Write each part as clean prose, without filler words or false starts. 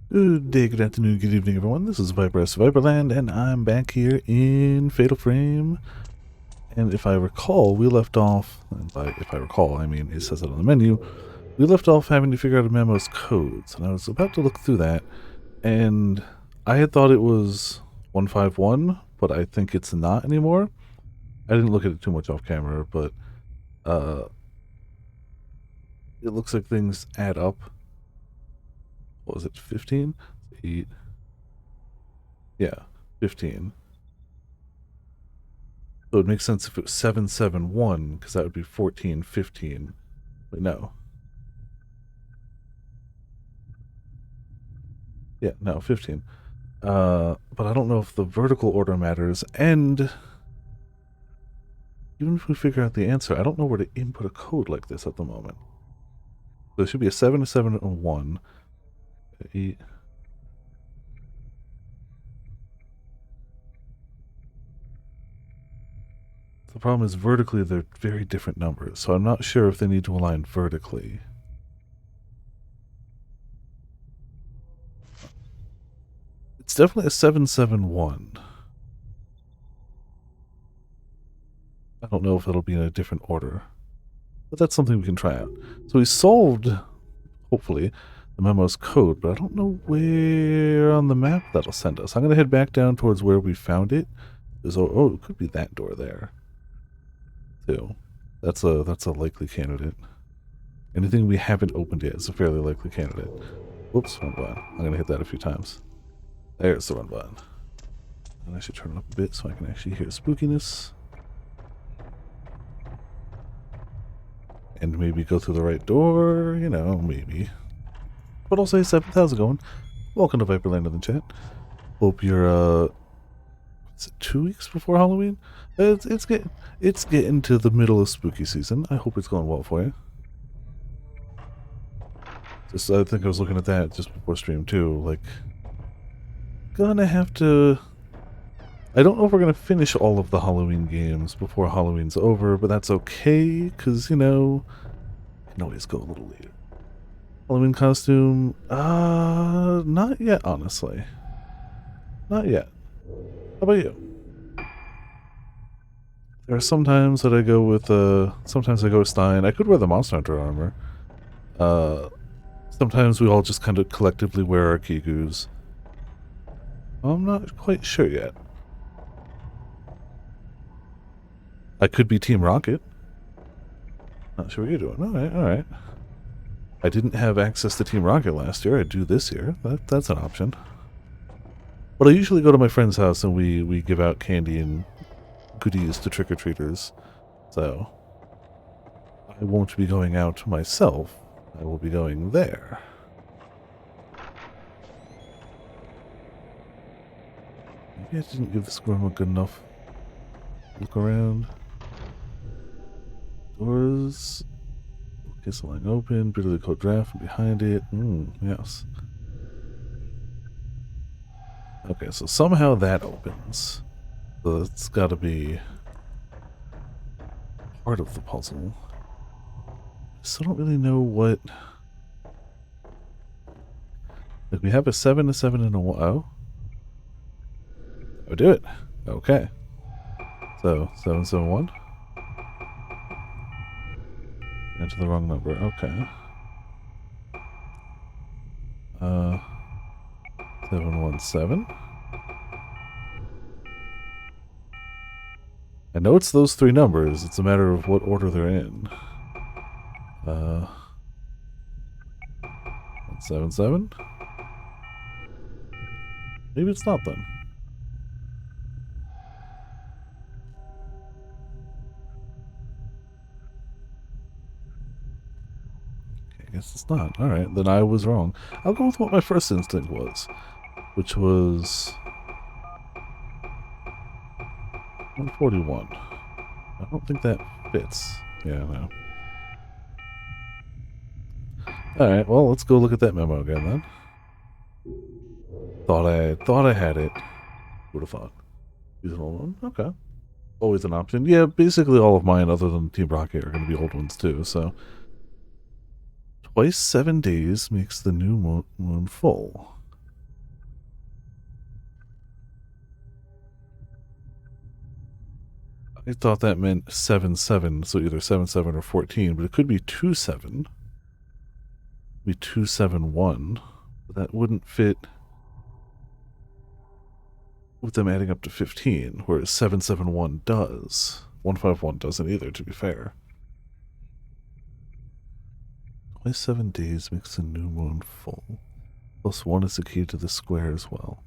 Good day, good afternoon, good evening, everyone. This is Viper S Viperland, and I'm back here in Fatal Frame. And if I recall, we left off, and by if I recall, I mean it says it on the menu, we left off having to figure out a memo's codes. And I was about to look through that, and I had thought it was 151, but I think it's not anymore. I didn't look at it too much off camera, but uh, it looks like things add up. What was it, 15? 8? Yeah, 15. So it makes sense if it was 771, because that would be 1415. Wait, no. Yeah, no, 15. But I don't know if the vertical order matters, and even if we figure out the answer, I don't know where to input a code like this at the moment. So there should be a 7, a 7, and a 1. 8. The problem is vertically they're very different numbers, so I'm not sure if they need to align vertically. It's definitely a 771. I don't know if it'll be in a different order, but that's something we can try out. So we solved, hopefully, the memo's code, but I don't know where on the map that'll send us. I'm going to head back down towards where we found it. Oh, it could be that door there, too. That's a likely candidate. Anything we haven't opened yet is a fairly likely candidate. Whoops, wrong button. I'm going to hit that a few times. There's the run button. And I should turn it up a bit so I can actually hear spookiness. And maybe go through the right door, you know, maybe. But also, hey, Seventh, how's it going? Welcome to Viperland in the chat. Hope you're, is it 2 weeks before Halloween? It's getting to the middle of spooky season. I hope it's going well for you. Just, I think I was looking at that just before stream too, like, gonna have to... I don't know if we're gonna finish all of the Halloween games before Halloween's over, but that's okay, because, you know, I can always go a little later. Halloween costume? Not yet, honestly. Not yet. How about you? There are some times that I go with, sometimes I go with Stein. I could wear the Monster Hunter armor. Sometimes we all just kind of collectively wear our Kigus. I'm not quite sure yet. I could be Team Rocket. Not sure what you're doing. Alright, alright. I didn't have access to Team Rocket last year. I do this year. That's an option. But I usually go to my friend's house and we give out candy and goodies to trick-or-treaters. So I won't be going out myself. I will be going there. Maybe I didn't give this room a good enough look around. Doors. Case line open. Bitterly cold draft from behind it. Yes. Okay, so somehow that opens. So it's got to be part of the puzzle. I still don't really know what... Like, we have a 7, a 7, and a 1. Oh. That would do it. Okay. So, 771. Enter the wrong number. Okay. 717. I know it's those 3 numbers. It's a matter of what order they're in. 177. Maybe it's not then. I guess it's not. Alright, then I was wrong. I'll go with what my first instinct was, which was 141. I don't think that fits. Yeah, no. Alright, well, let's go look at that memo again then. Thought I had it. Would have thought. Use an old one? Okay. Always an option. Yeah, basically all of mine other than Team Rocket are going to be old ones too, so... Twice 7 days makes the new moon full. I thought that meant 7, 7, so either 7, 7 or 14, but it could be 2, 7. Be 2, 7, 1. But that wouldn't fit with them adding up to 15, whereas 7, 7, 1 does. 151 doesn't either, to be fair. 27 days makes the new moon full. Plus 1 is the key to the square as well.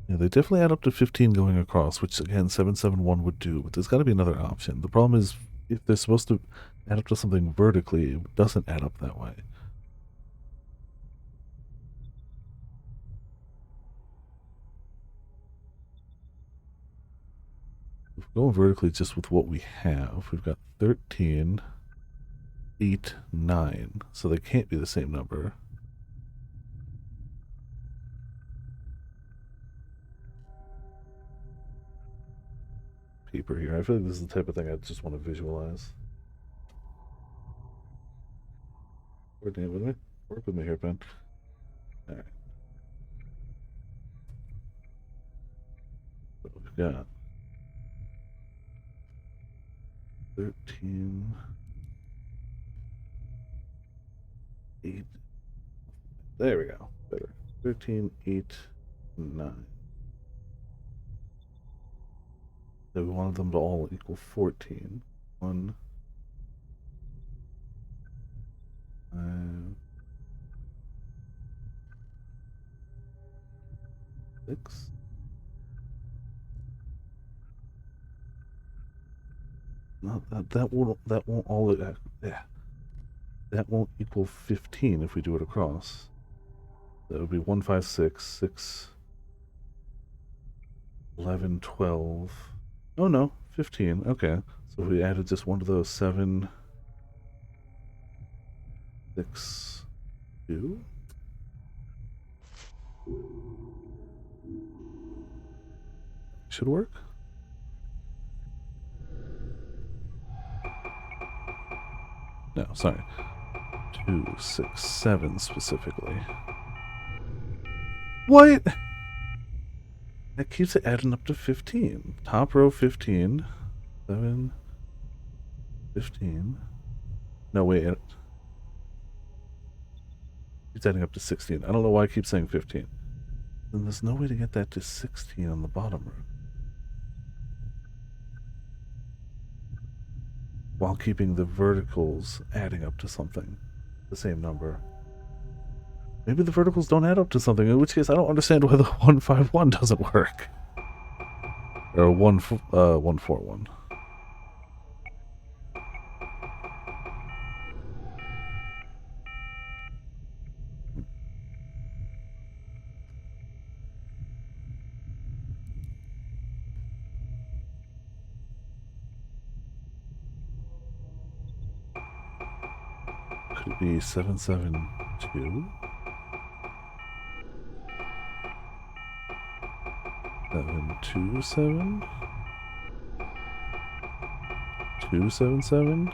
Yeah, they definitely add up to 15 going across, which again 771 would do, but there's got to be another option. The problem is if they're supposed to add up to something vertically, it doesn't add up that way. If we go vertically just with what we have, we've got 13, 8, 9, so they can't be the same number. Paper here. I feel like this is the type of thing I just want to visualize. Coordinate with me. Work with me here, Ben. All right. So we've got 13, 8. There we go. Better. 13, 8, 9. So we wanted them to all equal 14. 1, 5, 6. No, that won't all yeah. That won't equal 15 if we do it across. That would be 1, 5, 6, 6, 11, 12. Oh no, 15. Okay. So if we added just one of those, 7, 6, 2. Should work. No, sorry. 2, 6, 7 specifically. What? That keeps it adding up to 15. Top row 15. 7, 15. No, wait. It's adding up to 16. I don't know why I keep saying 15. Then there's no way to get that to 16 on the bottom row. While keeping the verticals adding up to something. The same number. Maybe the verticals don't add up to something, in which case I don't understand why the 151 doesn't work. Or 141. Could it be 772? 727? 277?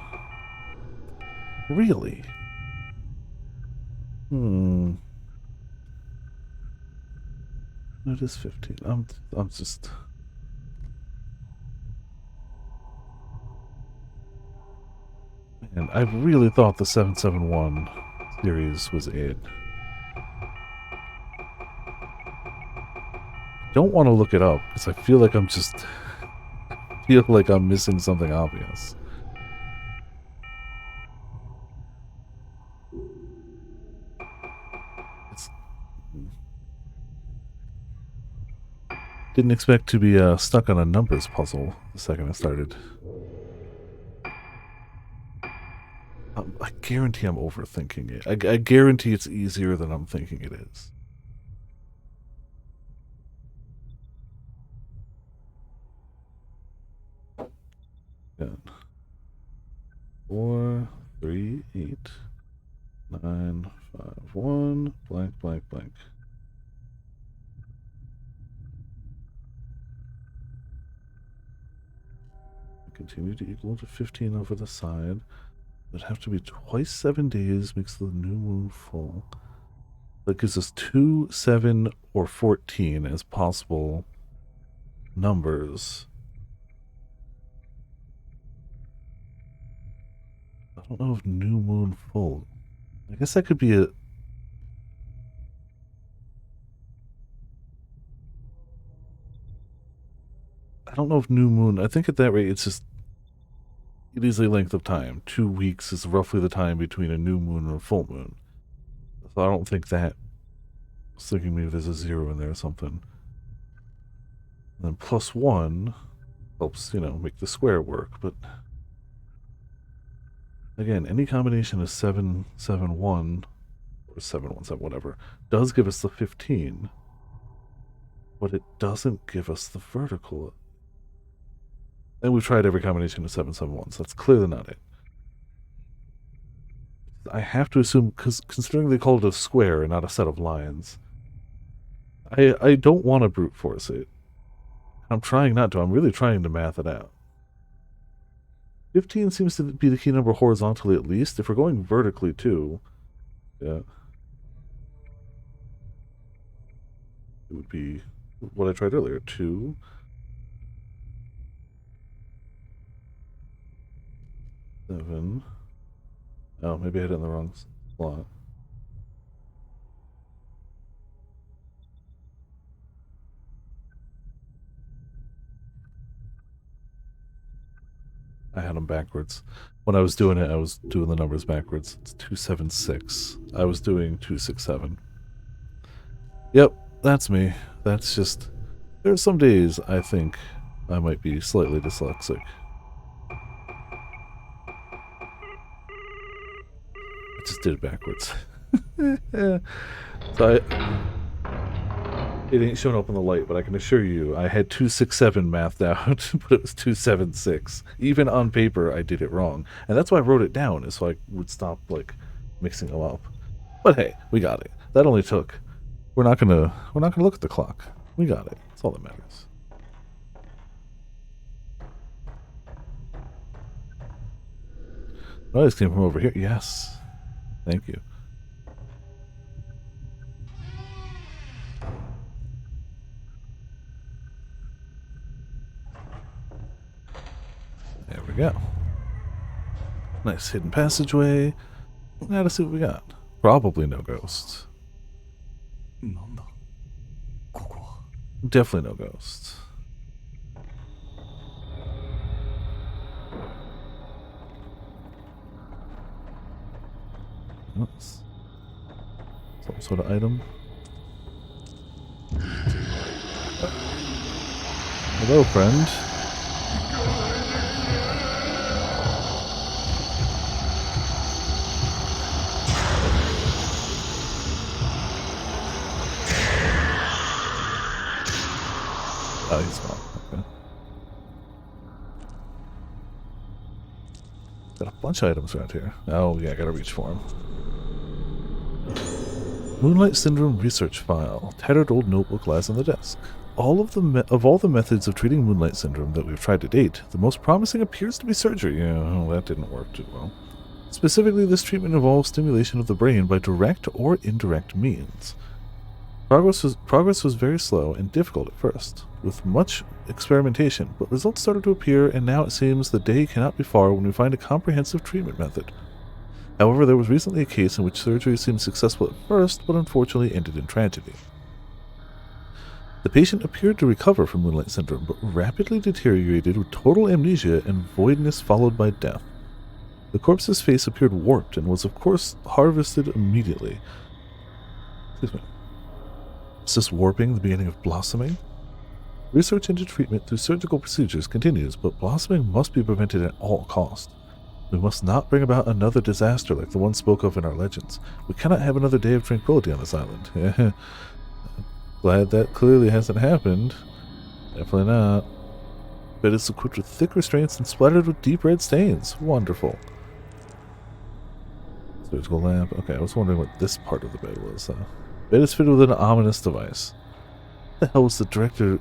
Really? Hmm. It is 15. I'm just. And I really thought the 771 series was it. Don't want to look it up because I feel like I'm missing something obvious. It's, didn't expect to be stuck on a numbers puzzle the second I started. I guarantee I'm overthinking it. I guarantee it's easier than I'm thinking it is. Yeah. 4, 3, 8, 9, 5, 1, blank, blank, blank. Continue to equal to 15 over the side. It'd have to be twice 7 days, makes the new moon full. That gives us 2, 7, or 14 as possible numbers. I don't know if new moon full. I guess that could be a... I don't know if new moon... I think at that rate it's just... It is a length of time. 2 weeks is roughly the time between a new moon and a full moon. So I don't think that... I was thinking maybe there's a 0 in there or something. And then +1 helps, you know, make the square work, but... Again, any combination of 7, 7, 1, or 7, 1, 7, whatever, does give us the 15, but it doesn't give us the vertical. And we've tried every combination of 7, 7, 1, so that's clearly not it. I have to assume, because considering they call it a square and not a set of lines, I don't want to brute force it. I'm trying not to. I'm really trying to math it out. 15 seems to be the key number horizontally at least. If we're going vertically too, yeah, it would be what I tried earlier. 2, 7. Oh, maybe I had it in the wrong slot. I had them backwards. When I was doing it, I was doing the numbers backwards. It's 276. I was doing 267. Yep, that's me. That's just... There are some days I think I might be slightly dyslexic. I just did it backwards. So it ain't showing up in the light, but I can assure you I had 267 mathed out, but it was 276. Even on paper, I did it wrong. And that's why I wrote it down, is so I would stop, like, mixing them up. But hey, we got it. That only took... We're not gonna look at the clock. We got it. That's all that matters. Oh, this came from over here. Yes. Thank you. There we go. Nice hidden passageway. Now to see what we got. Probably no ghosts. Definitely no ghosts. Oops. Some sort of item. Hello, friend. Oh, he's gone. Okay. Got a bunch of items around here. Oh, yeah, I gotta reach for him. Moonlight Syndrome research file. Tattered old notebook lies on the desk. All of the methods of treating Moonlight Syndrome that we've tried to date, the most promising appears to be surgery. Yeah, well, that didn't work too well. Specifically, this treatment involves stimulation of the brain by direct or indirect means. Progress was very slow and difficult at first, with much experimentation, but results started to appear, and now it seems the day cannot be far when we find a comprehensive treatment method. However, there was recently a case in which surgery seemed successful at first, but unfortunately ended in tragedy. The patient appeared to recover from Moonlight Syndrome, but rapidly deteriorated with total amnesia and voidness followed by death. The corpse's face appeared warped and was of course harvested immediately. Excuse me. Is this warping the beginning of blossoming? Research into treatment through surgical procedures continues, but blossoming must be prevented at all costs. We must not bring about another disaster like the one spoke of in our legends. We cannot have another day of tranquility on this island. Glad that clearly hasn't happened. Definitely not. Bed is equipped with thick restraints and splattered with deep red stains. Wonderful. Surgical lamp. Okay, I was wondering what this part of the bed was. Bed is fitted with an ominous device. What the hell was the director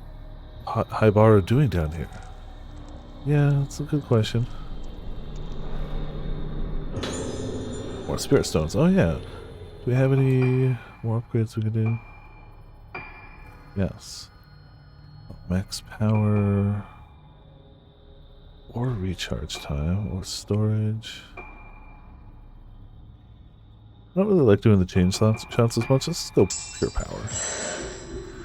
Haibara doing down here? Yeah, that's a good question. More spirit stones. Oh yeah. Do we have any more upgrades we can do? Yes. Max power. Or recharge time. Or storage. I don't really like doing the change shots as much. Let's just go pure power.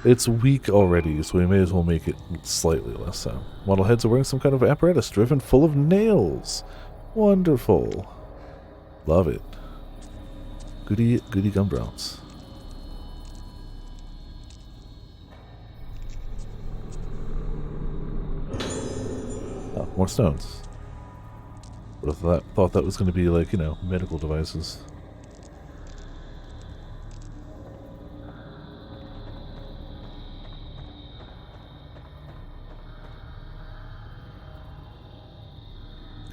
It's weak already, so we may as well make it slightly less so. Model heads are wearing some kind of apparatus driven full of nails. Wonderful. Love it. Goody gumdrops. Oh, more stones. Would have thought that was going to be like, you know, medical devices.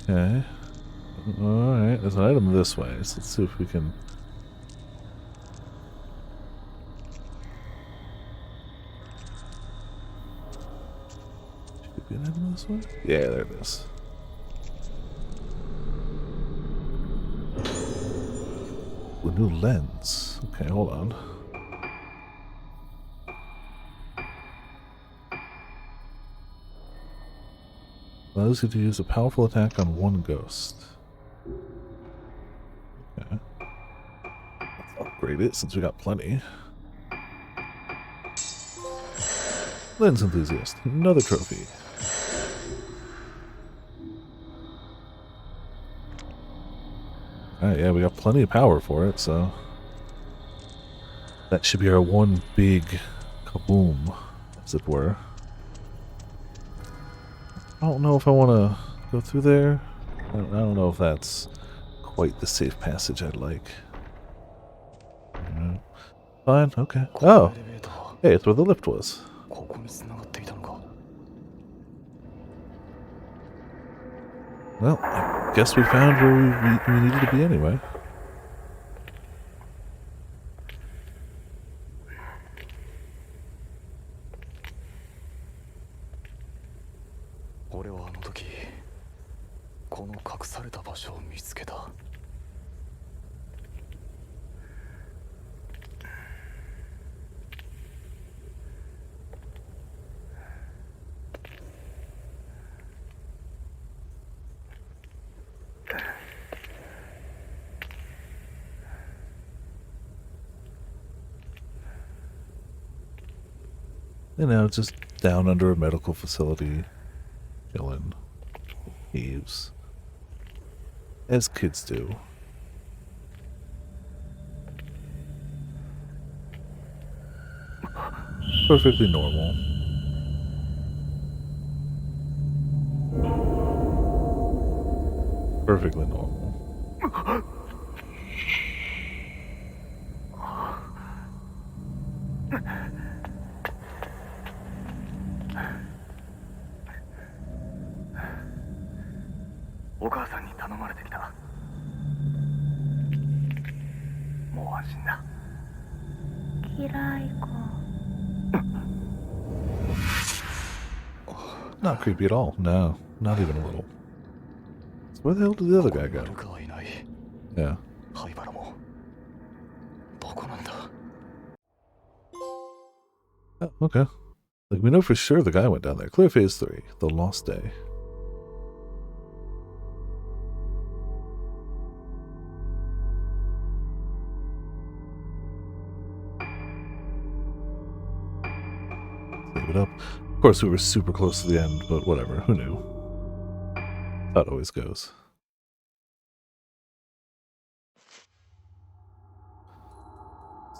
Okay. Alright, there's an item this way, so let's see if we can... Should be an item this way? Yeah, there it is. A new lens. Okay, hold on. Allows you to use a powerful attack on one ghost. Okay. Let's upgrade it since we got plenty. Lens enthusiast. Another trophy. Alright, yeah, we got plenty of power for it, so... That should be our one big kaboom, as it were. I don't know if I want to go through there. I don't know if that's quite the safe passage I'd like. Fine, okay. Oh! Hey, it's where the lift was. Well, I guess we found where we needed to be anyway. You know, just down under a medical facility, chilling, caves, as kids do. Perfectly normal. Perfectly normal. Not creepy at all. No, not even a little. So where the hell did the other guy go? Yeah. Oh, okay. Like, we know for sure the guy went down there. Clear phase 3, the lost day. Save it up. Of course, we were super close to the end, but whatever. Who knew? How it always goes.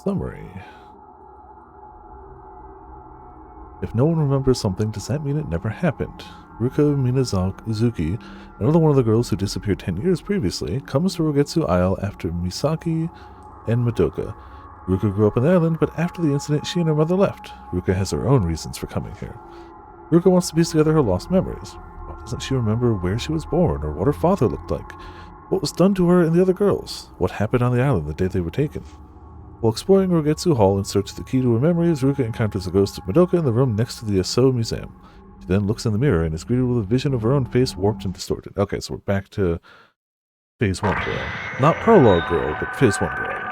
Summary. If no one remembers something, does that mean it never happened? Ruka Minazuki, another one of the girls who disappeared 10 years previously, comes to Rogetsu Isle after Misaki and Madoka. Ruka grew up on the island, but after the incident, she and her mother left. Ruka has her own reasons for coming here. Ruka wants to piece together her lost memories. Why doesn't she remember where she was born, or what her father looked like? What was done to her and the other girls? What happened on the island the day they were taken? While exploring Rogetsu Hall in search of the key to her memories, Ruka encounters the ghost of Madoka in the room next to the Aso Museum. She then looks in the mirror and is greeted with a vision of her own face warped and distorted. Okay, so we're back to Phase 1 girl. Not prologue girl, but Phase 1 girl.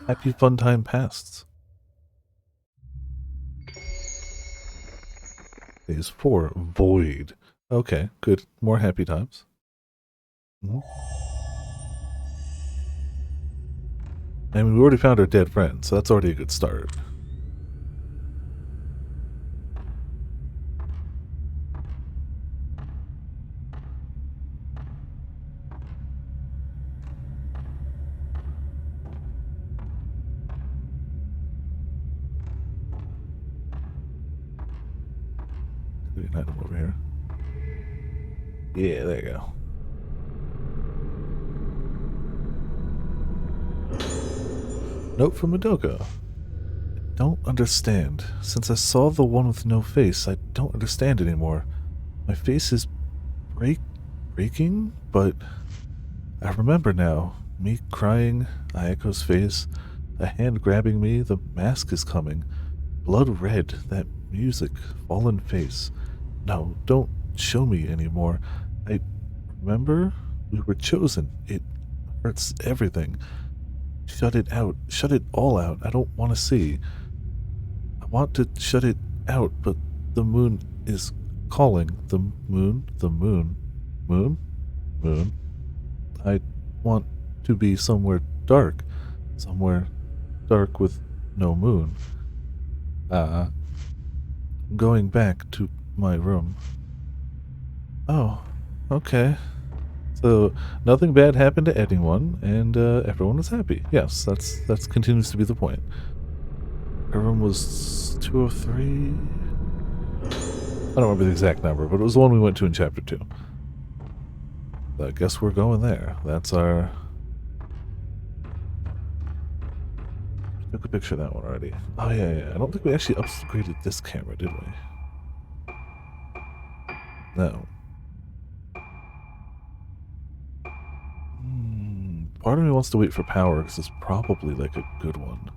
Happy fun time pasts. Phase 4, Void. Okay, good. More happy times. I mean, we already found our dead friend, so that's already a good start. An item over here. Yeah, there you go. Note from Madoka. Don't understand. Since I saw the one with no face, I don't understand anymore. My face is breaking, but I remember now. Me crying, Ayako's face, a hand grabbing me, the mask is coming. Blood red, that music, fallen face. No, don't show me anymore. I remember we were chosen. It hurts everything. Shut it out. Shut it all out. I don't want to see. I want to shut it out, but the moon is calling. The moon? The moon. Moon? Moon. I want to be somewhere dark. Somewhere dark with no moon. I'm going back to my room. Oh, okay. So nothing bad happened to anyone, and everyone was happy. Yes, that continues to be the point. Her room was 203. I don't remember the exact number, but it was the one we went to in chapter 2. So I guess we're going there. That's our. I took a picture of that one already. Oh yeah. I don't think we actually upgraded this camera, did we? No. Part of me wants to wait for power because it's probably like a good one.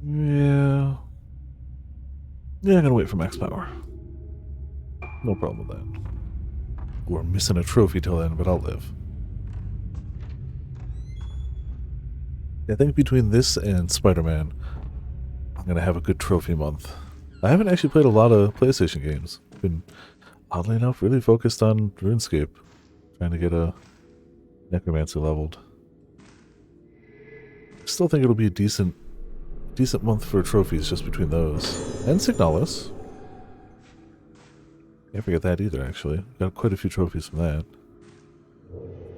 Yeah. Yeah, I'm gonna wait for max power. No problem with that. We're missing a trophy till then, but I'll live. I think between this and Spider-Man, I'm gonna have a good trophy month. I haven't actually played a lot of PlayStation games. Been, oddly enough, really focused on RuneScape. Trying to get a Necromancer leveled. Still think it'll be a decent month for trophies just between those. And Signalis. Can't forget that either, actually. Got quite a few trophies from that.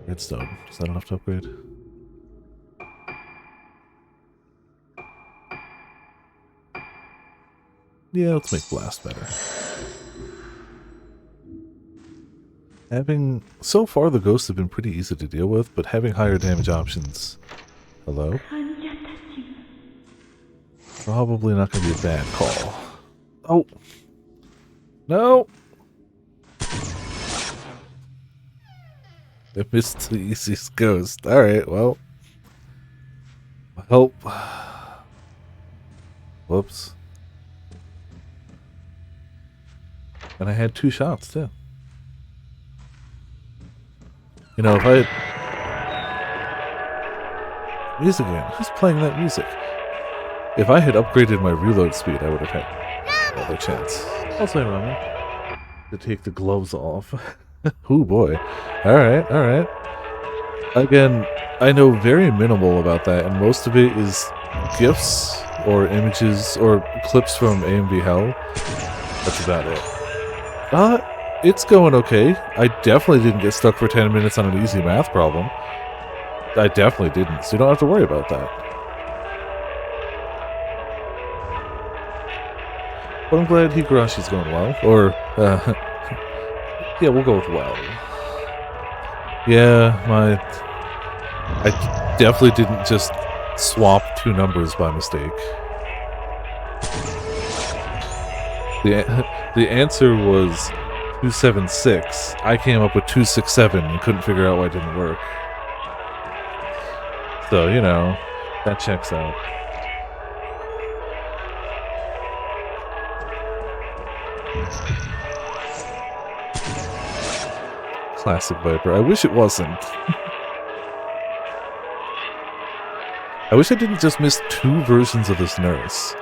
Redstone. Is that enough to upgrade? Yeah, let's make Blast better. So far the ghosts have been pretty easy to deal with, but having higher damage options... Hello? Probably not going to be a bad call. Oh! No! I missed the easiest ghost. Alright, well... Help. Whoops. And I had 2 shots, too. You know, if I had... Music again. Who's playing that music? If I had upgraded my reload speed, I would have had another chance. I'll say, Roman. To take the gloves off. Oh boy. Alright. Again, I know very minimal about that, and most of it is GIFs or images or clips from AMV Hell. That's about it. It's going okay. I definitely didn't get stuck for 10 minutes on an easy math problem. I definitely didn't, so you don't have to worry about that. But I'm glad Higarashi's going well. Or, yeah, we'll go with well. Yeah, I definitely didn't just swapped two numbers by mistake. The answer was 276. I came up with 267 and couldn't figure out why it didn't work. So, you know, that checks out. Classic Viper. I wish it wasn't. I wish I didn't just miss two versions of this nurse.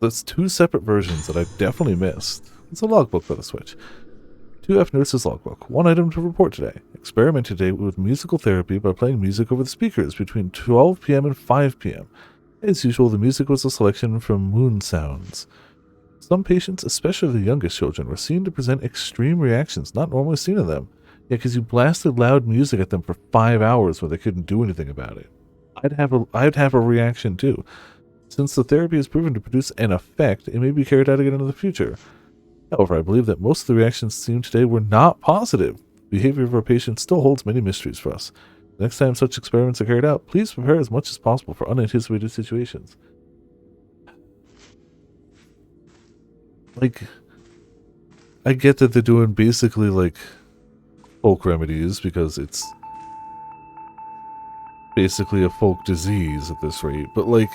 That's two separate versions that I definitely missed. It's a logbook for the Switch. 2F Nurse's logbook. One item to report today. Experimented today with musical therapy by playing music over the speakers between 12 p.m. and 5 p.m. As usual, the music was a selection from Moon Sounds. Some patients, especially the youngest children, were seen to present extreme reactions not normally seen in them. Yeah, because you blasted loud music at them for 5 hours where they couldn't do anything about it. I'd have a reaction too. Since the therapy is proven to produce an effect, it may be carried out again in the future. However, I believe that most of the reactions seen today were not positive. The behavior of our patients still holds many mysteries for us. The next time such experiments are carried out, please prepare as much as possible for unanticipated situations. Like, I get that they're doing basically like folk remedies because it's basically a folk disease at this rate, but like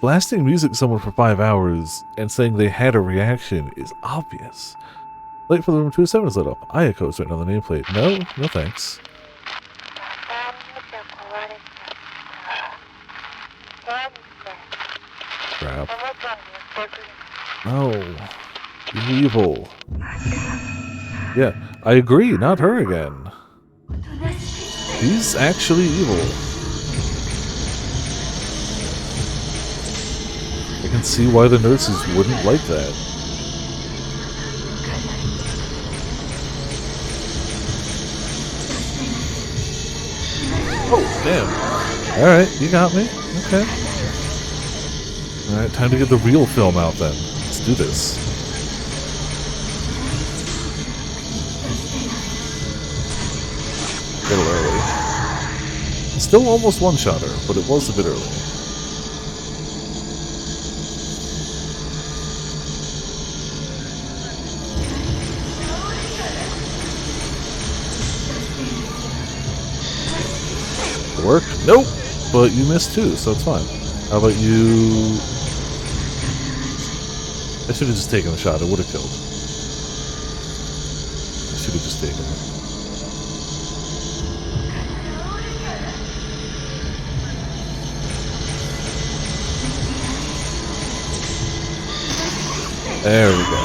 blasting music at someone for 5 hours and saying they had a reaction is obvious. Light for the room 207 is lit up. Ayako's written on the nameplate. No thanks. Crap. No. Evil. Yeah, I agree, not her again. He's actually evil. I can see why the nurses wouldn't like that. Oh, damn. Alright, you got me. Okay. Alright, time to get the real film out then. Let's do this. A little early. Still almost one-shotter, but it was a bit early. Work? Nope! But you missed too, so it's fine. How about you... I should have just taken the shot, it would have killed. I should have just taken it. There we go.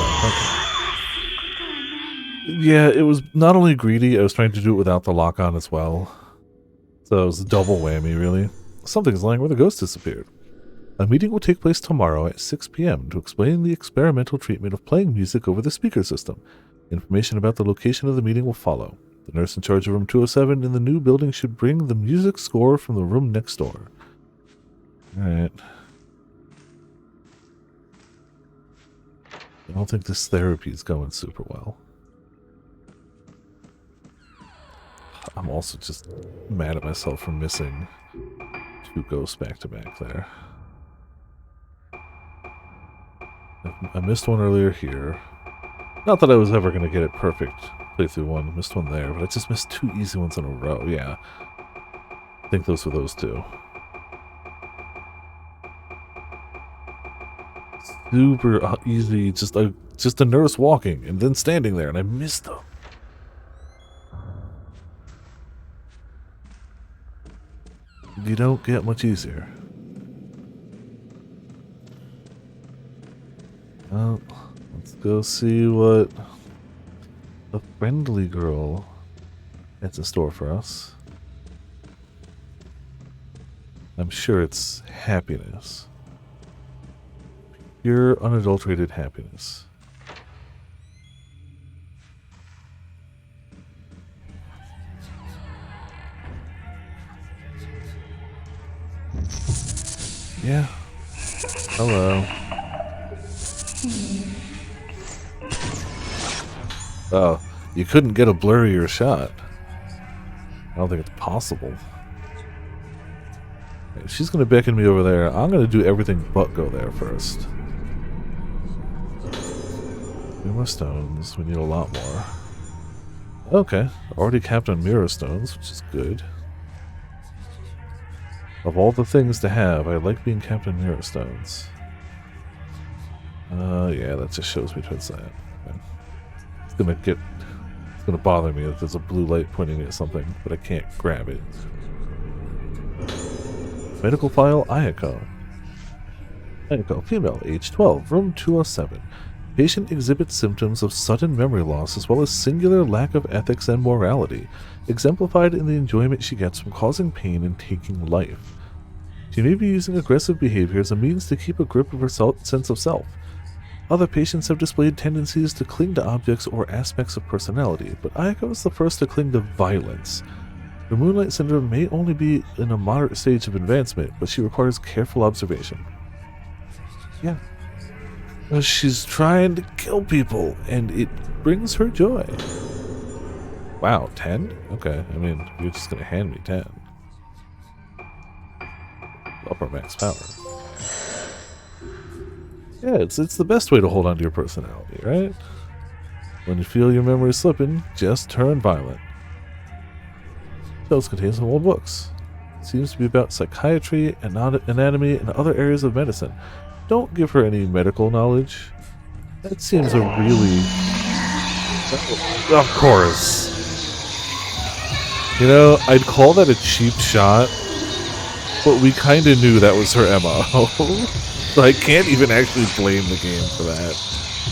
Okay. Yeah, it was not only greedy, I was trying to do it without the lock-on as well. So it was a double whammy, really. Something's lying where the ghost disappeared. A meeting will take place tomorrow at 6 p.m. to explain the experimental treatment of playing music over the speaker system. Information about the location of the meeting will follow. The nurse in charge of room 207 in the new building should bring the music score from the room next door. Alright. I don't think this therapy is going super well. I'm also just mad at myself for missing two ghosts back to back there. I missed one earlier here. Not that I was ever going to get it perfect playthrough one. I missed one there, but I just missed two easy ones in a row. Yeah. I think those were those two. Super easy, just a nurse walking and then standing there, and I missed them. You don't get much easier. Well, let's go see what the friendly girl has in store for us. I'm sure it's happiness. Pure, unadulterated happiness. Yeah. Hello. Oh, you couldn't get a blurrier shot. I don't think it's possible. Okay, she's going to beckon me over there. I'm going to do everything but go there first. 2 more stones. We need a lot more. Okay, already capped on mirror stones, which is good. Of all the things to have, I like being capped on mirror stones. Yeah, that just shows me towards that. Okay. It's gonna bother me if there's a blue light pointing me at something, but I can't grab it. Medical file, Ayako. Ayako, female, age 12, room 207. Patient exhibits symptoms of sudden memory loss as well as singular lack of ethics and morality, exemplified in the enjoyment she gets from causing pain and taking life. She may be using aggressive behavior as a means to keep a grip of her sense of self. Other patients have displayed tendencies to cling to objects or aspects of personality, but Ayako is the first to cling to violence. Her Moonlight Syndrome may only be in a moderate stage of advancement, but she requires careful observation. Yeah. She's trying to kill people, and it brings her joy. Wow, 10? Okay, I mean, you're just gonna hand me 10. Upper max power. Yeah, it's the best way to hold on to your personality, right? When you feel your memory slipping, just turn violent. Shelves contain some old books. It seems to be about psychiatry, anatomy, and other areas of medicine. Don't give her any medical knowledge. That seems a really... Of course. You know, I'd call that a cheap shot, but we kind of knew that was her MO. So I can't even actually blame the game for that.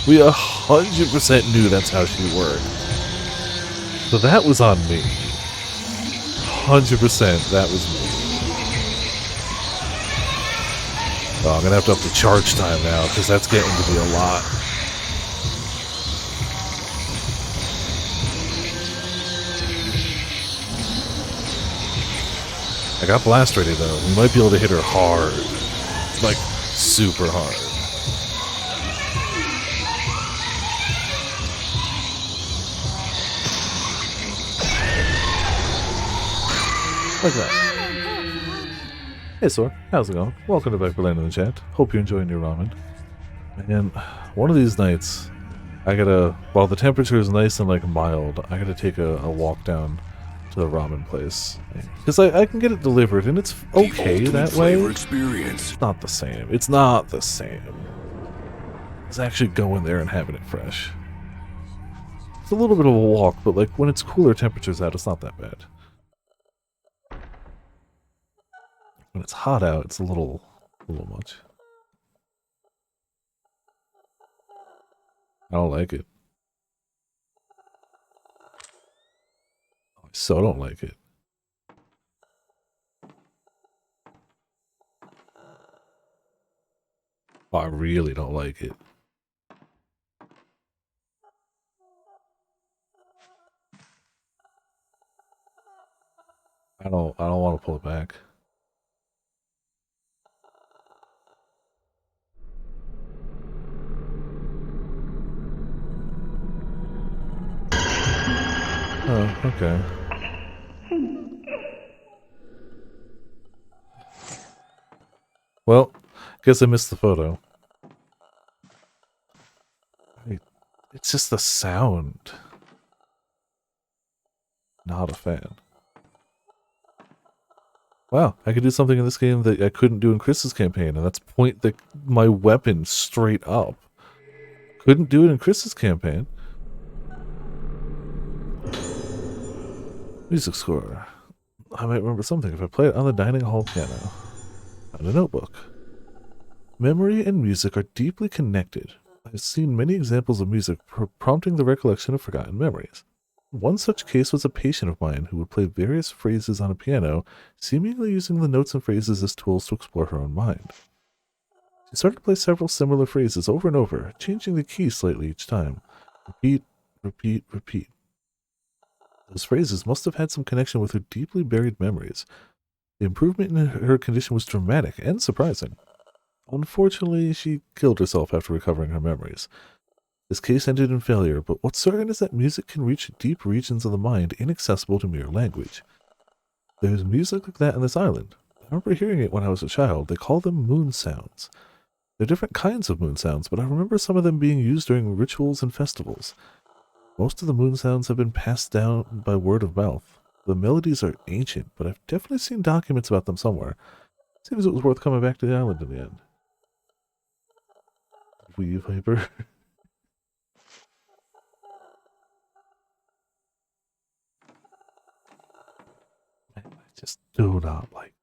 We 100% knew that's how she worked. So that was on me. 100% that was me. Oh, I'm gonna have to up the charge time now, because that's getting to be a lot. I got blast ready though. We might be able to hit her hard. Like, super hard. Like that. Hey Sor, how's it going? Welcome to back for in the chat. Hope you're enjoying your ramen. And one of these nights, I gotta, while the temperature is nice and like mild, I gotta take a walk down to the ramen place. Because I can get it delivered and it's okay that way. Experience. It's not the same. It's not the same. It's actually going there and having it fresh. It's a little bit of a walk, but like when it's cooler temperatures out, it's not that bad. When it's hot out, it's a little much. I don't like it. I so don't like it. Oh, I really don't like it. I don't want to pull it back. Oh, okay. Well, guess I missed the photo. It's just the sound. Not a fan. Wow, I could do something in this game that I couldn't do in Chris's campaign, and that's point my weapon straight up. Couldn't do it in Chris's campaign. Music score. I might remember something if I play it on the dining hall piano. On a notebook. Memory and music are deeply connected. I've seen many examples of music prompting the recollection of forgotten memories. One such case was a patient of mine who would play various phrases on a piano, seemingly using the notes and phrases as tools to explore her own mind. She started to play several similar phrases over and over, changing the key slightly each time. Repeat, repeat, repeat. Those phrases must have had some connection with her deeply buried memories. The improvement in her condition was dramatic and surprising. Unfortunately, she killed herself after recovering her memories. This case ended in failure, but what's certain is that music can reach deep regions of the mind inaccessible to mere language. There's music like that on this island. remember hearing it when I was a child. They call them moon sounds. They're different kinds of moon sounds, but I remember some of them being used during rituals and festivals. Most of the moon sounds have been passed down by word of mouth. The melodies are ancient, but I've definitely seen documents about them somewhere. Seems it was worth coming back to the island in the end. Wee Viper. Man, I just do not like that.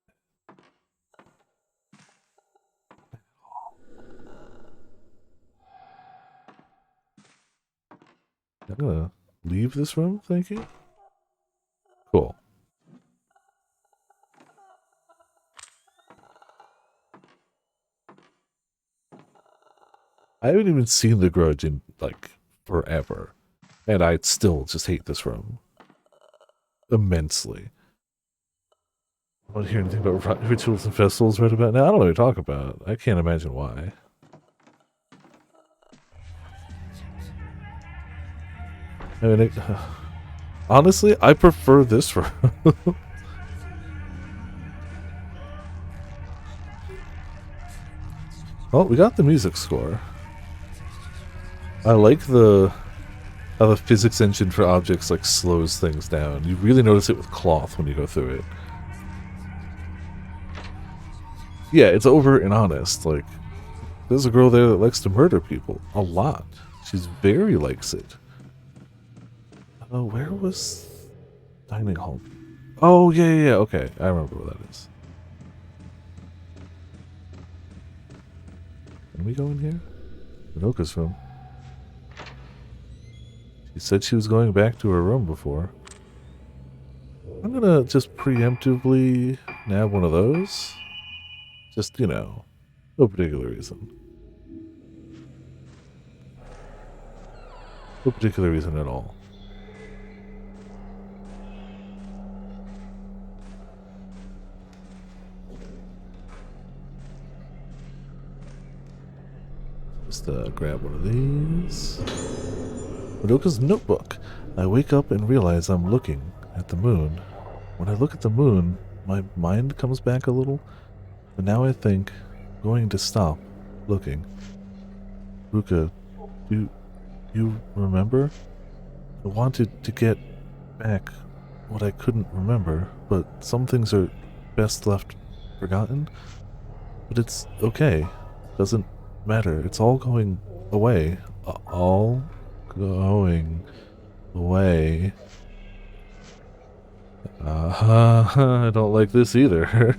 I'm gonna leave this room, thank you. Cool. I haven't even seen The Grudge in, like, forever. And I still just hate this room. Immensely. I don't hear anything about rituals and festivals right about now. I don't know what you're talking about. I can't imagine why. I mean, honestly, I prefer this room. Well, we got the music score. I like how the physics engine for objects like slows things down. You really notice it with cloth when you go through it. Yeah, it's over and honest. Like, there's a girl there that likes to murder people a lot. She's very likes it. Oh, where was dining hall? Oh yeah, okay, I remember where that is. Can we go in here? Minoka's room. She said she was going back to her room before. I'm gonna just preemptively nab one of those. Just, you know, no particular reason. No particular reason at all. Just grab one of these. Madoka's notebook. I wake up and realize I'm looking at the moon. When I look at the moon, my mind comes back a little, but now I think I'm going to stop looking. Ruka, you remember? I wanted to get back what I couldn't remember, but some things are best left forgotten. But it's okay. Doesn't matter. It's all going away. All going away. I don't like this either.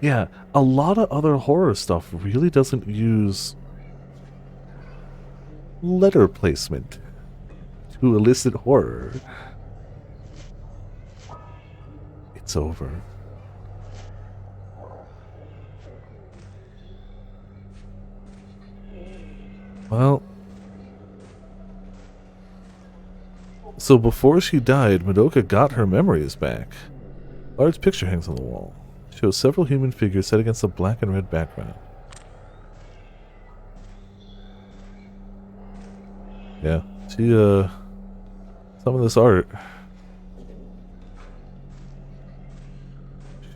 Yeah, a lot of other horror stuff really doesn't use letter placement to elicit horror. It's over. Well, so before she died, Madoka got her memories back. A large picture hangs on the wall. It shows several human figures set against a black and red background. Yeah, she, some of this art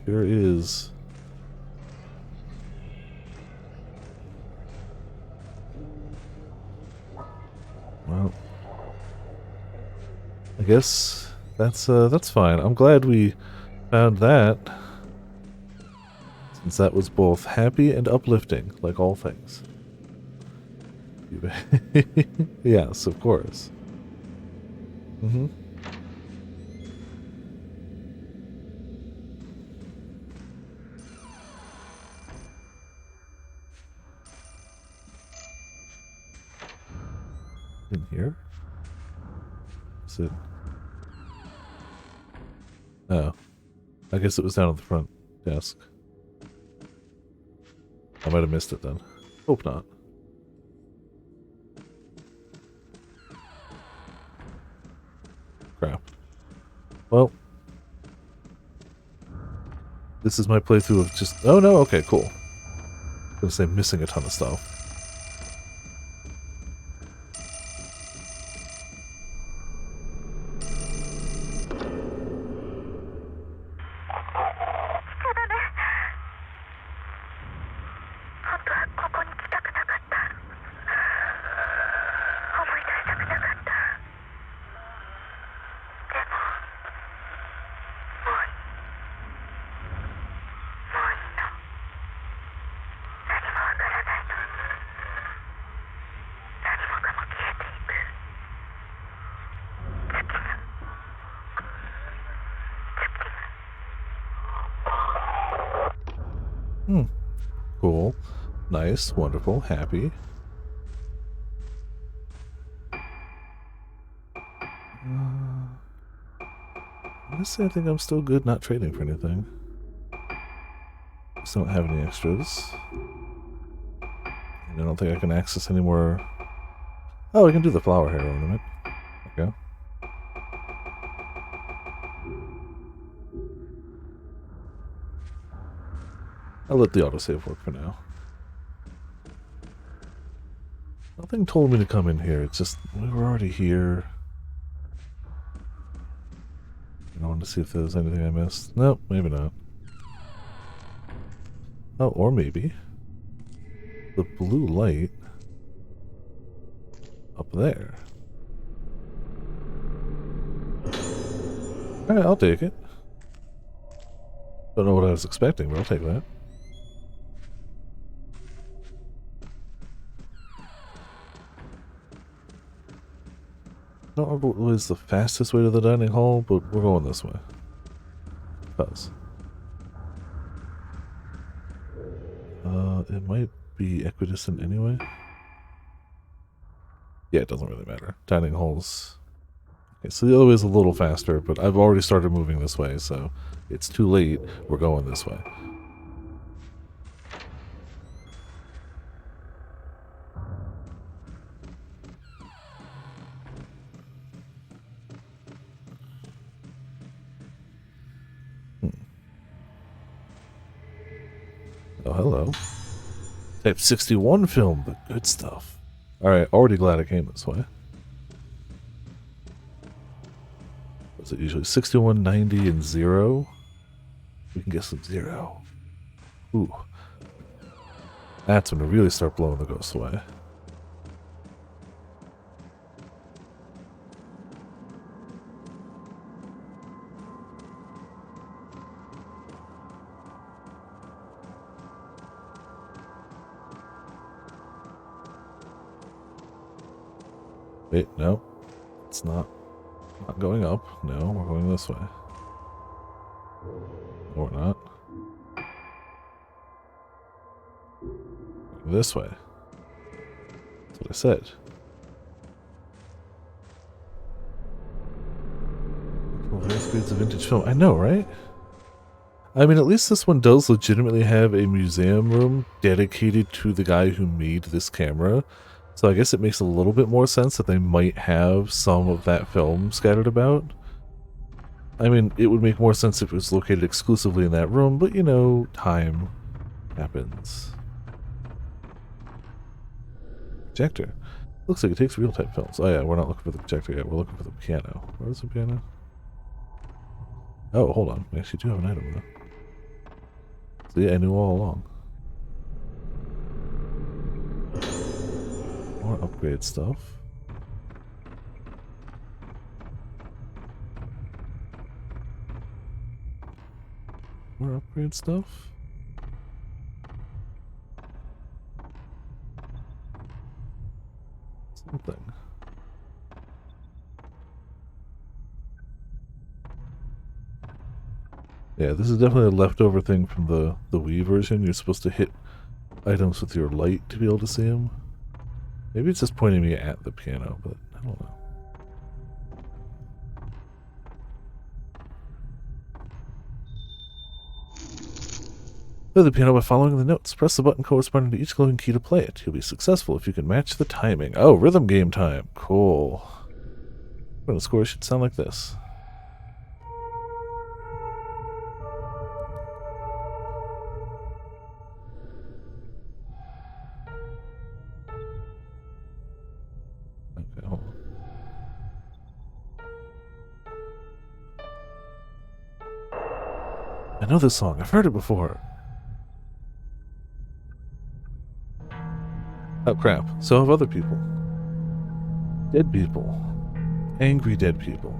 sure is. Well, I guess that's fine. I'm glad we found that, since that was both happy and uplifting, like all things. Yes, of course. Mm-hmm. In here? Is it? Oh. I guess it was down at the front desk. I might have missed it then. Hope not. Crap. Well. This is my playthrough of just... Oh no, okay, cool. I was gonna say missing a ton of stuff. Cool. Nice. Wonderful. Happy. Honestly, I think I'm still good not trading for anything. Just don't have any extras. And I don't think I can access any more. Oh, I can do the flower hair ornament. Okay. I'll let the autosave work for now. Nothing told me to come in here. It's just, we were already here. I wanted to see if there was anything I missed. Nope, maybe not. Oh, or maybe. The blue light up there. Alright, I'll take it. Don't know what I was expecting, but I'll take that. I don't remember what was the fastest way to the dining hall, but we're going this way. Because. It might be equidistant anyway. Yeah, it doesn't really matter. Dining halls. Okay, so the other way is a little faster, but I've already started moving this way, so it's too late. We're going this way. Oh, hello. Type 61 film, the good stuff. Alright, already glad I came this way. Was it usually 61, 90, and 0? We can get some 0. Ooh. That's when we really start blowing the ghosts away. Wait, no. It's not going up. No, we're going this way. No, we're not. This way. That's what I said. Various grades of vintage film. I know, right? I mean, at least this one does legitimately have a museum room dedicated to the guy who made this camera. So I guess it makes a little bit more sense that they might have some of that film scattered about. I mean, it would make more sense if it was located exclusively in that room, but you know, time happens. Projector. Looks like it takes real-type films. Oh yeah, we're not looking for the projector yet. We're looking for the piano. Where's the piano? Oh, hold on. We actually do have an item, though. See, I knew all along. More upgrade stuff. More upgrade stuff. Something. Yeah, this is definitely a leftover thing from the Wii version. You're supposed to hit items with your light to be able to see them. Maybe it's just pointing me at the piano, but I don't know. Play the piano by following the notes. Press the button corresponding to each glowing key to play it. You'll be successful if you can match the timing. Oh, rhythm game time. Cool. Well, the score should sound like this. Okay, hold on. I know this song. I've heard it before. Oh crap. So have other people. Dead people. Angry dead people.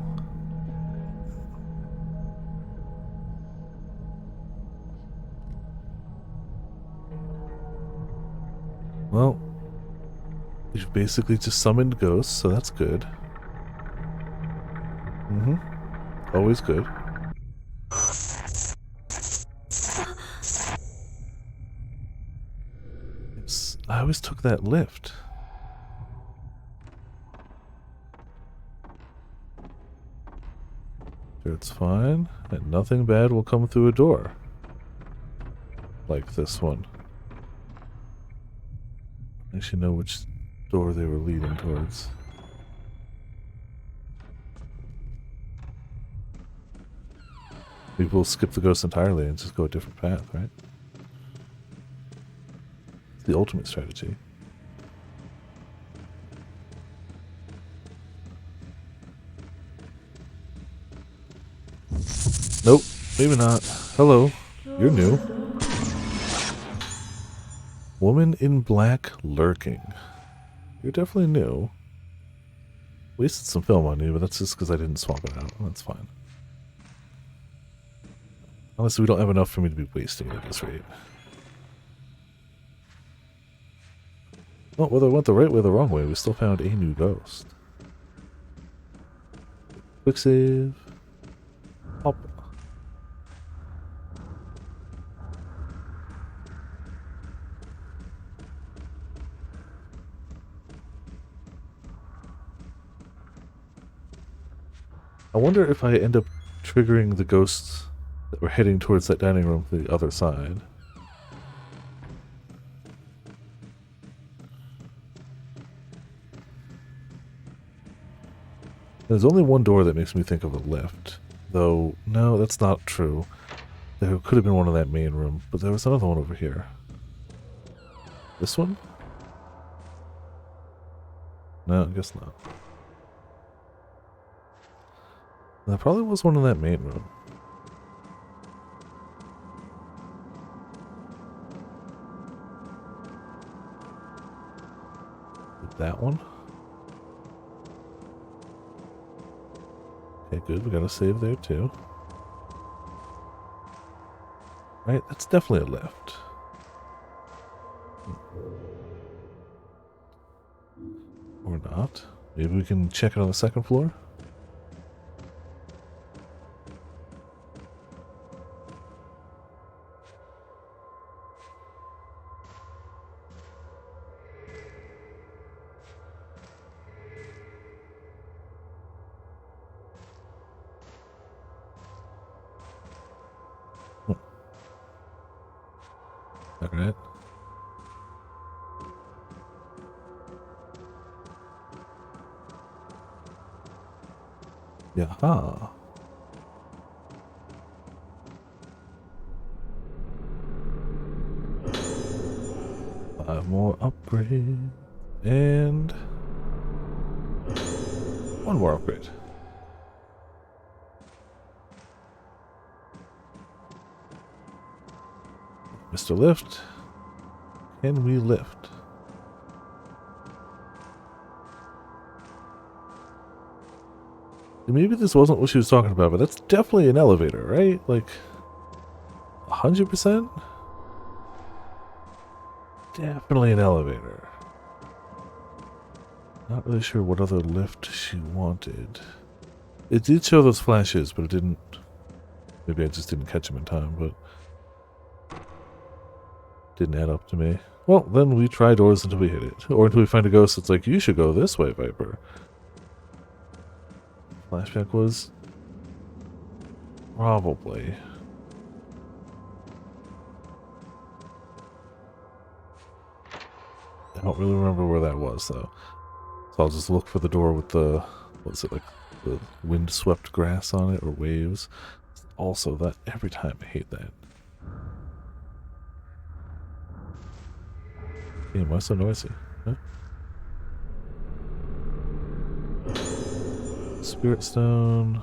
Well, we've basically just summoned ghosts, so that's good. Always good. I always took that lift. Sure, it's fine, and nothing bad will come through a door. Like this one. I actually know which door they were leading towards. Maybe we'll skip the ghost entirely and just go a different path, right? It's the ultimate strategy. Nope, maybe not. Hello, you're new. Woman in black lurking. You're definitely new. Wasted some film on you, but that's just because I didn't swap it out. That's fine. Honestly, we don't have enough for me to be wasting it at this rate. Well, whether it went the right way or the wrong way, we still found a new ghost. Quick save. Hop. I wonder if I end up triggering the ghosts that were heading towards that dining room from the other side. There's only one door that makes me think of a lift. Though, no, that's not true. There could have been one in that main room, but there was another one over here. This one? No, I guess not. There probably was one in that main room. That one? Okay, good. We got a save there too. Right, that's definitely a lift. Or not. Maybe we can check it on the second floor? Alright. Yaha. Five more upgrades. And one more upgrade. Mr. Lift. Can we lift? Maybe this wasn't what she was talking about, but that's definitely an elevator, right? Like, 100%? Definitely an elevator. Not really sure what other lift she wanted. It did show those flashes, but it didn't... Maybe I just didn't catch them in time, but... Didn't add up to me. Well, then we try doors until we hit it. Or until we find a ghost that's like, you should go this way, Viper. Flashback was... Probably. I don't really remember where that was, though. So I'll just look for the door with the... What's it, like, the wind-swept grass on it, or waves. Also, that every time I hate that. Damn, why so noisy? Huh? Spirit Stone.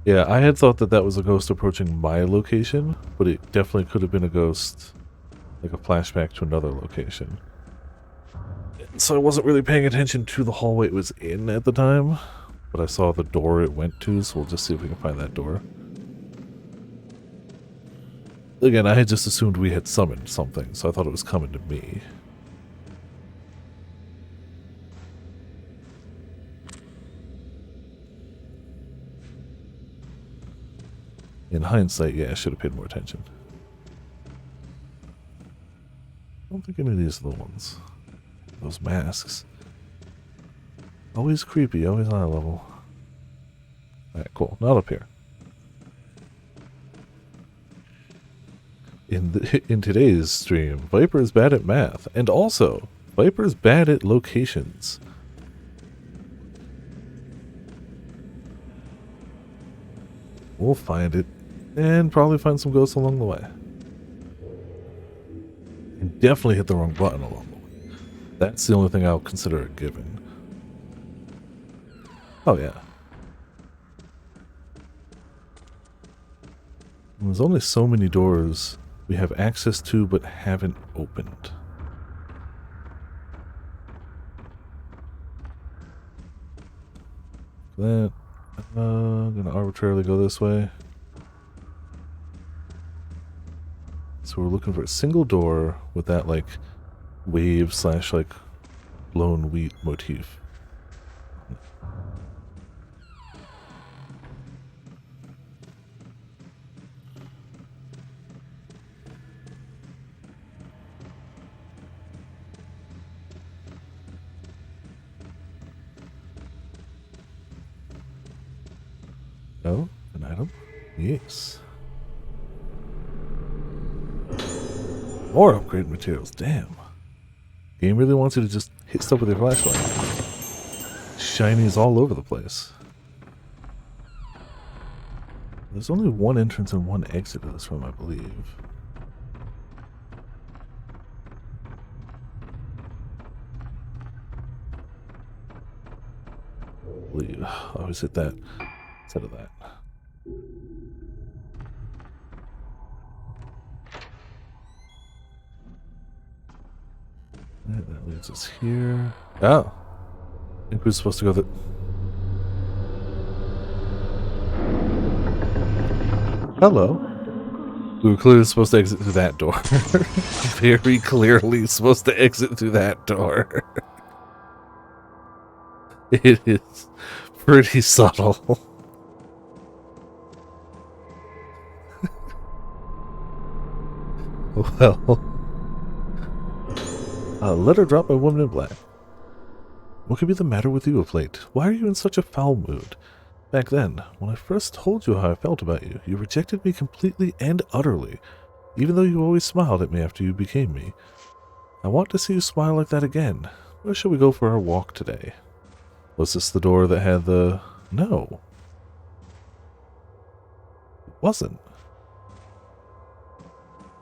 Yeah, I had thought that that was a ghost approaching my location, but it definitely could have been a ghost, like a flashback to another location. So I wasn't really paying attention to the hallway it was in at the time, but I saw the door it went to, so we'll just see if we can find that door. Again, I had just assumed we had summoned something, so I thought it was coming to me. In hindsight, yeah, I should have paid more attention. don't think any of these are the ones. Those masks. Always creepy, always eye level. Alright, cool. Not up here. In today's stream, Viper is bad at math, and also Viper is bad at locations. We'll find it, and probably find some ghosts along the way. And definitely hit the wrong button along the way. That's the only thing I'll consider a given. Oh yeah. And there's only so many doors we have access to but haven't opened. That I'm gonna arbitrarily go this way. So we're looking for a single door with that like wave / like blown wheat motif. Oh, an item? Yes. More upgrade materials, damn. Game really wants you to just hit stuff with your flashlight. Shinies all over the place. There's only one entrance and one exit to this room, I believe. I always hit that instead of that. That leads us here. Oh! I think we're supposed to go the... Hello. We were clearly supposed to exit through that door. Very clearly supposed to exit through that door. It is pretty subtle. Well... A letter dropped by Woman in Black. What could be the matter with you of late? Why are you in such a foul mood? Back then, when I first told you how I felt about you, you rejected me completely and utterly, even though you always smiled at me after you became me. I want to see you smile like that again. Where shall we go for our walk today? Was this the door that had the... No. It wasn't.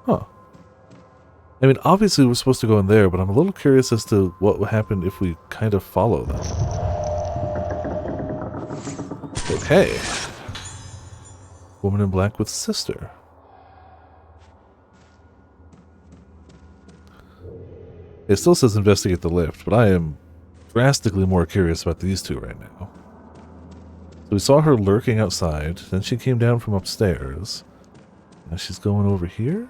Huh. I mean, obviously we're supposed to go in there, but I'm a little curious as to what would happen if we kind of follow them. But hey. Woman in Black with sister. It still says investigate the lift, but I am drastically more curious about these two right now. So we saw her lurking outside, then she came down from upstairs. Now she's going over here?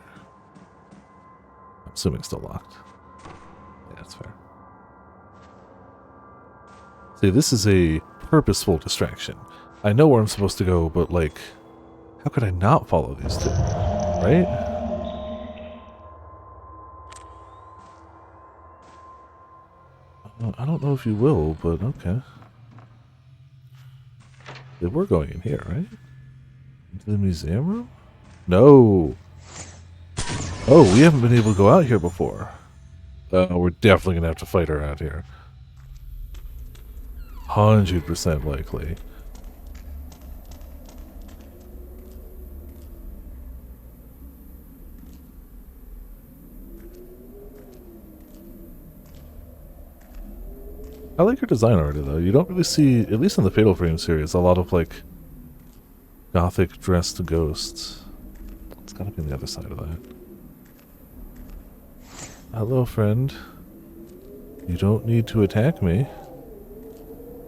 I'm assuming still locked. Yeah, that's fair. See, this is a purposeful distraction. I know where I'm supposed to go, but like, how could I not follow these two? Right? I don't know if you will, but okay. We're going in here, right? Into the museum room? No! Oh, we haven't been able to go out here before. We're definitely going to have to fight her out here. 100% likely. I like her design already, though. You don't really see, at least in the Fatal Frame series, a lot of, like, gothic dressed ghosts. It's gotta be on the other side of that. Hello, friend. You don't need to attack me.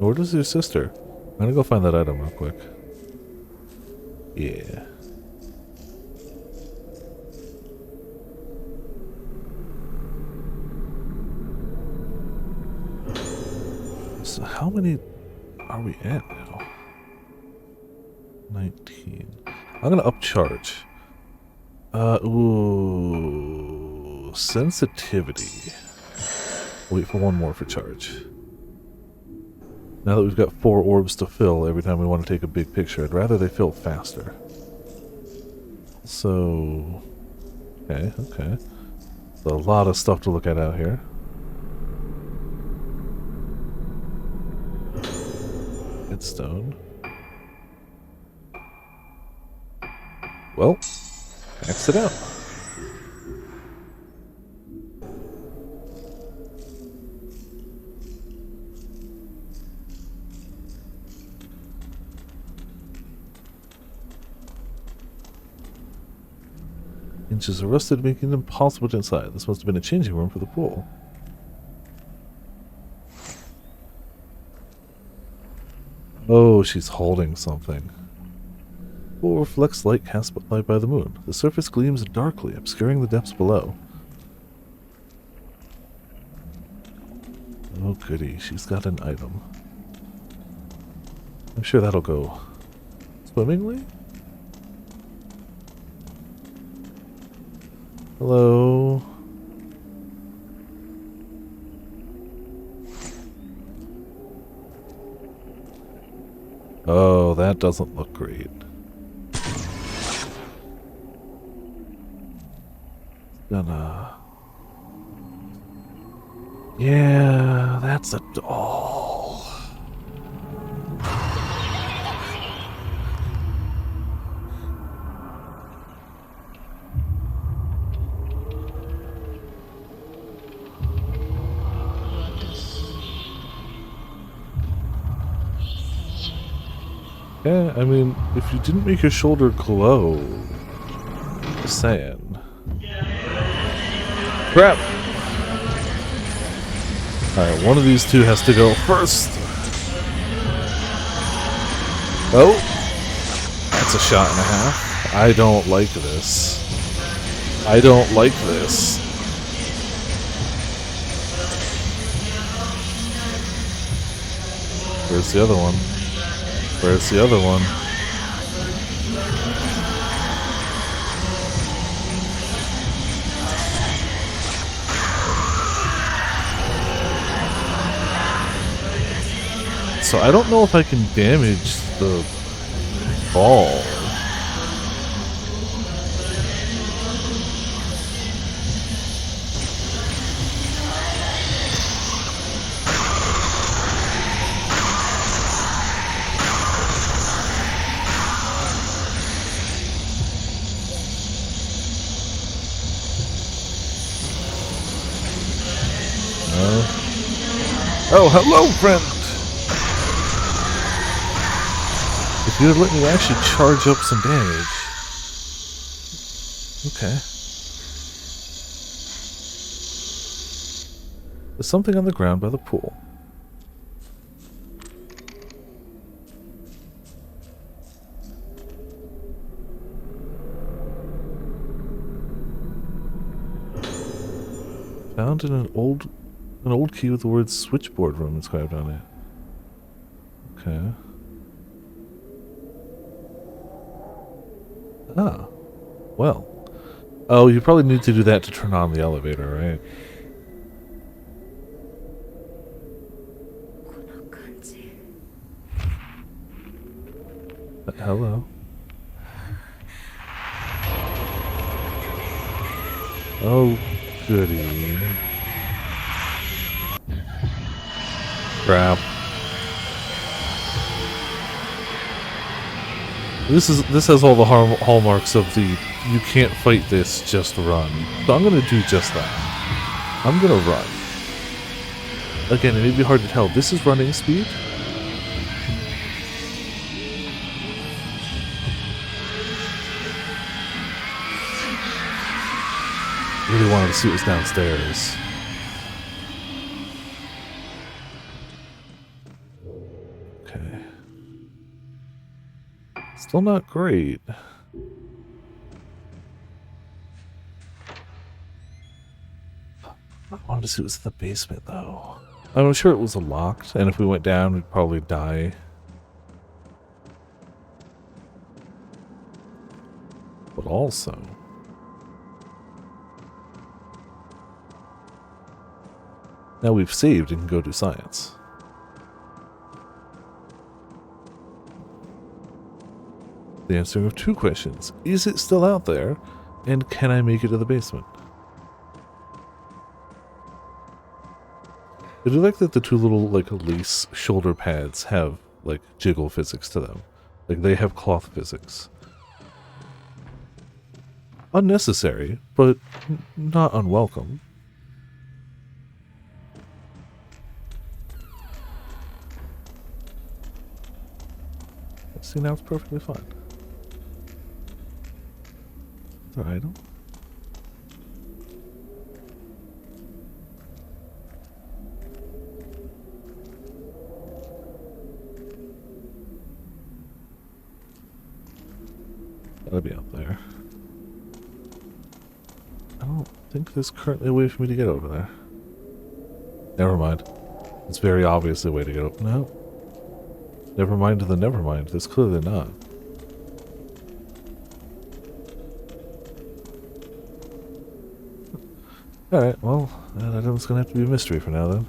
Nor does your sister. I'm gonna go find that item real quick. Yeah. So how many are we at now? 19. I'm gonna upcharge. Ooh. sensitivity. Wait for one more for charge. Now that we've got 4 orbs to fill every time we want to take a big picture, I'd rather they fill faster. So... okay, okay. So a lot of stuff to look at out here. Headstone. Well, max it out. Inches are rusted, making it impossible to inside. This must have been a changing room for the pool. Oh, she's holding something. The pool reflects light cast light by the moon. The surface gleams darkly, obscuring the depths below. Oh goody, she's got an item. I'm sure that'll go swimmingly? Hello? Oh, that doesn't look great. Gonna... yeah, that's a doll. Yeah, I mean, if you didn't make your shoulder glow, just saying. Crap! Alright, one of these two has to go first. Oh! That's a shot and a half. I don't like this. I don't like this. Where's the other one? Where's the other one? So I don't know if I can damage the ball. Oh, hello, friend! If you'd have let me actually charge up some damage. Okay. There's something on the ground by the pool. Found in an old key with the word switchboard room inscribed on it. Okay. Ah. Well. Oh, you probably need to do that to turn on the elevator, right? Hello. Oh, goody. Crap. This has all the hallmarks of the you can't fight this, just run. So I'm gonna do just that. I'm gonna run. Again, it may be hard to tell. This is running speed. Really wanted to see what was downstairs. Okay. Still not great. I wanted to see what was in the basement, though. I'm sure it was locked, and if we went down, we'd probably die. But also... Now we've saved and can go do science. The answering of 2 questions. Is it still out there? And can I make it to the basement? I do like that the 2 little, like, lace shoulder pads have, like, jiggle physics to them. Like, they have cloth physics. Unnecessary, but not unwelcome. See, now it's perfectly fine. Is there an item? Gotta be up there. I don't think there's currently a way for me to get over there. Never mind. It's very obviously a way to get over. No. Never mind the never mind. There's clearly not. Alright, well, that item's gonna have to be a mystery for now then.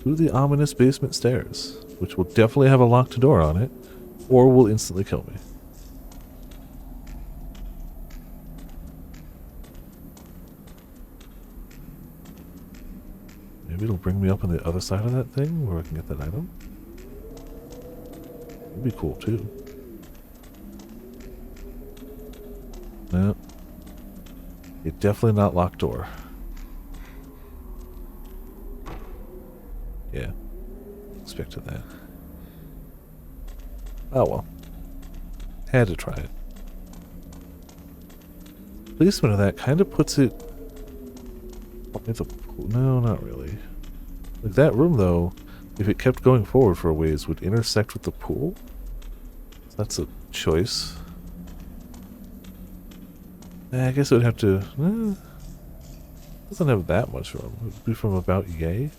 To the ominous basement stairs, which will definitely have a locked door on it, or will instantly kill me. Maybe it'll bring me up on the other side of that thing where I can get that item. That'd be cool too. No. It's definitely not locked door. Yeah. Expected that. Oh well. Had to try it. Placement of that kind of puts it... No, not really. Like that room, though, if it kept going forward for a ways, would intersect with the pool. So that's a choice. I guess it would have to... doesn't have that much room. It would be from about yay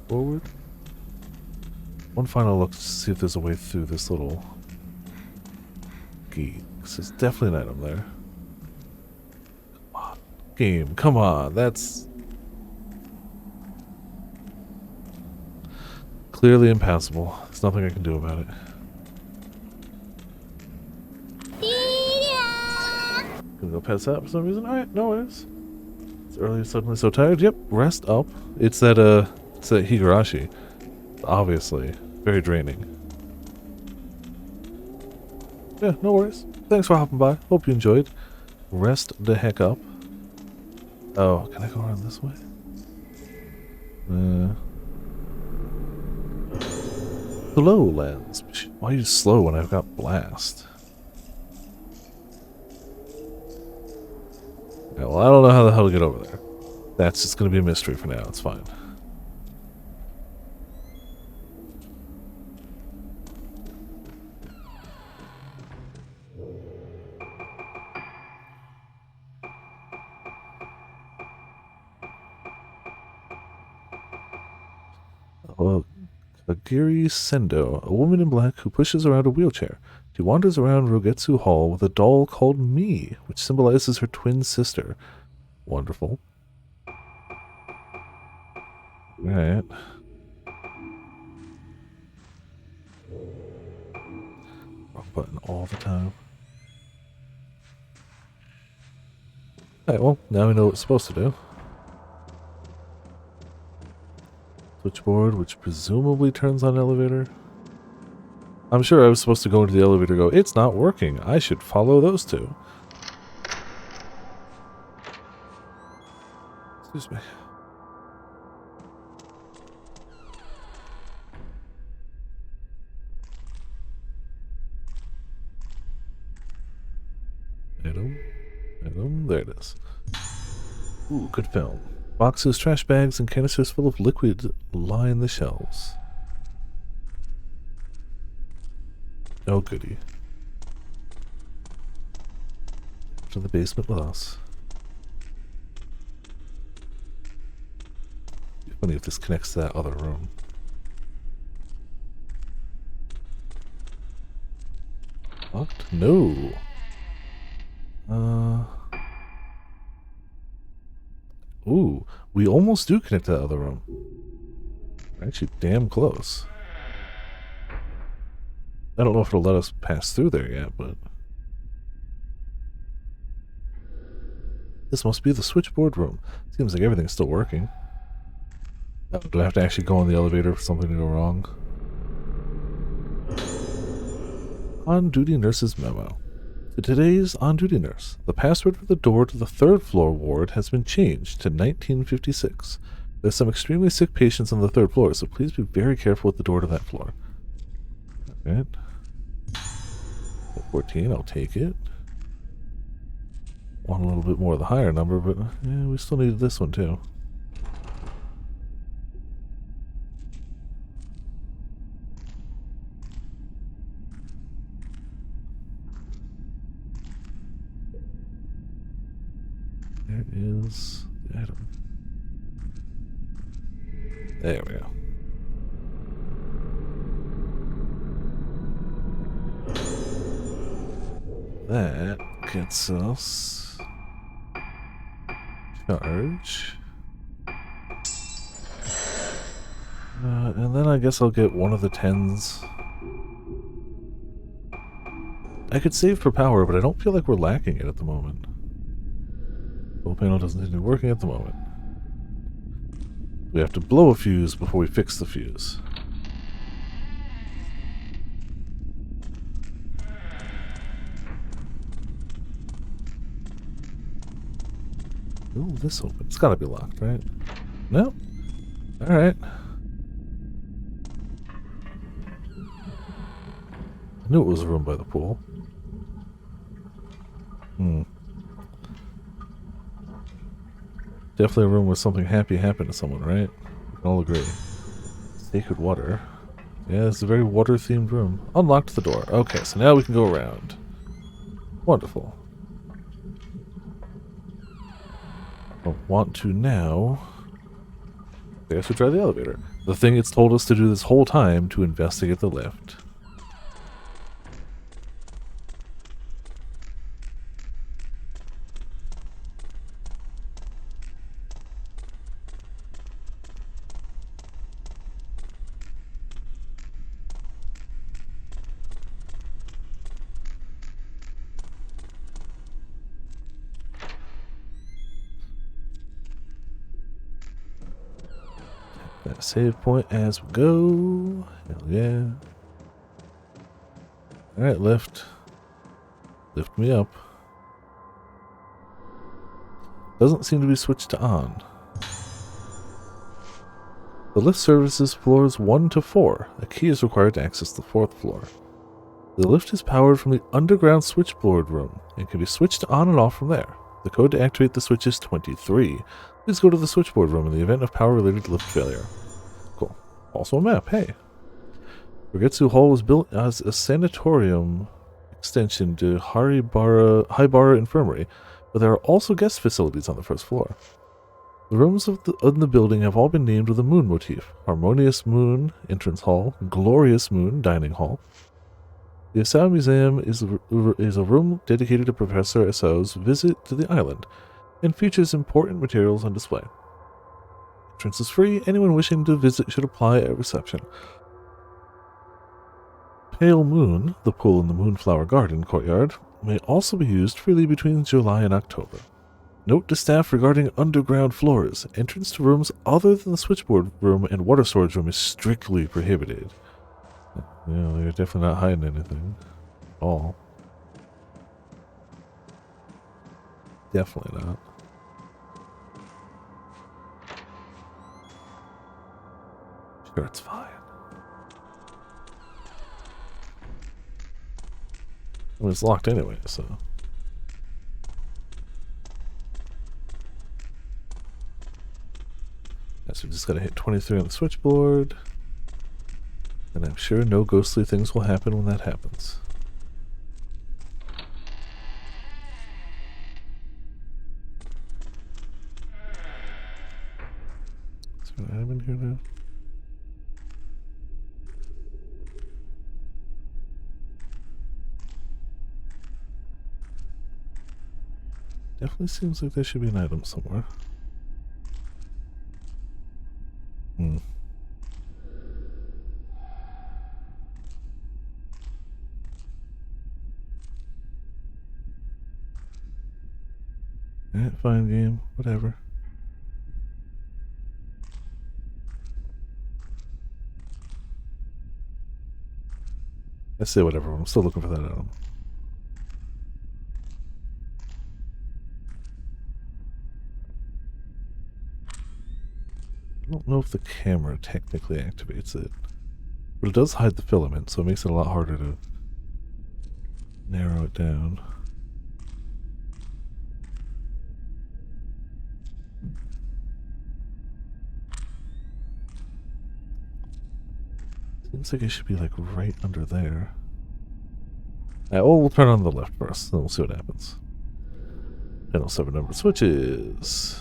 forward. One final look to see if there's a way through this little gate. Because there's definitely an item there. Come on. Game, come on. That's... clearly impassable. There's nothing I can do about it. Gonna go pass out for some reason? Alright, no worries. It's early, suddenly so tired. Yep, rest up. It's that Higurashi. Obviously. Very draining. Yeah, no worries. Thanks for hopping by. Hope you enjoyed. Rest the heck up. Oh, can I go around this way? Slow lens. Why are you slow when I've got blast? Yeah, well, I don't know how the hell to get over there. That's just going to be a mystery for now. It's fine. Well, Kagiri Sendo, a woman in black who pushes around a wheelchair. She wanders around Rogetsu Hall with a doll called Mi, which symbolizes her twin sister. Wonderful. Alright. Wrong button all the time. Alright, well, now we know what it's supposed to do. Switchboard, which presumably turns on elevator. I'm sure I was supposed to go into the elevator and go, it's not working. I should follow those two. Excuse me. Item. There it is. Ooh, good film. Boxes, trash bags, and canisters full of liquid line the shelves. Oh, goody. To the basement with us. Be funny if this connects to that other room. Locked? No. Ooh, we almost do connect to the other room. We're actually damn close. I don't know if it'll let us pass through there yet, but... This must be the switchboard room. Seems like everything's still working. Oh, do I have to actually go on the elevator for something to go wrong? On-duty nurse's memo. To today's on-duty nurse, the password for the door to the third floor ward has been changed to 1956. There's some extremely sick patients on the third floor, so please be very careful with the door to that floor. Alright. 14, I'll take it. Want a little bit more of the higher number, but yeah, we still needed this one too. There is the item. There we go. That gets us charge. And then I guess I'll get one of the 10s. I could save for power, but I don't feel like we're lacking it at the moment. The panel doesn't seem to be working at the moment. We have to blow a fuse before we fix the fuse. Ooh, this open. It's gotta be locked, right? No? Alright. I knew it was a room by the pool. Definitely a room where something happy happened to someone, right? We can all agree. Sacred water. Yeah, it's a very water-themed room. Unlocked the door. Okay, so now we can go around. Wonderful. I want to now... I guess we try the elevator. The thing it's told us to do this whole time to investigate the lift. That save point as we go. Hell yeah. Alright, lift. Lift me up. Doesn't seem to be switched to on. The lift services floors 1 to 4. A key is required to access the 4th floor. The lift is powered from the underground switchboard room and can be switched on and off from there. The code to activate the switch is 23. Please go to the switchboard room in the event of power-related lift failure. Cool. Also a map, hey. Rogetsu Hall was built as a sanatorium extension to Haibara Infirmary, but there are also guest facilities on the first floor. The rooms of the building have all been named with a moon motif. Harmonious Moon, Entrance Hall, Glorious Moon, Dining Hall. The Asao Museum is a room dedicated to Professor Asao's visit to the island, and features important materials on display. Entrance is free. Anyone wishing to visit should apply at reception. Pale Moon, the pool in the Moonflower Garden courtyard, may also be used freely between July and October. Note to staff regarding underground floors. Entrance to rooms other than the switchboard room and water storage room is strictly prohibited. Yeah, they're definitely not hiding anything. At all. Definitely not. Sure, it's fine. I mean, it's locked anyway, so... So we just gotta hit 23 on the switchboard. And I'm sure no ghostly things will happen when that happens. Is there an item in here now? Definitely seems like there should be an item somewhere. Hmm. Alright, fine game. Whatever. I say whatever. I'm still looking for that item. I don't know if the camera technically activates it. But it does hide the filament, so it makes it a lot harder to narrow it down. Seems like it should be like right under there. We'll turn on the left first, then we'll see what happens. Channel 7 number switches.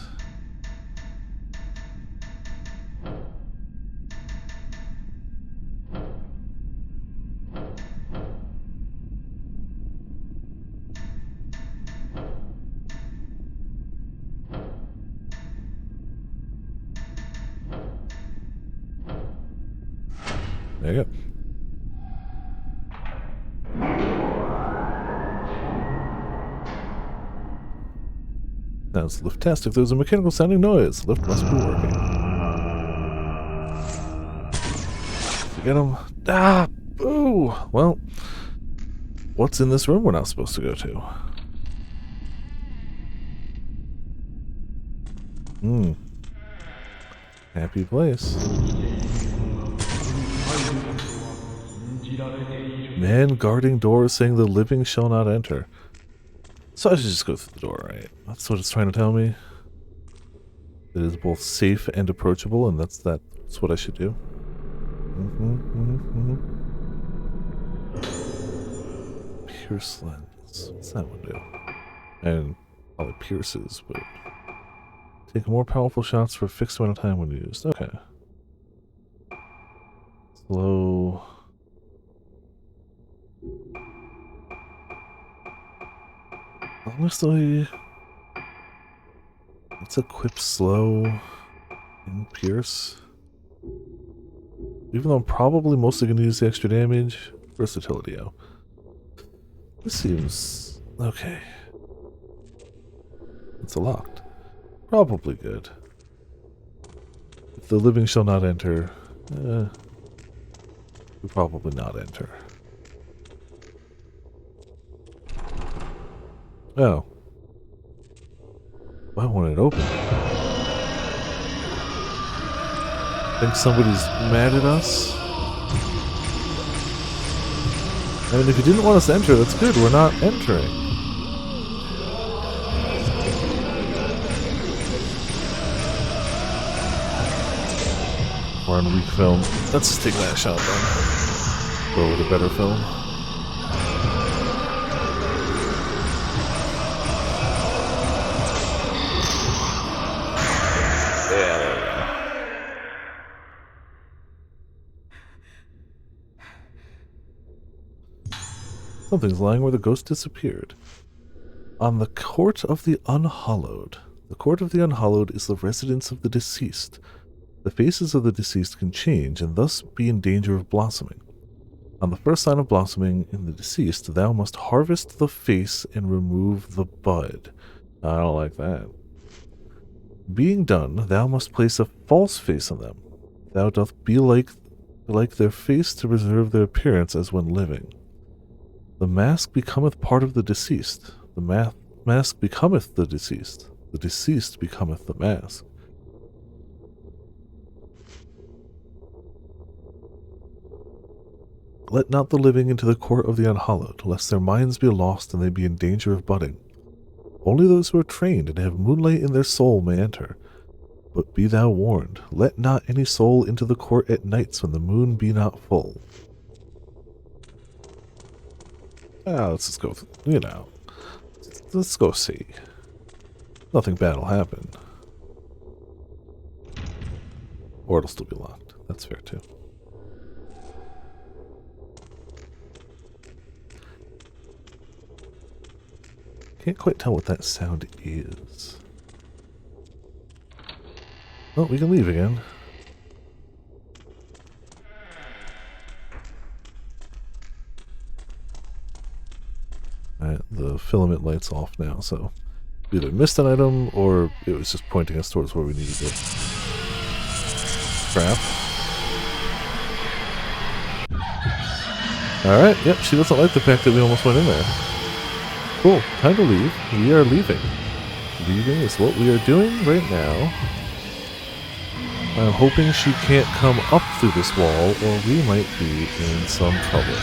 There you go. Sounds lift-tastic. There's a mechanical sounding noise. The lift must be working. Get him. Ah! Boo! Well, what's in this room we're not supposed to go to? Happy place. Man guarding doors saying the living shall not enter. So I should just go through the door, right? That's what it's trying to tell me. It is both safe and approachable, and that's what I should do. Pierce lens. What's that one do? And probably pierces, but take more powerful shots for a fixed amount of time when used. Okay. Slow. Honestly, let's equip slow and pierce. Even though I'm probably mostly going to use the extra damage, versatility out. This seems okay. It's locked. Probably good. If the living shall not enter, we'll probably not enter. Oh. Why won't it open? Think somebody's mad at us? I mean, if you didn't want us to enter, that's good. We're not entering. We're on weak film. Let's just take that shot then. Go with a better film. Something's lying where the ghost disappeared. On the Court of the Unhallowed. The Court of the Unhallowed is the residence of the deceased. The faces of the deceased can change and thus be in danger of blossoming. On the first sign of blossoming in the deceased, thou must harvest the face and remove the bud. I don't like that. Being done, thou must place a false face on them. Thou doth be like their face to preserve their appearance as when living. The mask becometh part of the deceased. The mask becometh the deceased. The deceased becometh the mask. Let not the living into the court of the unhallowed, lest their minds be lost and they be in danger of budding. Only those who are trained and have moonlight in their soul may enter. But be thou warned, let not any soul into the court at nights when the moon be not full. Let's just go, let's go see. Nothing bad will happen. Or it'll still be locked. That's fair too. Can't quite tell what that sound is. Oh, we can leave again. filament lights off now, so we either missed an item or it was just pointing us towards where we needed it. Crap. Alright, yep, she doesn't like the fact that we almost went in there. Cool, time to leave. We are leaving. Leaving is what we are doing right now. I'm hoping she can't come up through this wall, or we might be in some trouble.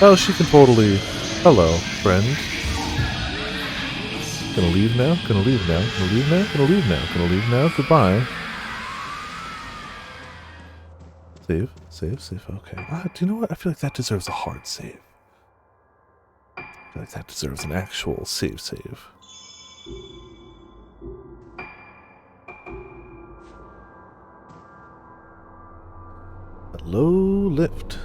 Oh, she can totally... Hello, friend. Gonna leave now? Gonna leave now? Gonna leave now? Gonna leave now? Gonna leave now? Goodbye. Save? Save? Save? Okay. Do you know what? I feel like that deserves a hard save. I feel like that deserves an actual save. Hello, lift.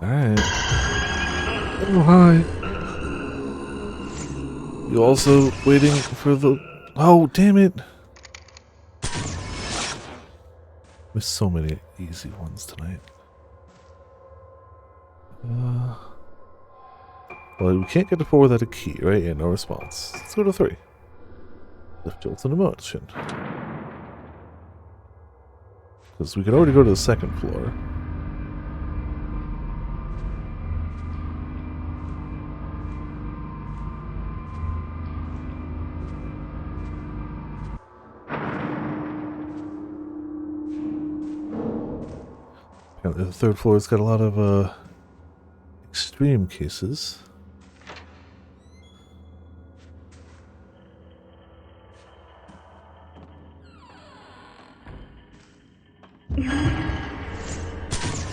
Alright. Oh, hi. You also waiting for the... Oh, damn it. Missed so many easy ones tonight. Well, we can't get to 4 without a key, right? Yeah, no response. Let's go to 3. Lift jolts into motion. Because we can already go to the 2nd floor. Apparently the 3rd floor's got a lot of extreme cases.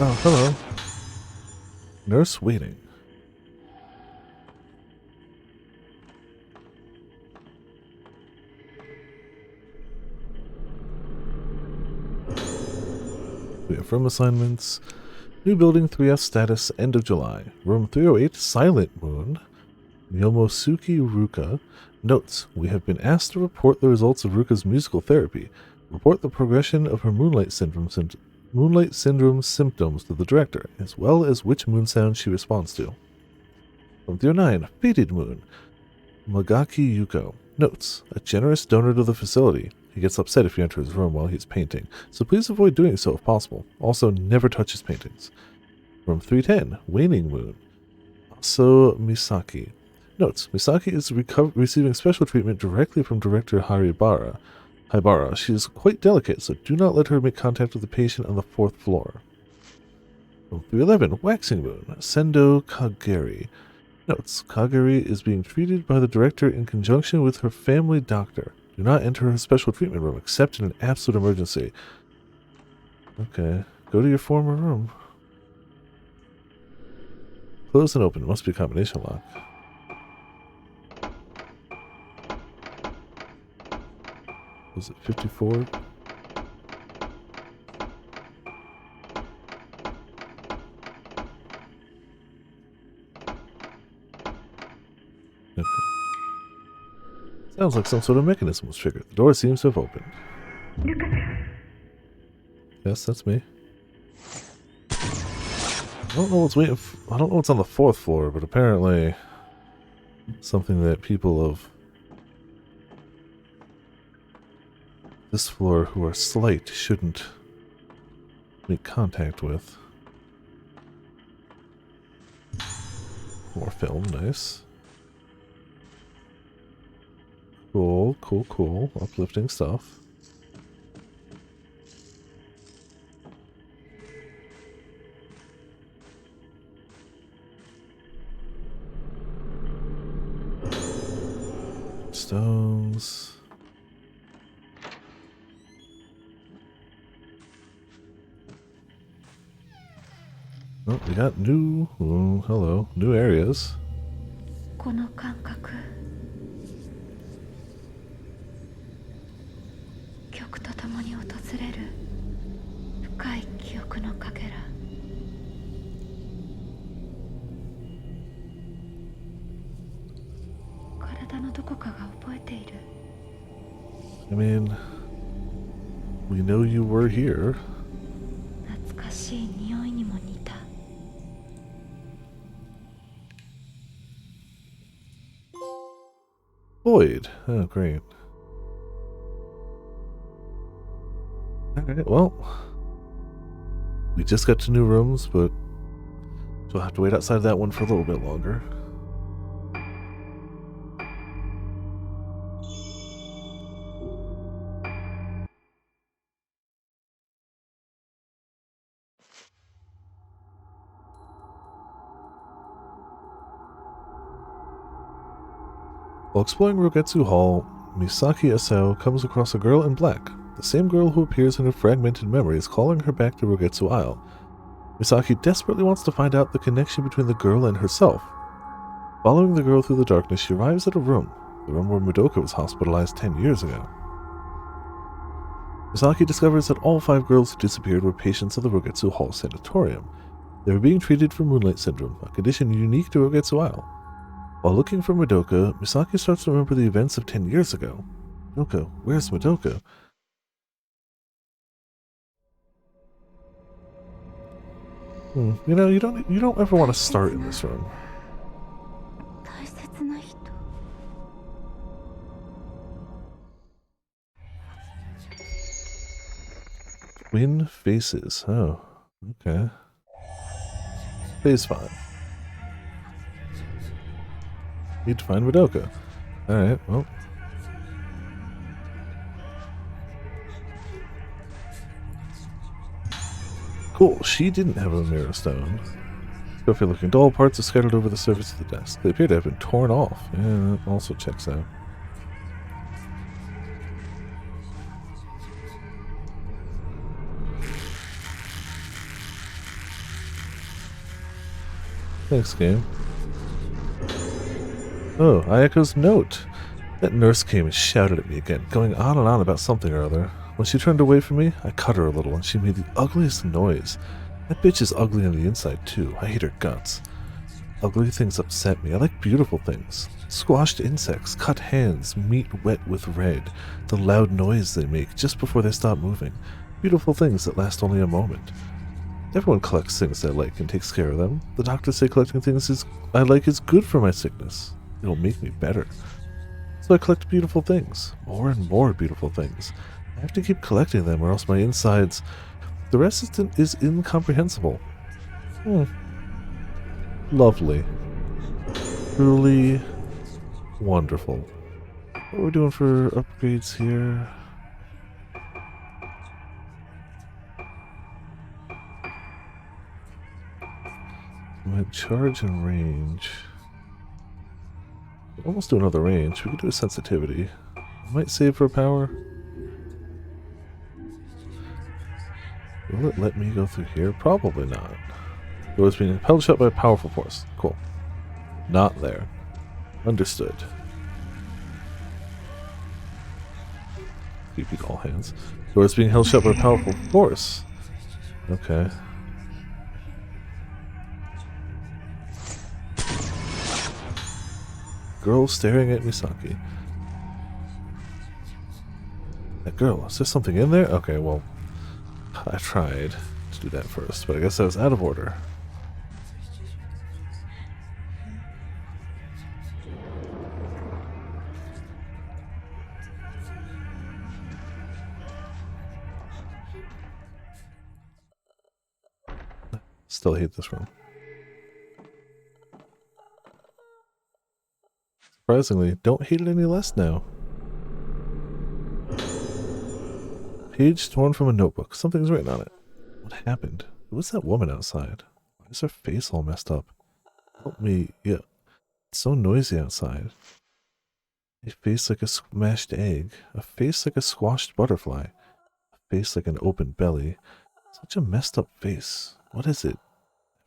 Oh, hello. Nurse waiting. We have room assignments. New building 3F status end of July. Room 308 Silent Moon. Yomosuke Ruka. Notes. We have been asked to report the results of Ruka's musical therapy. Report the progression of her Moonlight Syndrome symptoms to the director, as well as which moon sound she responds to. Room 309 Faded Moon. Magaki Yuko. Notes. A generous donor to the facility. He gets upset if you enter his room while he's painting, so please avoid doing so if possible. Also, never touch his paintings. Room 310, Waning Moon. So Misaki. Notes. Misaki is receiving special treatment directly from director Haibara. She is quite delicate, so do not let her make contact with the patient on the 4th floor. Room 311, Waxing Moon. Sendo Kageri. Notes. Kageri is being treated by the director in conjunction with her family doctor. Do not enter her special treatment room except in an absolute emergency. Okay. Go to your former room. Close and open. Must be a combination lock. Was it 54? Okay. Sounds like some sort of mechanism was triggered. The door seems to have opened. Yes, that's me. I don't know what's waiting. I don't know what's on the 4th floor, but apparently something that people of this floor who are slight shouldn't make contact with. More film, nice. Cool, cool, cool. Uplifting stuff. Stones. Oh, we got new, oh, hello, new areas. この感覚曲とともに訪れる深い記憶のかけら体のどこかが覚えている I mean, we know you were here. 懐かしい匂いにも Void. Oh, great. Alright, well. We just got to new rooms, but we'll have to wait outside that one for a little bit longer. While exploring Rogetsu Hall, Misaki Asao comes across a girl in black, the same girl who appears in her fragmented memories calling her back to Rogetsu Isle. Misaki desperately wants to find out the connection between the girl and herself. Following the girl through the darkness, she arrives at a room, the room where Madoka was hospitalized 10 years ago. Misaki discovers that all 5 girls who disappeared were patients of the Rogetsu Hall Sanatorium. They were being treated for Moonlight Syndrome, a condition unique to Rogetsu Isle. While looking for Madoka, Misaki starts to remember the events of 10 years ago. Madoka, where's Madoka? You know, you don't ever want to start in this room. 大切な人。 Twin faces. Oh, okay. Phase 5. Need to find Madoka. Alright, well. Cool, she didn't have a mirror stone. Trophy looking doll parts are scattered over the surface of the desk. They appear to have been torn off. Yeah, that also checks out. Thanks, game. Oh, Ayako's note. That nurse came and shouted at me again, going on and on about something or other. When she turned away from me, I cut her a little, and she made the ugliest noise. That bitch is ugly on the inside, too. I hate her guts. Ugly things upset me. I like beautiful things. Squashed insects, cut hands, meat wet with red, the loud noise they make just before they stop moving. Beautiful things that last only a moment. Everyone collects things they like and takes care of them. The doctors say collecting things I like is good for my sickness. It'll make me better. So I collect beautiful things. More and more beautiful things. I have to keep collecting them or else my insides... The rest is incomprehensible. Lovely. Truly wonderful. What are we doing for upgrades here? My charge and range. Almost do another range. We could do a sensitivity. Might save for power. Will it let me go through here? Probably not. Door is being held shut by a powerful force. Cool. Not there. Understood. Creepy all hands. Door is being held shut by a powerful force. Okay. Girl staring at Misaki. That girl, is there something in there? Okay, well, I tried to do that first, but I guess I was out of order. Still hate this room. Surprisingly, don't hate it any less now. Page torn from a notebook. Something's written on it. What happened? Who was that woman outside? Why is her face all messed up? Help me. Yeah. It's so noisy outside. A face like a smashed egg. A face like a squashed butterfly. A face like an open belly. Such a messed up face. What is it?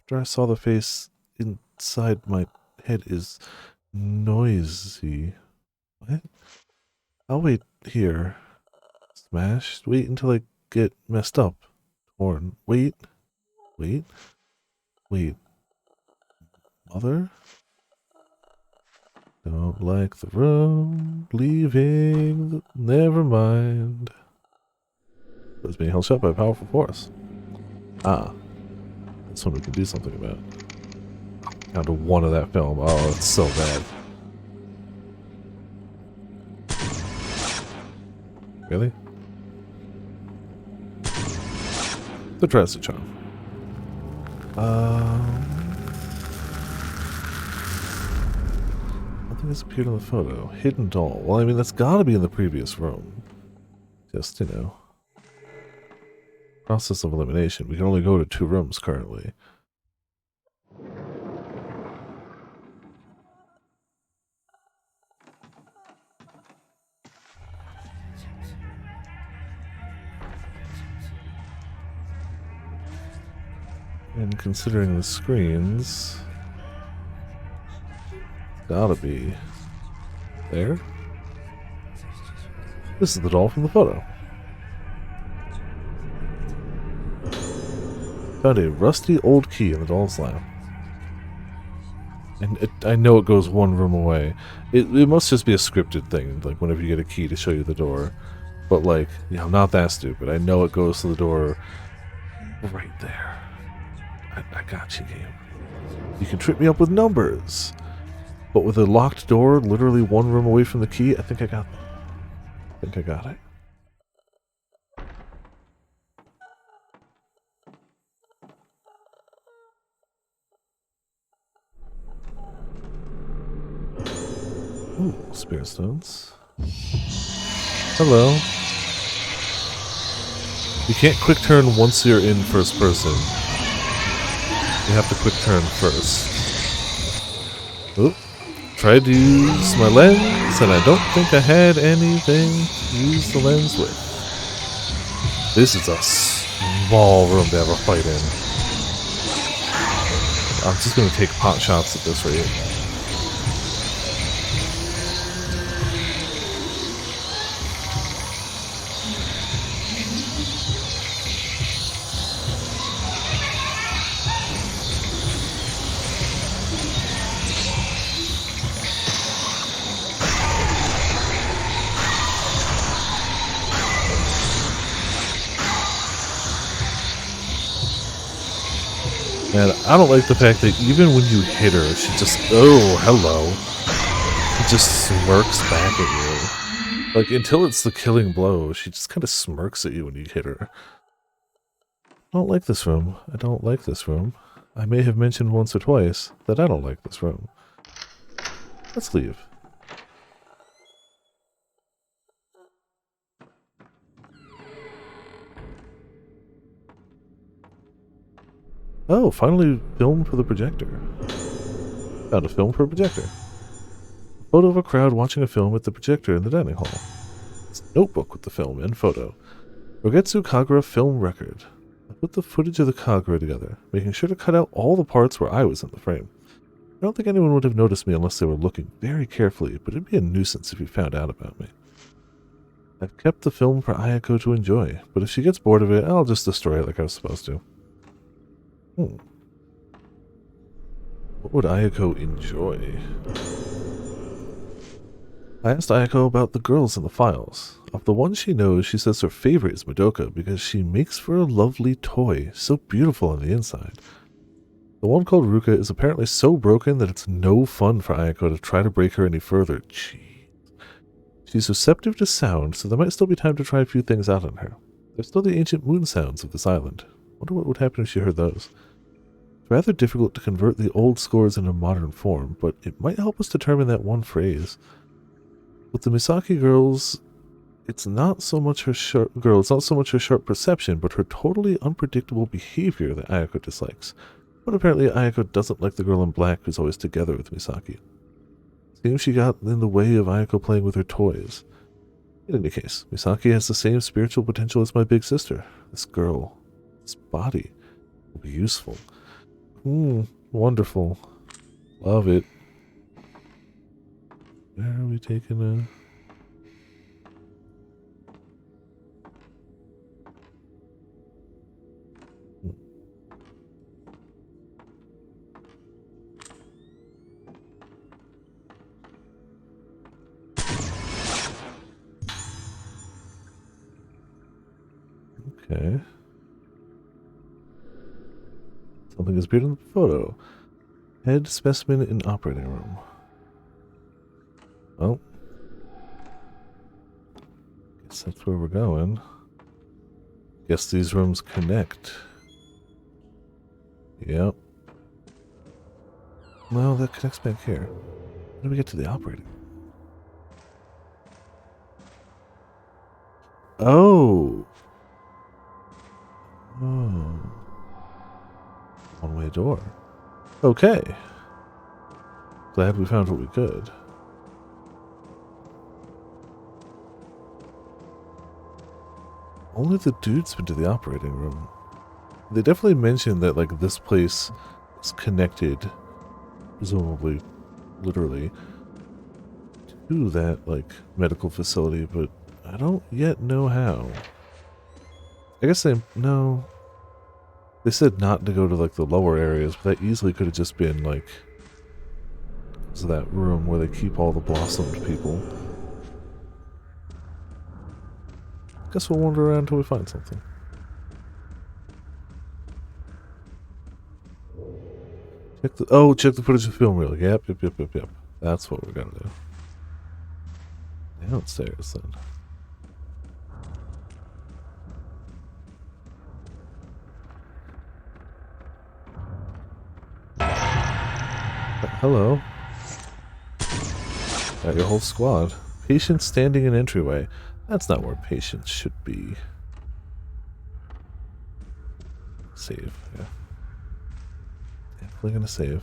After I saw the face, inside my head is noisy. What? I'll wait here. Smashed? Wait until I get messed up. Torn. Wait. Wait. Wait. Mother? Don't like the room. Leaving. Never mind. It was being held shut by a powerful force. Ah. That's one we can do something about. Down to one of that film. Oh, it's so bad. Really? The tries to charm. Nothing has appeared on the photo. Hidden doll. Well, I mean, that's gotta be in the previous room. Just, you know. Process of elimination. We can only go to 2 rooms currently. And considering the screens, gotta be there. This is the doll from the photo. Found a rusty old key in the doll's lap. And I know it goes 1 room away. It must just be a scripted thing, like whenever you get a key to show you the door. But like, you know, I'm not that stupid. I know it goes to the door right there. I got you, game. You can trip me up with numbers. But with a locked door, literally 1 room away from the key, I think I got that. I think I got it. Ooh, spirit stones. Hello. You can't quick turn once you're in first person. You have to quick turn first. Oop. Tried to use my lens, and I don't think I had anything to use the lens with. This is a small room to have a fight in. I'm just going to take pot shots at this right here. And I don't like the fact that even when you hit her, she just, oh, hello. She just smirks back at you. Like, until it's the killing blow, she just kind of smirks at you when you hit her. I don't like this room. I don't like this room. I may have mentioned once or twice that I don't like this room. Let's leave. Oh, finally film for the projector. Found a film for a projector. A photo of a crowd watching a film at the projector in the dining hall. It's a notebook with the film and photo. Rogetsu Kagura film record. I put the footage of the Kagura together, making sure to cut out all the parts where I was in the frame. I don't think anyone would have noticed me unless they were looking very carefully, but it'd be a nuisance if you found out about me. I've kept the film for Ayako to enjoy, but if she gets bored of it, I'll just destroy it like I was supposed to. What would Ayako enjoy? I asked Ayako about the girls in the files. Of the ones she knows, she says her favorite is Madoka because she makes for a lovely toy, so beautiful on the inside. The one called Ruka is apparently so broken that it's no fun for Ayako to try to break her any further. Jeez. She's receptive to sound, so there might still be time to try a few things out on her. There's still the ancient moon sounds of this island. Wonder what would happen if she heard those. It's rather difficult to convert the old scores into modern form, but it might help us determine that one phrase. With the Misaki girls, it's not so much her sharp perception, but her totally unpredictable behavior that Ayako dislikes. But apparently Ayako doesn't like the girl in black who's always together with Misaki. Seems she got in the way of Ayako playing with her toys. In any case, Misaki has the same spiritual potential as my big sister. This girl, this body, will be useful. Wonderful. Love it. Where are we taking a... Okay. Something is appeared in the photo. Head specimen in operating room. Well. That's where we're going. Guess these rooms connect. Yep. No, that connects back here. How do we get to the operating? Oh. Oh. One-way door. Okay. Glad we found what we could. Only the dude's been to the operating room. They definitely mentioned that, like, this place is connected, presumably, literally, to that, like, medical facility, but I don't yet know how. I guess no. They said not to go to, like, the lower areas, but that easily could have just been, like, that room where they keep all the blossomed people. Guess we'll wander around until we find something. Check the footage of the film reel. Yep. That's what we're gonna do. Downstairs, then. Hello. Got your whole squad. Patients standing in entryway. That's not where patients should be. Save, yeah. Definitely gonna save.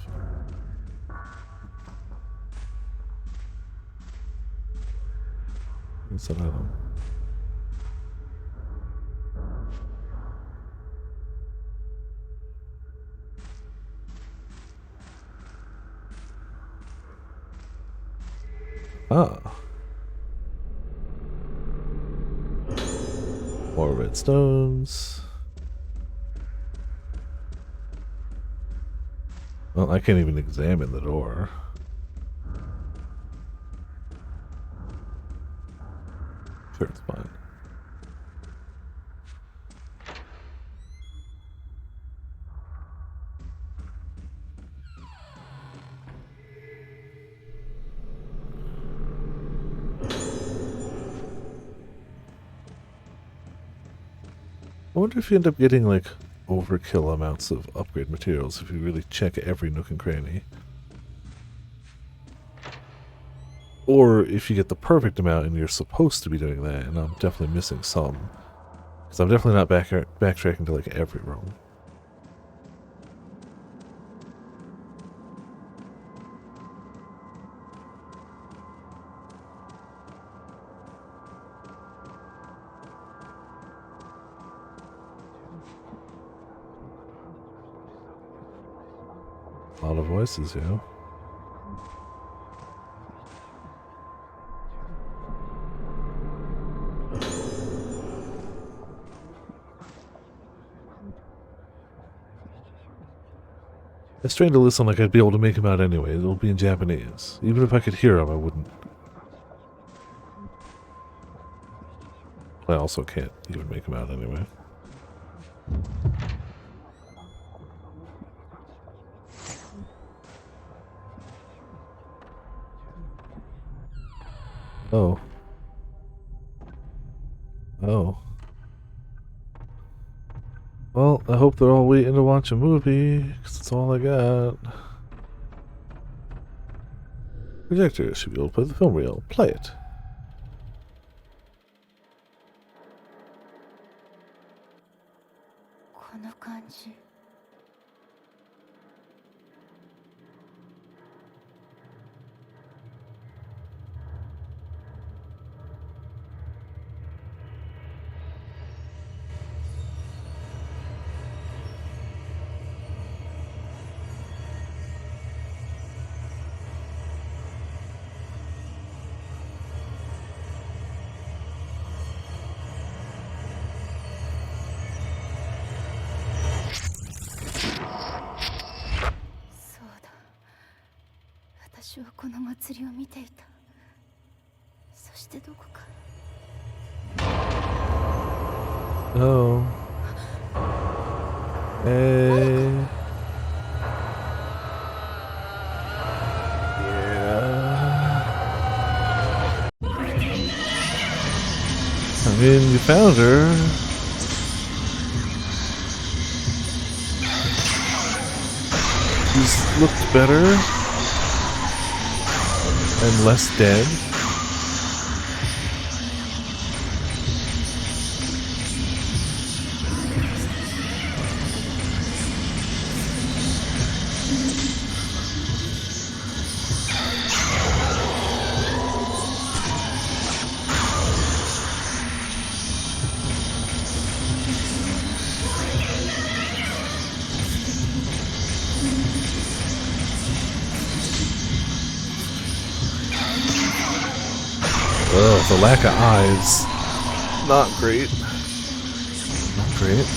What's that item? Ah. More red stones. Well, I can't even examine the door. Sure, it's fine. I wonder if you end up getting, like, overkill amounts of upgrade materials if you really check every nook and cranny. Or if you get the perfect amount and you're supposed to be doing that, and I'm definitely missing some. Because I'm definitely not backtracking to, like, every room. A lot of voices, you know? It's trying to listen like I'd be able to make him out anyway. It'll be in Japanese. Even if I could hear him, I wouldn't. I also can't even make him out anyway. Oh. Oh. Well, I hope they're all waiting to watch a movie, because that's all I got. Projector should be able to play the film reel. Play it. Oh. Hey. Yeah. I mean, you found her. She's looked better and less dead. Ugh, the lack of eyes. Not great. Not great.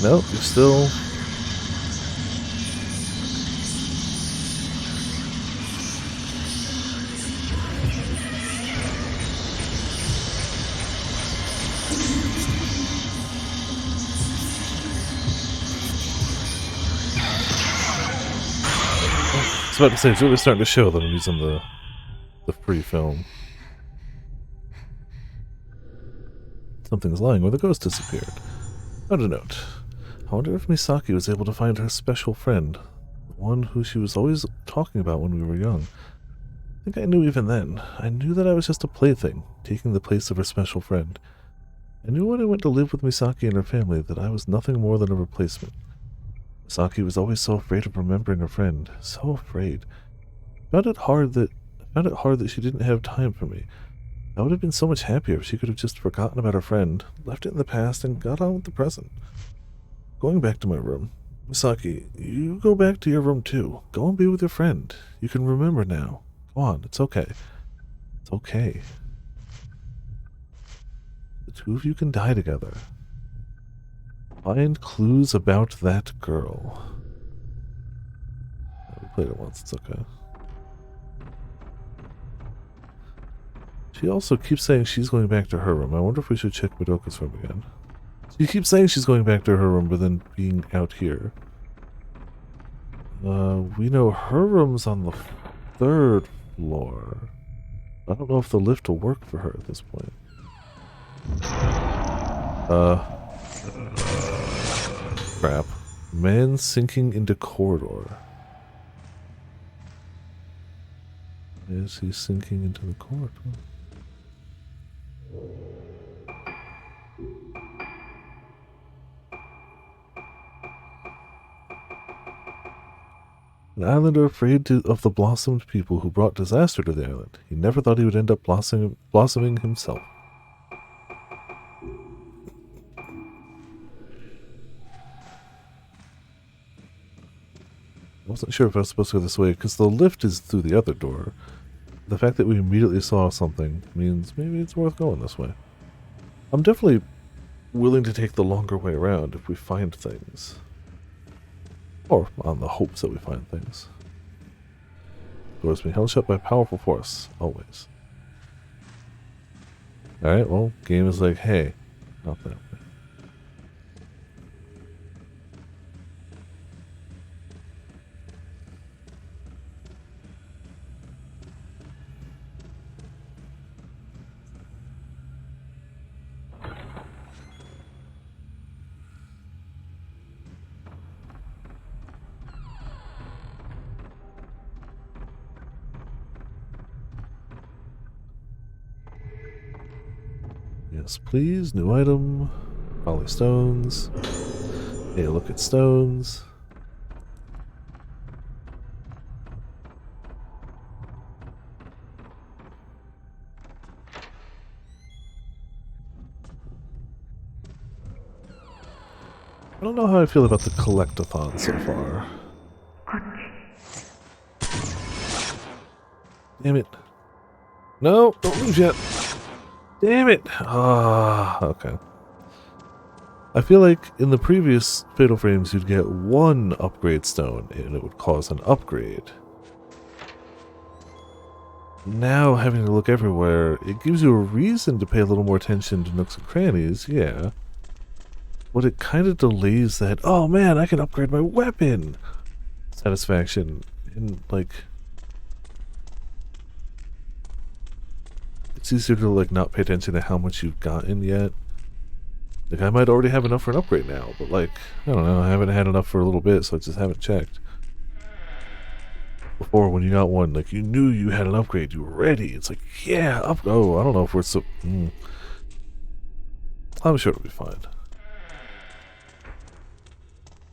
Nope, you're still... I was about to say, it's really starting to show that I'm using the free film. Something's lying where the ghost disappeared. Found a note. I wonder if Misaki was able to find her special friend, the one who she was always talking about when we were young. I think I knew even then. I knew that I was just a plaything, taking the place of her special friend. I knew when I went to live with Misaki and her family that I was nothing more than a replacement. Misaki was always so afraid of remembering her friend, so afraid. I found it hard that she didn't have time for me. I would have been so much happier if she could have just forgotten about her friend, left it in the past, and got on with the present. Going back to my room. Misaki, you go back to your room too. Go and be with your friend. You can remember now. Go on, it's okay. It's okay. The two of you can die together. Find clues about that girl. We played it once, it's okay. She also keeps saying she's going back to her room. I wonder if we should check Madoka's room again. She keeps saying she's going back to her room, but then being out here. We know her room's on the 3rd floor. I don't know if the lift will work for her at this point. Crap. Man sinking into corridor. Is he sinking into the corridor? An islander afraid of the blossomed people who brought disaster to the island. He never thought he would end up blossoming himself. I wasn't sure if I was supposed to go this way, because the lift is through the other door. The fact that we immediately saw something means maybe it's worth going this way. I'm definitely willing to take the longer way around if we find things. Or on the hopes that we find things. Doors being held shut by powerful force, always. Alright, well, game is like, hey, not that way. Yes, please. New item. Poly stones. Hey, look at stones. I don't know how I feel about the collectathon so far. Damn it. No, don't leave yet. Damn it! Ah, okay. I feel like in the previous Fatal Frames, you'd get one upgrade stone, and it would cause an upgrade. Now, having to look everywhere, it gives you a reason to pay a little more attention to nooks and crannies, yeah. But it kind of delays that, oh man, I can upgrade my weapon satisfaction. And, like, it's easier to, like, not pay attention to how much you've gotten yet. Like, I might already have enough for an upgrade now, but, like, I don't know, I haven't had enough for a little bit, so I just haven't checked. Before, when you got one, like, you knew you had an upgrade, you were ready. It's like, yeah, oh, I don't know if we're so... I'm sure it'll be fine.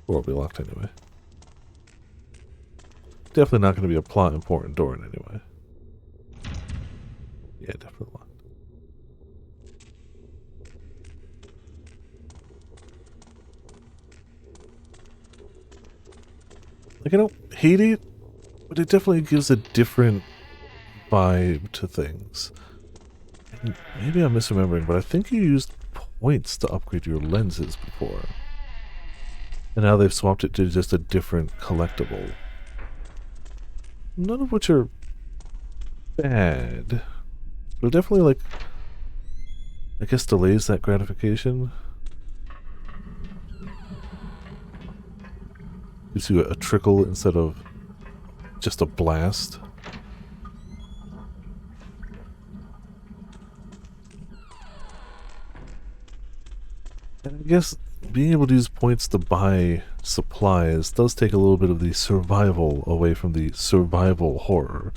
Or it'll be locked anyway. Definitely not going to be a plot important door in any way. Yeah, definitely locked. Like, I don't hate it, but it definitely gives a different vibe to things. And maybe I'm misremembering, but I think you used points to upgrade your lenses before. And now they've swapped it to just a different collectible. None of which are bad. But it definitely, like, I guess delays that gratification. Gives you a trickle instead of just a blast. And I guess being able to use points to buy supplies does take a little bit of the survival away from the survival horror.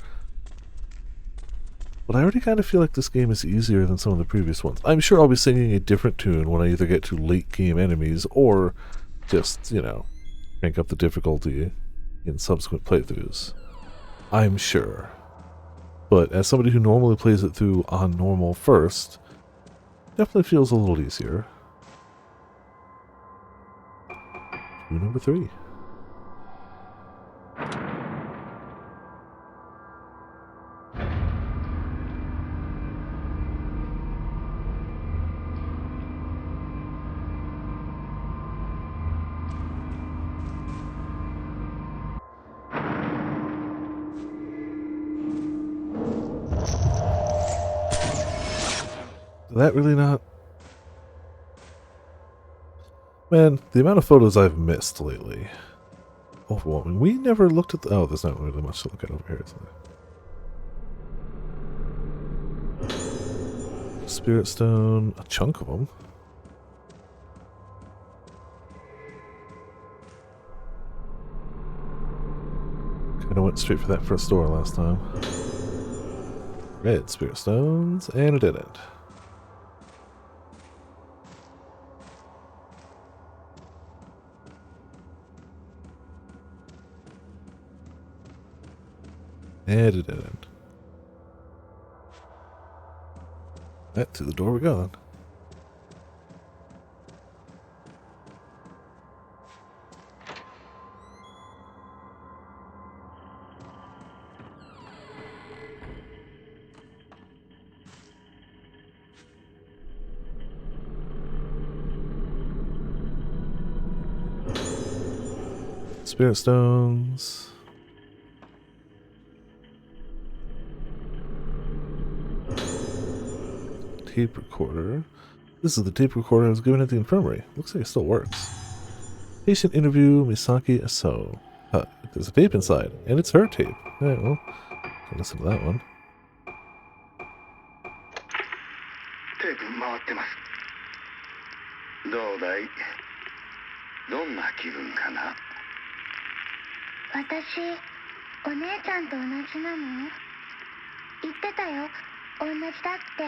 But I already kind of feel like this game is easier than some of the previous ones. I'm sure I'll be singing a different tune when I either get to late game enemies or just, you know, crank up the difficulty in subsequent playthroughs. I'm sure. But as somebody who normally plays it through on normal first, definitely feels a little easier. Number 3. Did that really not... Man, the amount of photos I've missed lately. Overwhelming. We never looked at the... Oh, there's not really much to look at over here, isn't there? Spirit Stone. A chunk of them. Kinda went straight for that first door last time. Red Spirit Stones, and it didn't. And it didn't. Right, through the door we go then. Spirit Stones. Tape recorder. This is the tape recorder I was given at the infirmary. Looks like it still works. Patient interview, Misaki Aso. There's a tape inside, and it's her tape. Alright, well, I'll listen to that one. テープ回ってます。どうだい？どんな気分かな？私、お姉ちゃんと同じなの？言ってたよ。同じだって。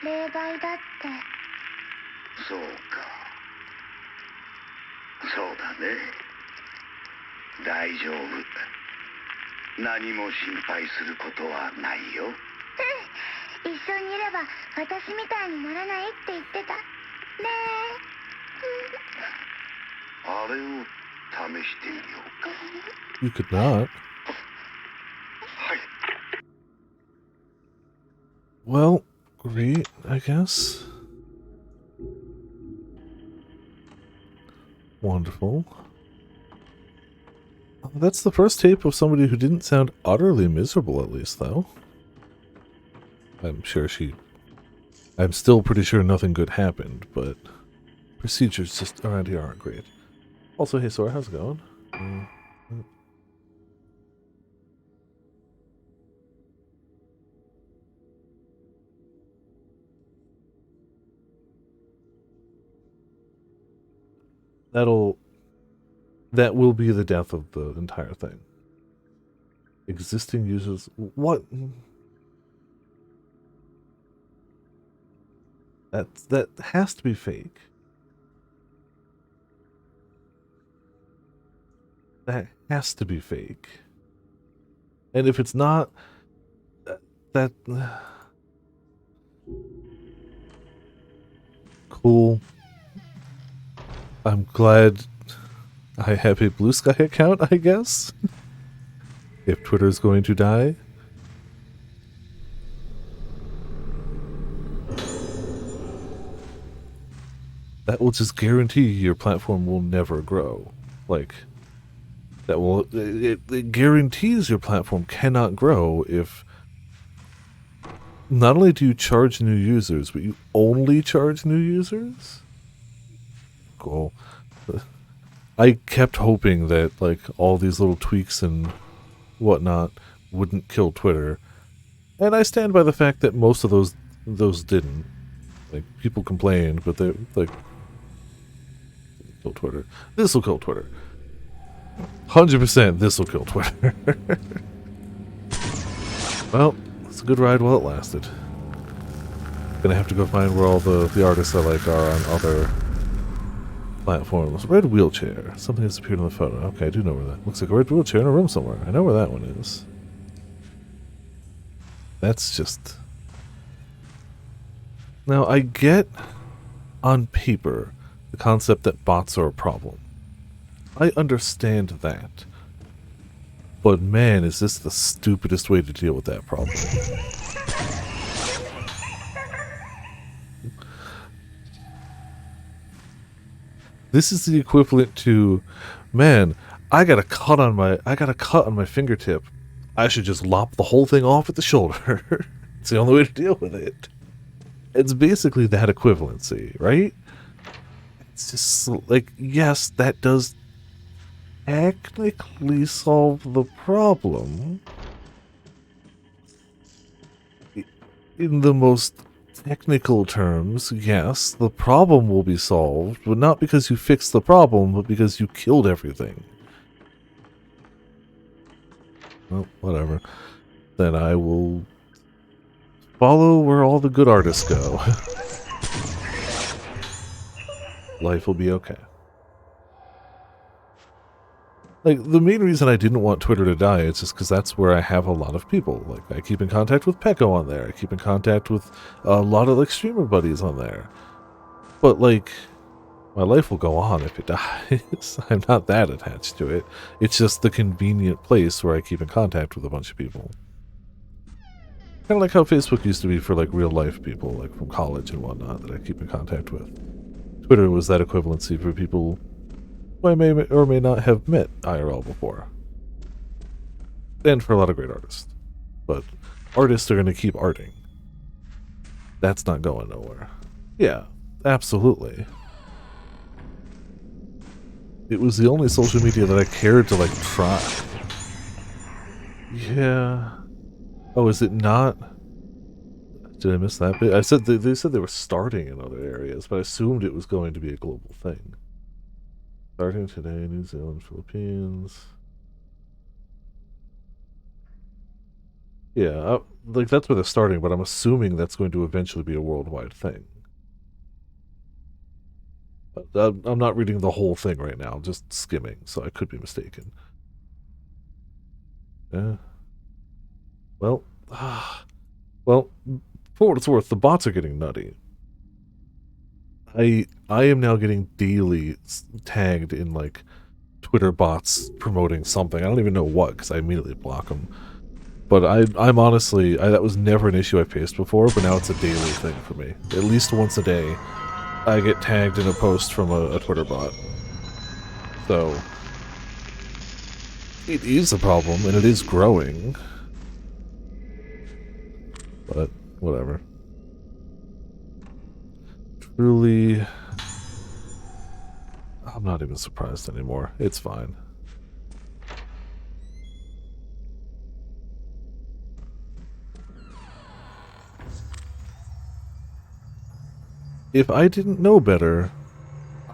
霊媒だって。そうか。そうだね。大丈夫。何も心配することはないよ。一緒にいれば私みたいにならないって言ってた。ねえ。あれを試してみようか。You could not. はい。Well, great, I guess. Wonderful. That's the first tape of somebody who didn't sound utterly miserable, at least, though. I'm still pretty sure nothing good happened, but procedures just around here aren't great. Also, hey Sora, how's it going? That will be the death of the entire thing. Existing users, what? That has to be fake. That has to be fake. And if it's not, that cool. I'm glad I have a Blue Sky account, I guess. If Twitter's going to die. That will just guarantee your platform will never grow. Like, it guarantees your platform cannot grow if not only do you charge new users, but you only charge new users? Cool. I kept hoping that, like, all these little tweaks and whatnot wouldn't kill Twitter. And I stand by the fact that most of those didn't. Like, people complained, but they, like, kill Twitter. This will kill Twitter. 100% this will kill Twitter. Well, it's a good ride while it lasted. Gonna have to go find where all the artists I like are on other platforms. Red wheelchair. Something has appeared on the photo. Okay, I do know where that. Looks like a red wheelchair in a room somewhere. I know where that one is. That's just... Now, I get on paper the concept that bots are a problem. I understand that. But man, is this the stupidest way to deal with that problem. This is the equivalent to, man, I got a cut on my fingertip. I should just lop the whole thing off at the shoulder. It's the only way to deal with it. It's basically that equivalency, right? It's just like, yes, that does technically solve the problem. In the most technical terms, yes, the problem will be solved, but not because you fixed the problem, but because you killed everything. Well, whatever. Then I will follow where all the good artists go. Life will be okay. Like, the main reason I didn't want Twitter to die is just because that's where I have a lot of people. Like, I keep in contact with Pecco on there. I keep in contact with a lot of, like, streamer buddies on there. But, like, my life will go on if it dies. I'm not that attached to it. It's just the convenient place where I keep in contact with a bunch of people. Kind of like how Facebook used to be for, like, real-life people, like, from college and whatnot, that I keep in contact with. Twitter was that equivalency for people who I may or may not have met IRL before. And for a lot of great artists. But artists are going to keep arting. That's not going nowhere. Yeah, absolutely. It was the only social media that I cared to, like, try. Yeah. Oh, is it not? Did I miss that bit? I said they said they were starting in other areas, but I assumed it was going to be a global thing. Starting today, New Zealand, Philippines. Yeah, like that's where they're starting, but I'm assuming that's going to eventually be a worldwide thing. I'm not reading the whole thing right now, I'm just skimming, so I could be mistaken. Yeah. Well, well, for what it's worth, the bots are getting nutty. I am now getting daily tagged in, like, Twitter bots promoting something. I don't even know what, because I immediately block them. But I'm honestly, that was never an issue I faced before, but now it's a daily thing for me. At least once a day, I get tagged in a post from a Twitter bot. So, it is a problem, and it is growing. But, whatever. Truly, I'm not even surprised anymore. It's fine. If I didn't know better,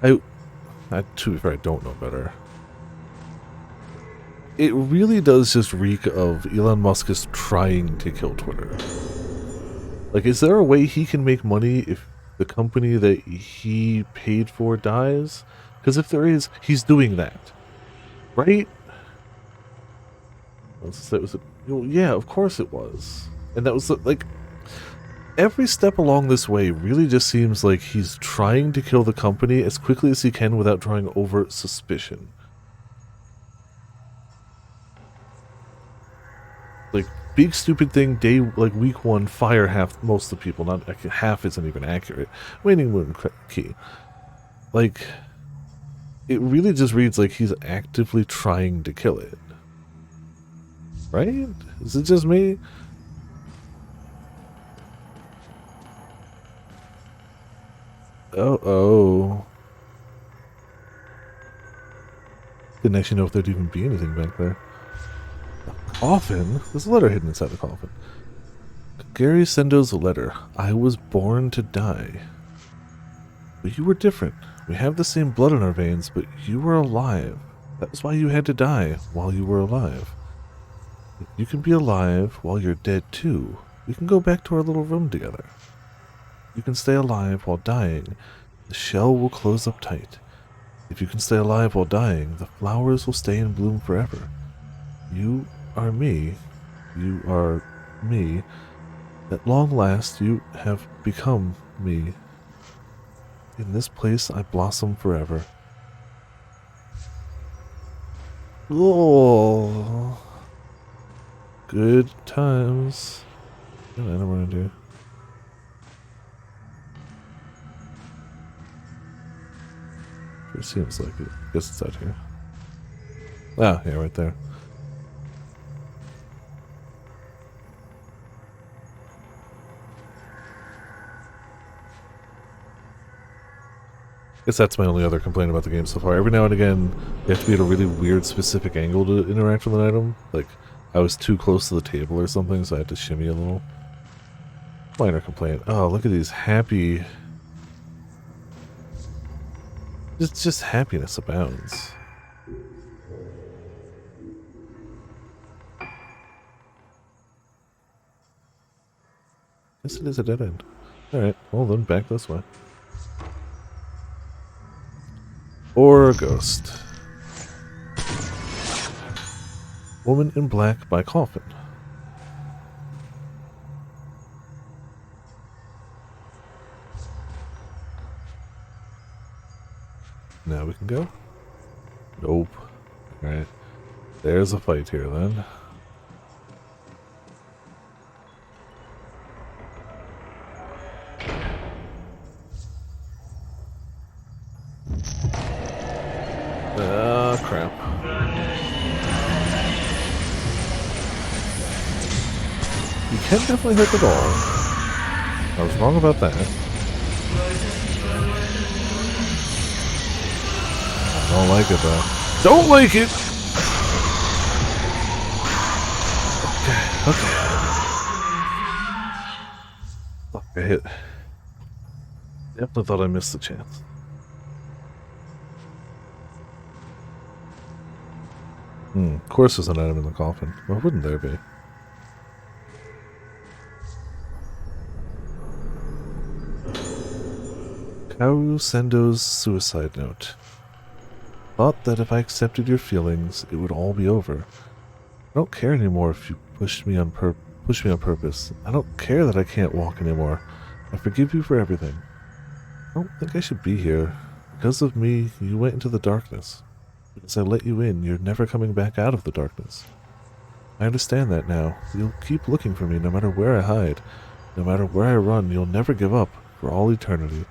to be fair, I don't know better. It really does just reek of Elon Musk is trying to kill Twitter. Like, is there a way he can make money if the company that he paid for dies? Because if there is, he's doing that. Right? Yeah, of course it was. And that was, like, every step along this way really just seems like he's trying to kill the company as quickly as he can without drawing overt suspicion. Like, big stupid thing, like week 1, fire most of the people. Not half isn't even accurate. Waning moon key. Like, it really just reads like he's actively trying to kill it. Right? Is it just me? Oh. Didn't actually know if there'd even be anything back there. Coffin? There's a letter hidden inside the coffin. Gary Sendo's letter. I was born to die. But you were different. We have the same blood in our veins, but you were alive. That was why you had to die while you were alive. If you can be alive while you're dead too, we can go back to our little room together. You can stay alive while dying. The shell will close up tight. If you can stay alive while dying, the flowers will stay in bloom forever. You are me. You are me. At long last, you have become me. In this place, I blossom forever. Oh, good times. What did I want to do? It seems like it. I guess it's out here. Ah, yeah, right there. Guess that's my only other complaint about the game so far. Every now and again, you have to be at a really weird, specific angle to interact with an item. Like, I was too close to the table or something, so I had to shimmy a little. Minor complaint. Oh, look at these happy... Just happiness abounds. Guess it is a dead end. Alright, well then, back this way. Or a ghost. Woman in Black by Coffin. Now we can go? Nope. Alright. There's a fight here then. Ah, crap. You can definitely hit the doll. I was wrong about that. I don't like it though. Don't like it! Okay. Fuck, I hit. Definitely thought I missed the chance. Of course there's an item in the coffin. Why wouldn't there be? Kaoru Sendo's suicide note. Thought that if I accepted your feelings, it would all be over. I don't care anymore if you push me on purpose. I don't care that I can't walk anymore. I forgive you for everything. I don't think I should be here. Because of me, you went into the darkness. Because I let you in, you're never coming back out of the darkness. I understand that now. You'll keep looking for me no matter where I hide. No matter where I run, you'll never give up for all eternity.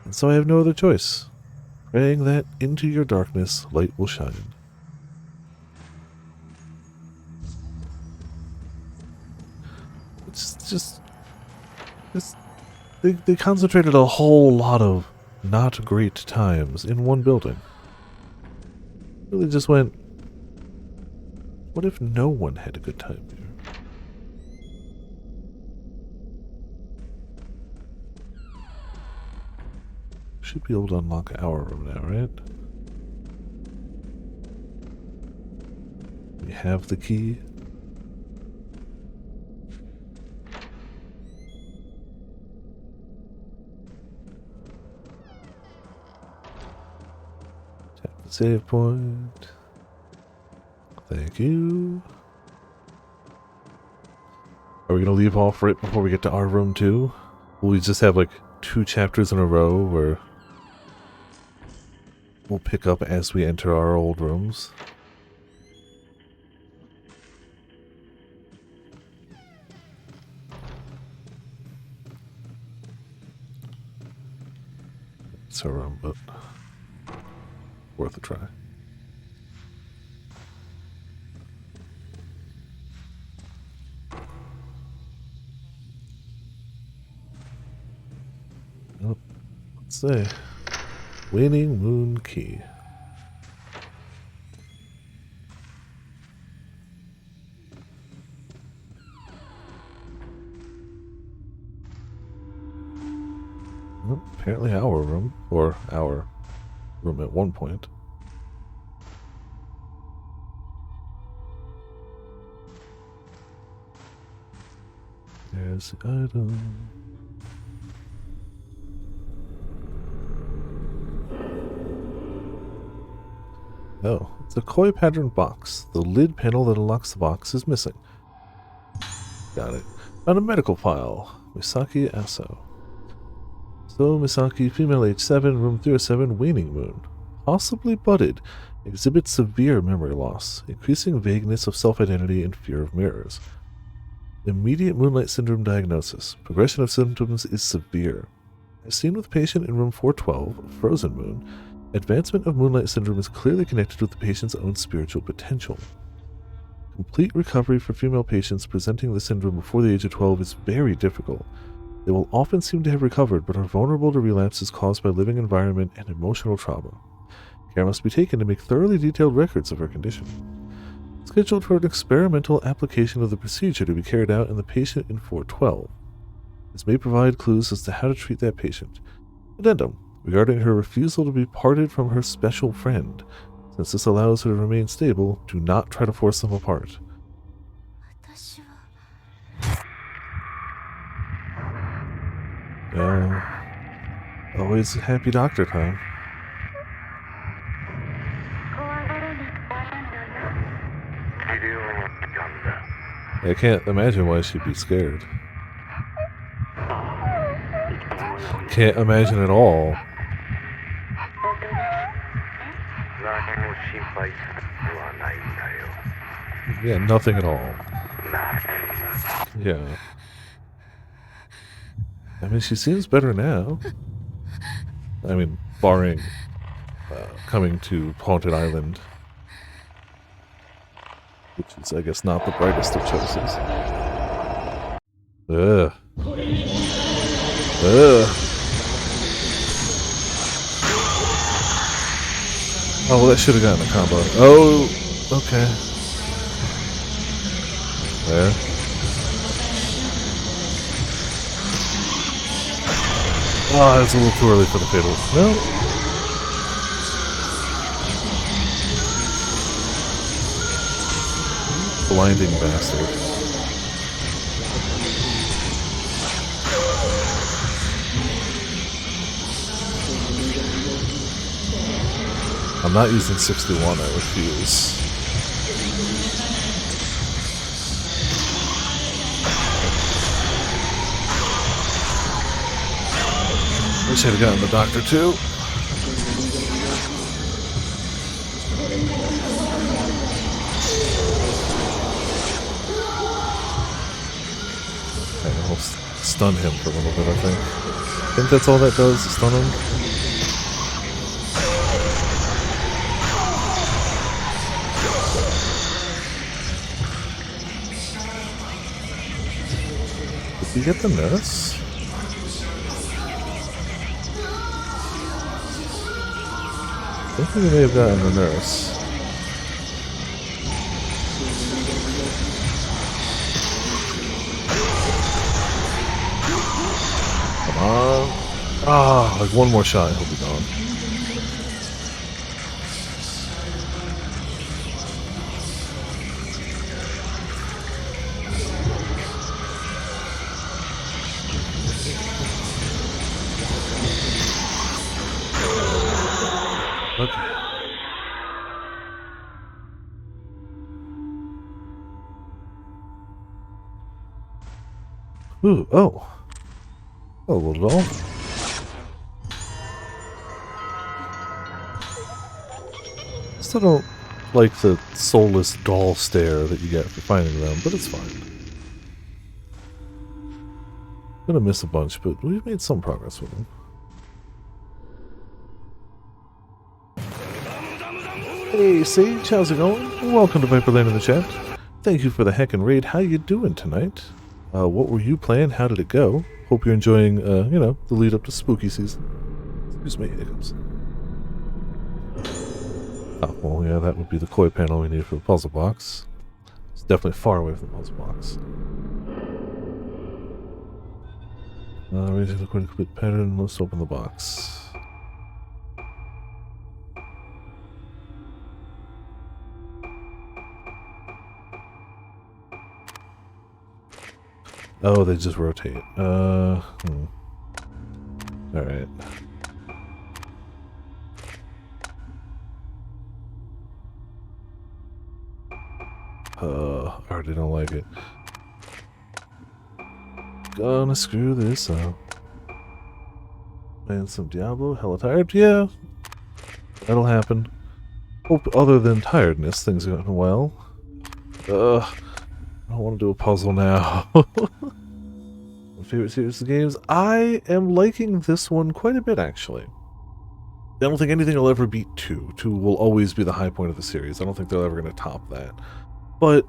And so I have no other choice. praying that into your darkness light will shine. It's just they concentrated a whole lot of not great times in one building. Really just went, what if no one had a good time here? Should be able to unlock our room now, right? We have the key. Tap the save point. Thank you. Are we going to leave off right before we get to our room too? Will we just have like 2 chapters in a row where we'll pick up as we enter our old rooms? It's our room, but worth a try. Oh, let's see. Waning Moon Key. Well, apparently our room, or our room at one point. There's the item. Oh, it's a koi pattern box. The lid panel that unlocks the box is missing. Got it. Found a medical file. Misaki Aso. So, Misaki, female age 7, room 307, waning moon. Possibly budded. Exhibits severe memory loss, increasing vagueness of self-identity and fear of mirrors. Immediate moonlight syndrome diagnosis. Progression of symptoms is severe. As seen with patient in room 412, frozen moon, advancement of moonlight syndrome is clearly connected with the patient's own spiritual potential. Complete recovery for female patients presenting the syndrome before the age of 12 is very difficult. They will often seem to have recovered, but are vulnerable to relapses caused by living environment and emotional trauma. Care must be taken to make thoroughly detailed records of her condition. Scheduled for an experimental application of the procedure to be carried out in the patient in 412. This may provide clues as to how to treat that patient. Addendum. Regarding her refusal to be parted from her special friend. Since this allows her to remain stable, do not try to force them apart. Always happy doctor time. I can't imagine why she'd be scared. Can't imagine at all. Yeah, nothing at all. Yeah. I mean, she seems better now. I mean, barring coming to Haunted Island. Which is, I guess, not the brightest of choices. Ugh. Ugh. Oh, well, that should have gotten a combo. Oh, okay. There. Oh, it's a little too early for the fatal. No. Blinding bastard. I'm not using 61, I refuse. Wish I'd have gotten the doctor too. Okay, I'll stun him for a little bit, I think. I think that's all that does, stun him. we get the nurse? I think we may have gotten the nurse. Come on. Ah, like one more shot, he'll be gone. Okay. Ooh, oh. Oh, little doll. Still don't like the soulless doll stare that you get for finding them, but it's fine. Gonna miss a bunch, but we've made some progress with them. Hey Sage, how's it going? Welcome to Viperland in the chat. Thank you for the heckin' raid. How you doing tonight? What were you playing? How did it go? Hope you're enjoying, you know, the lead up to spooky season. Excuse me, hiccups. Oh, well, yeah, that would be the koi panel we need for the puzzle box. It's definitely far away from the puzzle box. Raising the quick bit pattern. Let's open the box. Oh, they just rotate. Alright. I already don't like it. Gonna screw this up. Playing some Diablo, hella tired? Yeah. That'll happen. Hope other than tiredness, things are going well. I don't want to do a puzzle now. My favorite series of games? I am liking this one quite a bit, actually. I don't think anything will ever beat 2. 2 will always be the high point of the series. I don't think they're ever going to top that. But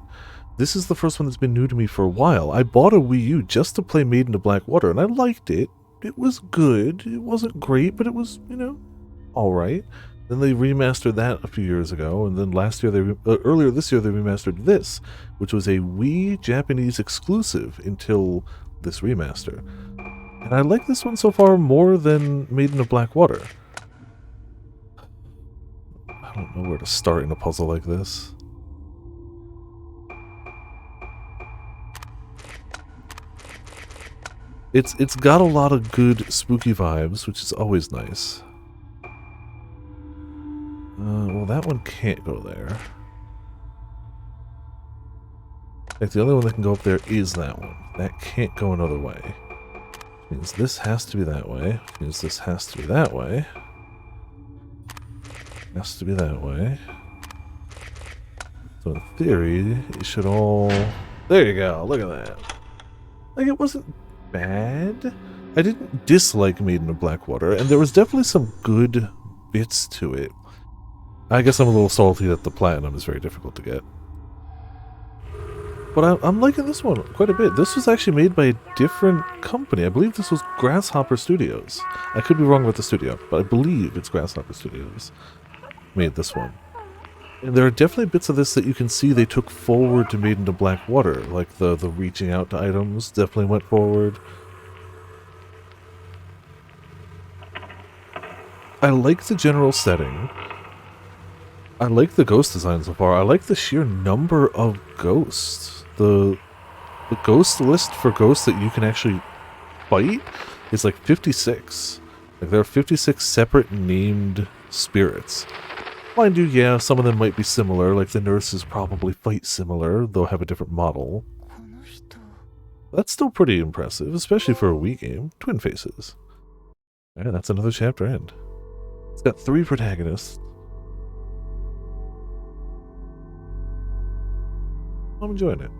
this is the first one that's been new to me for a while. I bought a Wii U just to play Made into Blackwater, and I liked it. It was good. It wasn't great, but it was, you know, alright. Then they remastered that a few years ago, and then last year earlier this year they remastered this, which was a Wii Japanese exclusive until this remaster. And I like this one so far more than Made into Blackwater. I don't know where to start in a puzzle like this. It's got a lot of good spooky vibes, which is always nice. Well, that one can't go there. Like, the only one that can go up there is that one. That can't go another way. Which means this has to be that way. Which means this has to be that way. Has to be that way. So in theory, it should all... There you go, look at that. Like, it wasn't bad. I didn't dislike Made into Blackwater, and there was definitely some good bits to it. I guess I'm a little salty that the platinum is very difficult to get. But I'm liking this one quite a bit. This was actually made by a different company. I believe this was Grasshopper Studios. I could be wrong with the studio, but I believe it's Grasshopper Studios made this one. And there are definitely bits of this that you can see they took forward to Made into Blackwater. Like the reaching out to items definitely went forward. I like the general setting. I like the ghost design so far. I like the sheer number of ghosts. The ghost list for ghosts that you can actually fight is like 56. Like, there are 56 separate named spirits. Mind you, yeah, some of them might be similar, like the nurses probably fight similar, though have a different model. That's still pretty impressive, especially for a Wii game. Twin faces. Alright, that's another chapter end. It's got 3 protagonists. I'm enjoying it.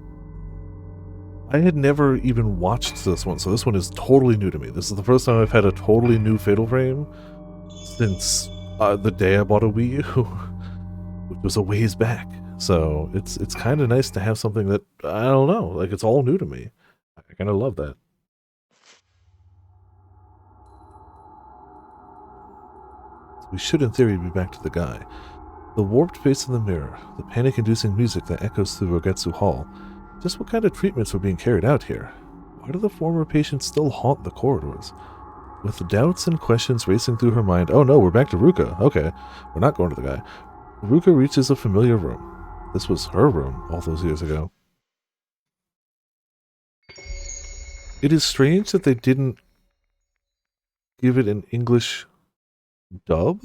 I had never even watched this one, so this one is totally new to me. This is the first time I've had a totally new Fatal Frame since the day I bought a Wii U, which was a ways back. So it's kind of nice to have something that, I don't know, like, it's all new to me. I kind of love that. We should, in theory, be back to the guy. The warped face in the mirror, the panic-inducing music that echoes through Rogetsu Hall. Just what kind of treatments were being carried out here? Why do the former patients still haunt the corridors? With doubts and questions racing through her mind, oh no, we're back to Ruka. Okay, we're not going to the guy. Ruka reaches a familiar room. This was her room all those years ago. It is strange that they didn't give it an English dub,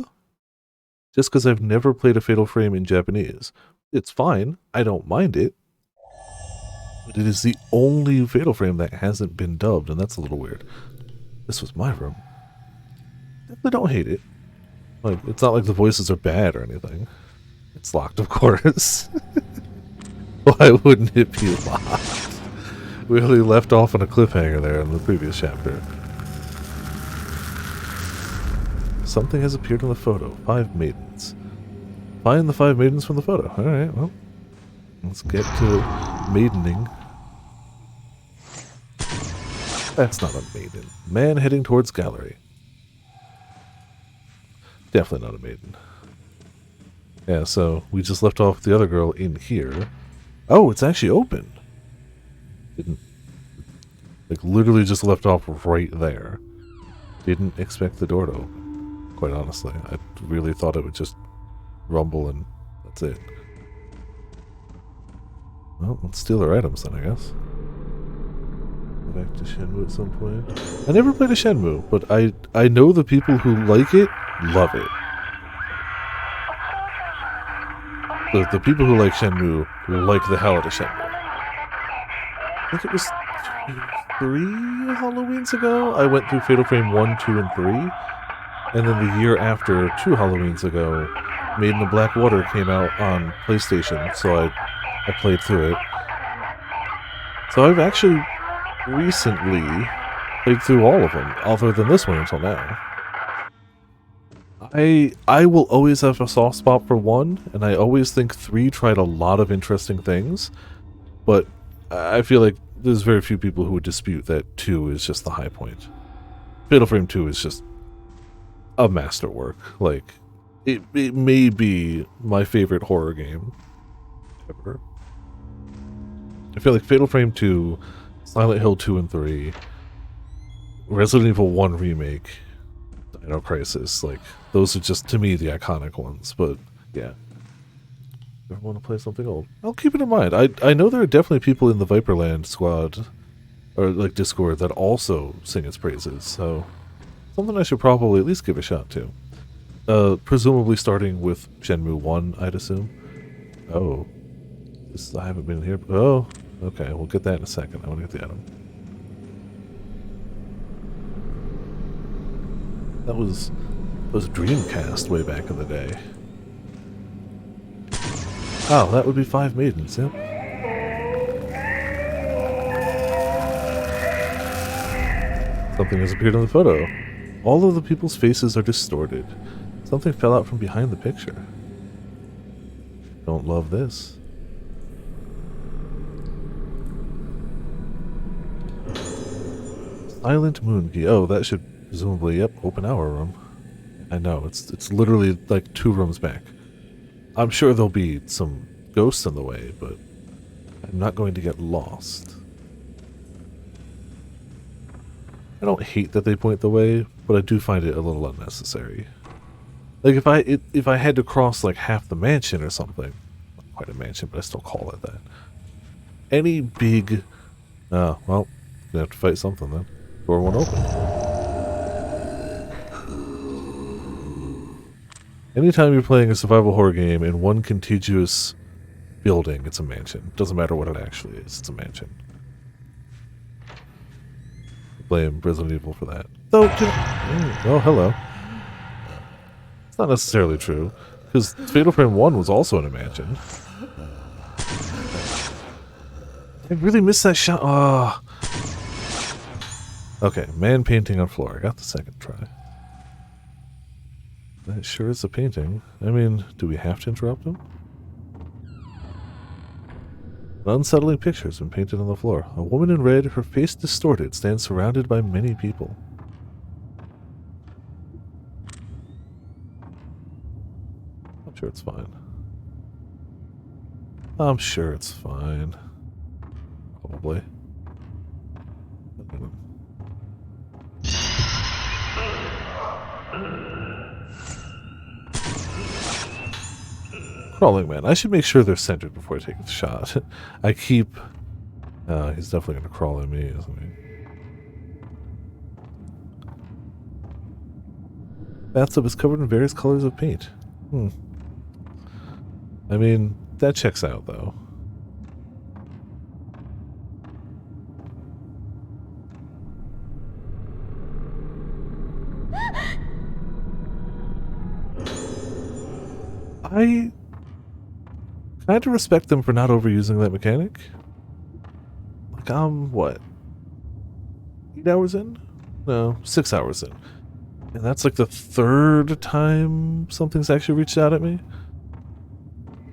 just because I've never played a Fatal Frame in Japanese. It's fine, I don't mind it, but it is the only Fatal Frame that hasn't been dubbed, and that's a little weird. This was my room. Definitely don't hate it. Like, it's not like the voices are bad or anything. It's locked, of course. Why wouldn't it be locked? We really left off on a cliffhanger there in the previous chapter. Something has appeared in the photo. 5 maidens. Find the 5 maidens from the photo. Alright, well. Let's get to maidening. That's not a maiden. Man heading towards gallery. Definitely not a maiden. Yeah, so we just left off the other girl in here. Oh, it's actually open. Didn't. Like, literally just left off right there. Didn't expect the door to open, quite honestly. I really thought it would just rumble and that's it. Well, let's steal our items then, I guess. Go back to Shenmue at some point. I never played a Shenmue, but I know the people who like it love it. The people who like Shenmue like the hell out of Shenmue. I think it was 3 Halloweens ago, I went through Fatal Frame 1, 2, and 3. And then the year after, 2 Halloweens ago, Maiden of Blackwater came out on PlayStation, so I played through it. So I've actually recently played through all of them, other than this one until now. I will always have a soft spot for 1, and I always think 3 tried a lot of interesting things, but I feel like there's very few people who would dispute that 2 is just the high point. Fatal Frame 2 is just a masterwork. Like, it may be my favorite horror game ever. I feel like Fatal Frame 2, Silent Hill 2 and 3, Resident Evil 1 Remake, Dino Crisis, like, those are just, to me, the iconic ones, but, yeah. If I want to play something old, I'll keep it in mind. I know there are definitely people in the Viperland squad, or, like, Discord, that also sing its praises, so something I should probably at least give a shot to. Presumably starting with Shenmue 1, I'd assume. Oh. I haven't been here. Oh, okay, we'll get that in a second. I want to get the item. That was Dreamcast way back in the day. Oh, that would be 5 maidens, yep. Something has appeared in the photo. All of the people's faces are distorted. Something fell out from behind the picture. Don't love this. Silent Moon Key. Oh, that should presumably, yep, open our room. I know, it's literally like 2 rooms back. I'm sure there'll be some ghosts in the way, but I'm not going to get lost. I don't hate that they point the way, but I do find it a little unnecessary. Like, if I had to cross like half the mansion or something, not quite a mansion, but I still call it that. Any big, well, gonna have to fight something then. Door won't open. Anytime you're playing a survival horror game in one contiguous building, it's a mansion. Doesn't matter what it actually is, it's a mansion. Blame Resident Evil for that. Though, oh, hello. It's not necessarily true, because Fatal Frame 1 was also in a mansion. I really missed that shot. Oh. Okay, man painting on floor. I got the second try. That sure is a painting. I mean, do we have to interrupt him? An unsettling picture has been painted on the floor. A woman in red, her face distorted, stands surrounded by many people. sure it's fine. I'm sure it's fine. Probably. Crawling man. I should make sure they're centered before I take the shot. I keep... he's definitely going to crawl at me, isn't he? Bathtub is covered in various colors of paint. I mean, that checks out, though. I kind of respect them for not overusing that mechanic. Like, I'm, what? 8 hours in? No, 6 hours in. And that's like the third time something's actually reached out at me.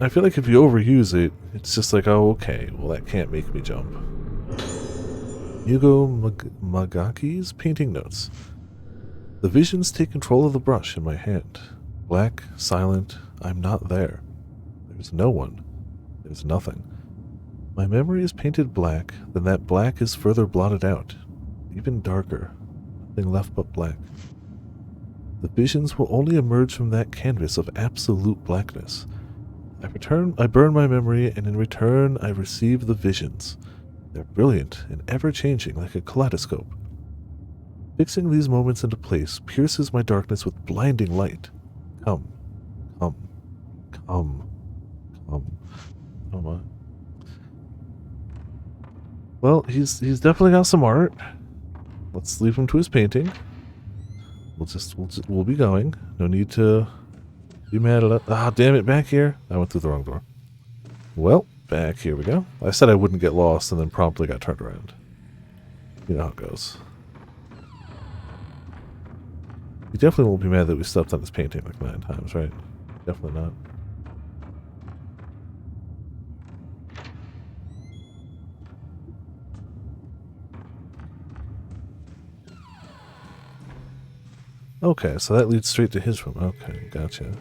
I feel like if you overuse it, it's just like, oh, okay, well, that can't make me jump. Yugo Magaki's painting notes. The visions take control of the brush in my hand. Black, silent, I'm not there. There's no one. There's nothing. My memory is painted black, then that black is further blotted out. Even darker. Nothing left but black. The visions will only emerge from that canvas of absolute blackness. I burn my memory, and in return I receive the visions. They're brilliant and ever-changing like a kaleidoscope. Fixing these moments into place pierces my darkness with blinding light. Come. Come. Come. Come. Oh my. Well, he's definitely got some art. Let's leave him to his painting. We'll be going. No need to be mad at it. Ah, damn it, back here. I went through the wrong door. Well, back here we go. I said I wouldn't get lost and then promptly got turned around. You know how it goes. You definitely won't be mad that we stepped on his painting like 9 times, right? Definitely not. Okay, so that leads straight to his room. Okay, gotcha.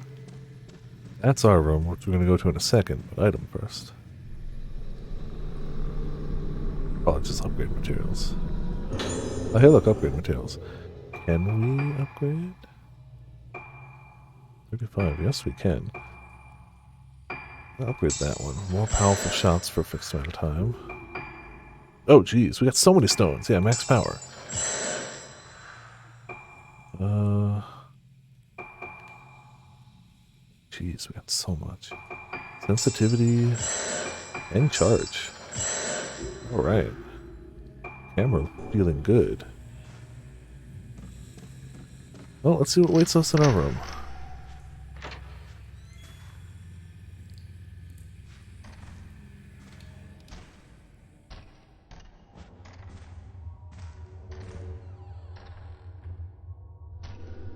That's our room, which we're going to go to in a second, but item first. Probably just upgrade materials. Oh, hey, look, upgrade materials. Can we upgrade? 35, yes we can. I'll upgrade that one. More powerful shots for a fixed amount of time. Oh, geez, we got so many stones. Yeah, max power. Jeez, we got so much. Sensitivity and charge. Alright. Camera feeling good. Well, let's see what waits us in our room.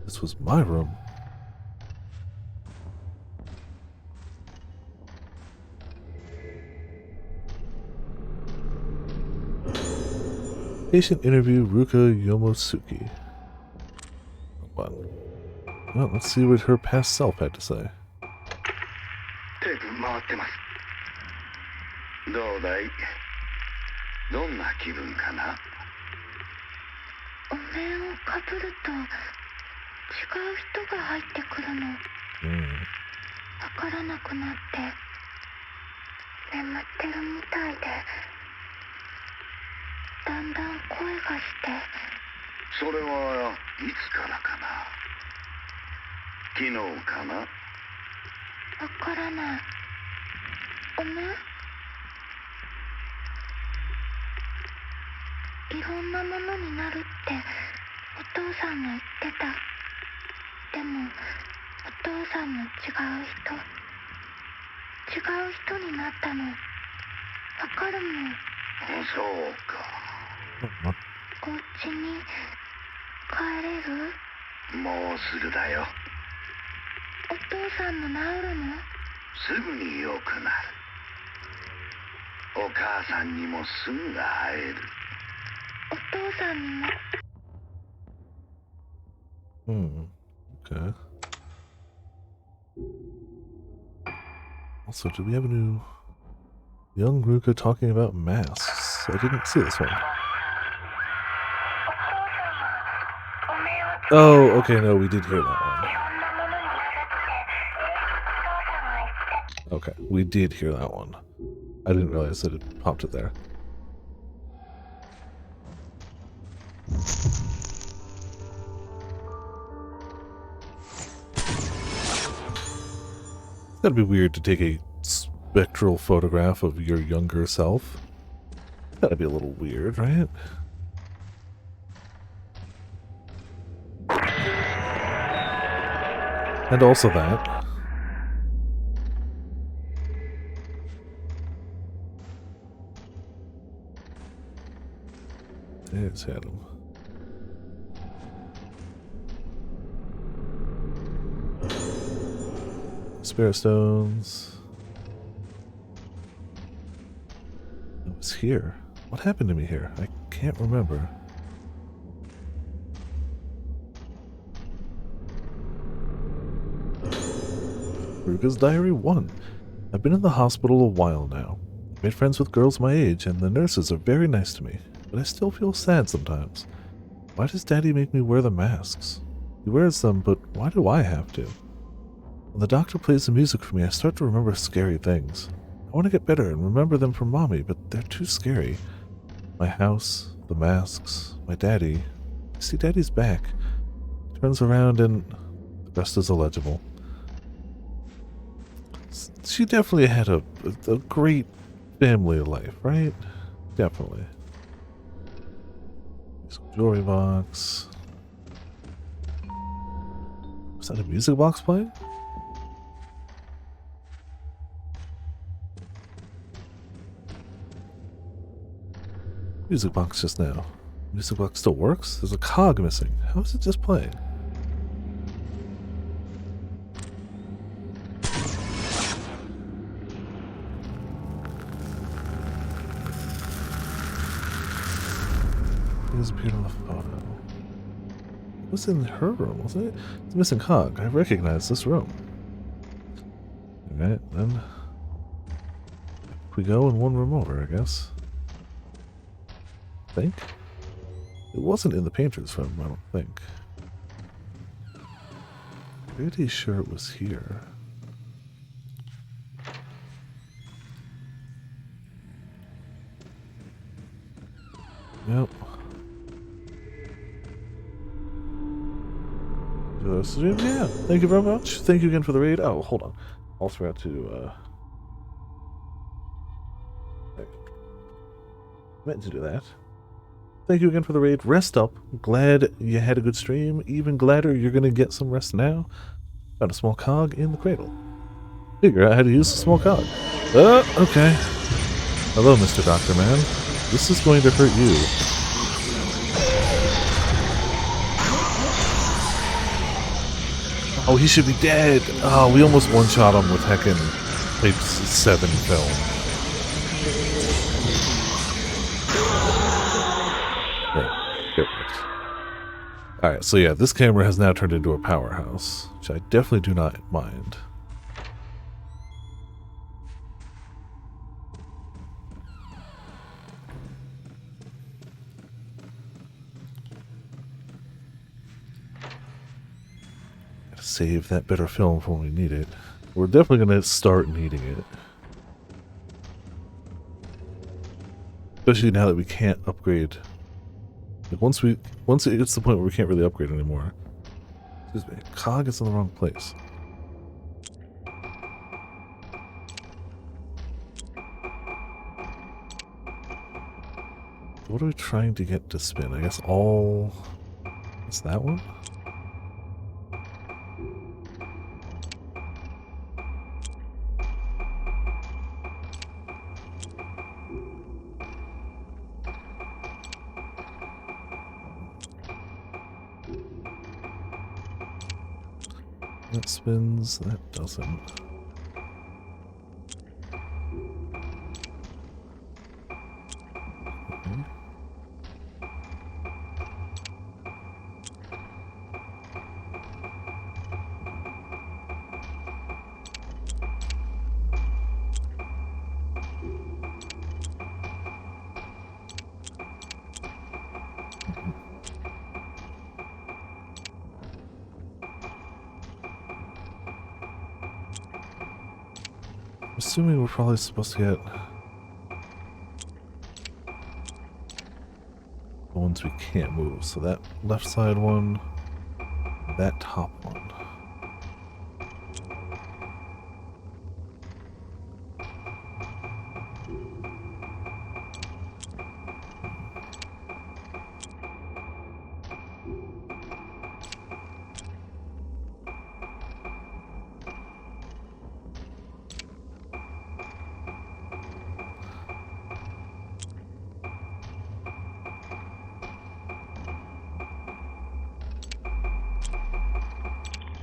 This was my room. Patient interview Ruka Yomosuke. Well, let's see what her past self had to say. テープ回ってます。どうだい？どんな気分かな？お面をかぶると違う人が入ってくるの。わからなくなって眠ってるみたいで、だんだん声がして。それはいつからかな？昨日かな？わからない。お面？いろんなものになるってお父さんも言ってた。でもお父さんも違う人になったの。わかるもん。そうか。お家に帰れる？もうすぐだよ。お父さんも治るの？すぐに良くなる。お母さんにもすぐ会える。お父さんにも。Okay. Also, do we have a new young Ruka talking about masks? I didn't see this one. Oh, okay, no, we did hear that one. Okay, we did hear that one. I didn't realize that it popped it there. It's gotta be weird to take a spectral photograph of your younger self. It's gotta be a little weird, right? And also that. There's Adam. Spare stones. It was here. What happened to me here? I can't remember. Ruga's Diary 1. I've been in the hospital a while now. I've made friends with girls my age, and the nurses are very nice to me, but I still feel sad sometimes. Why does Daddy make me wear the masks? He wears them, but why do I have to? When the doctor plays the music for me, I start to remember scary things. I want to get better and remember them from Mommy, but they're too scary. My house, the masks, my daddy. I see Daddy's back. He turns around and the rest is illegible. She definitely had a great family life, right? Definitely. Jewelry box. Was that a music box playing? Music box just now. Music box still works? There's a cog missing. How is it just playing? It appeared on the photo. It was in her room, wasn't it? It's a missing cog. I recognize this room. Alright, then we go in one room over, I guess. I think. It wasn't in the painter's room, I don't think. Pretty sure it was here. Yep. Yeah, thank you very much. Thank you again for the raid. Oh, hold on. Also forgot to, meant to do that. Thank you again for the raid. Rest up. Glad you had a good stream. Even gladder you're gonna get some rest now. Found a small cog in the cradle. Figure out how to use the small cog. Okay. Hello, Mr. Doctor Man. This is going to hurt you. Oh, he should be dead. Oh, we almost one-shot him with heckin' Type 7 film. There, it works. Alright, so yeah, this camera has now turned into a powerhouse, which I definitely do not mind. Save that better film for when we need it. We're definitely going to start needing it. Especially now that we can't upgrade. Like once it gets to the point where we can't really upgrade anymore. Excuse me. Cog is in the wrong place. What are we trying to get to spin? I guess all... Is that one? That spins, that doesn't. Okay. Assuming we're probably supposed to get the ones we can't move. So that left side one, that top one.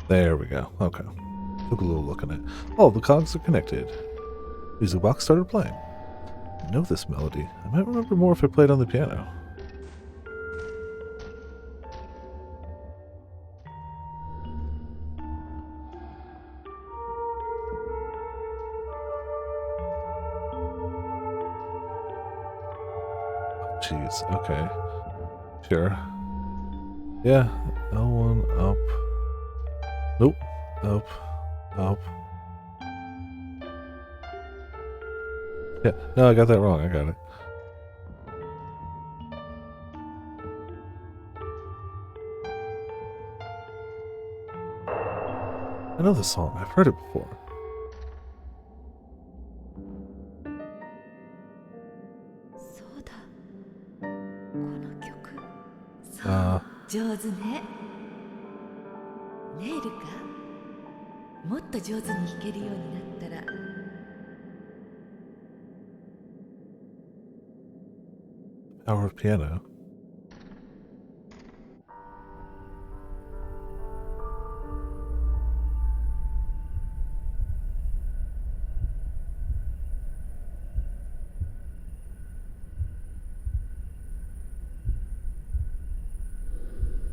There we go. Okay. Took a little look at it. Oh, the cogs are connected. Music box started playing. I know this melody. I might remember more if I played on the piano. Jeez, okay. Sure. Yeah, L1 up. Nope. Up. Up. Yeah, no, I got that wrong. I got it. I know this song. I've heard it before. Uh, 上手ね。ねえルカ、もっと上手に弾けるようになったら。Power of piano.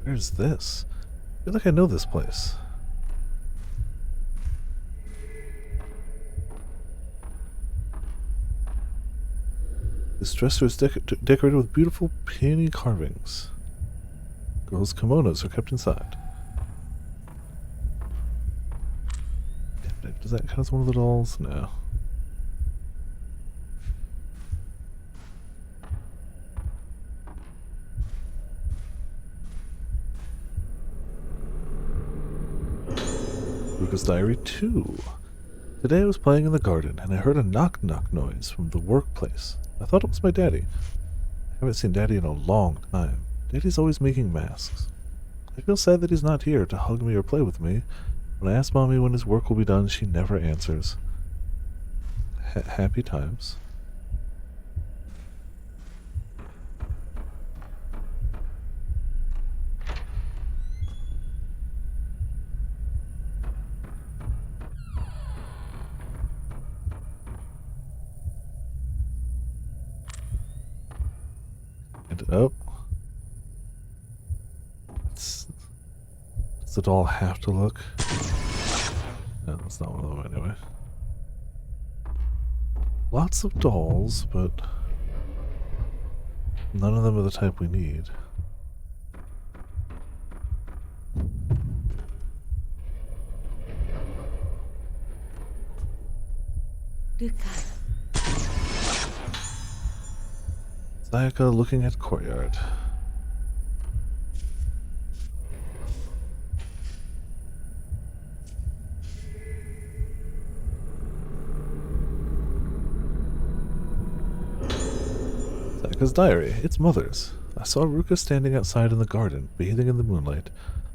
Where's this? I feel like I know this place. This dresser is decorated with beautiful peony carvings. Girls' kimonos are kept inside. Does that count as one of the dolls? No. Ruka's Diary 2. Today I was playing in the garden and I heard a knock-knock noise from the workplace. I thought it was my daddy. I haven't seen Daddy in a long time. Daddy's always making masks. I feel sad that he's not here to hug me or play with me. When I ask Mommy when his work will be done, she never answers. Happy times. And up. Does the doll have to look? No, that's not one of them anyway. Lots of dolls, but none of them are the type we need. Luka. Sayaka looking at courtyard. Sayaka's diary. It's Mother's. I saw Ruka standing outside in the garden, bathing in the moonlight.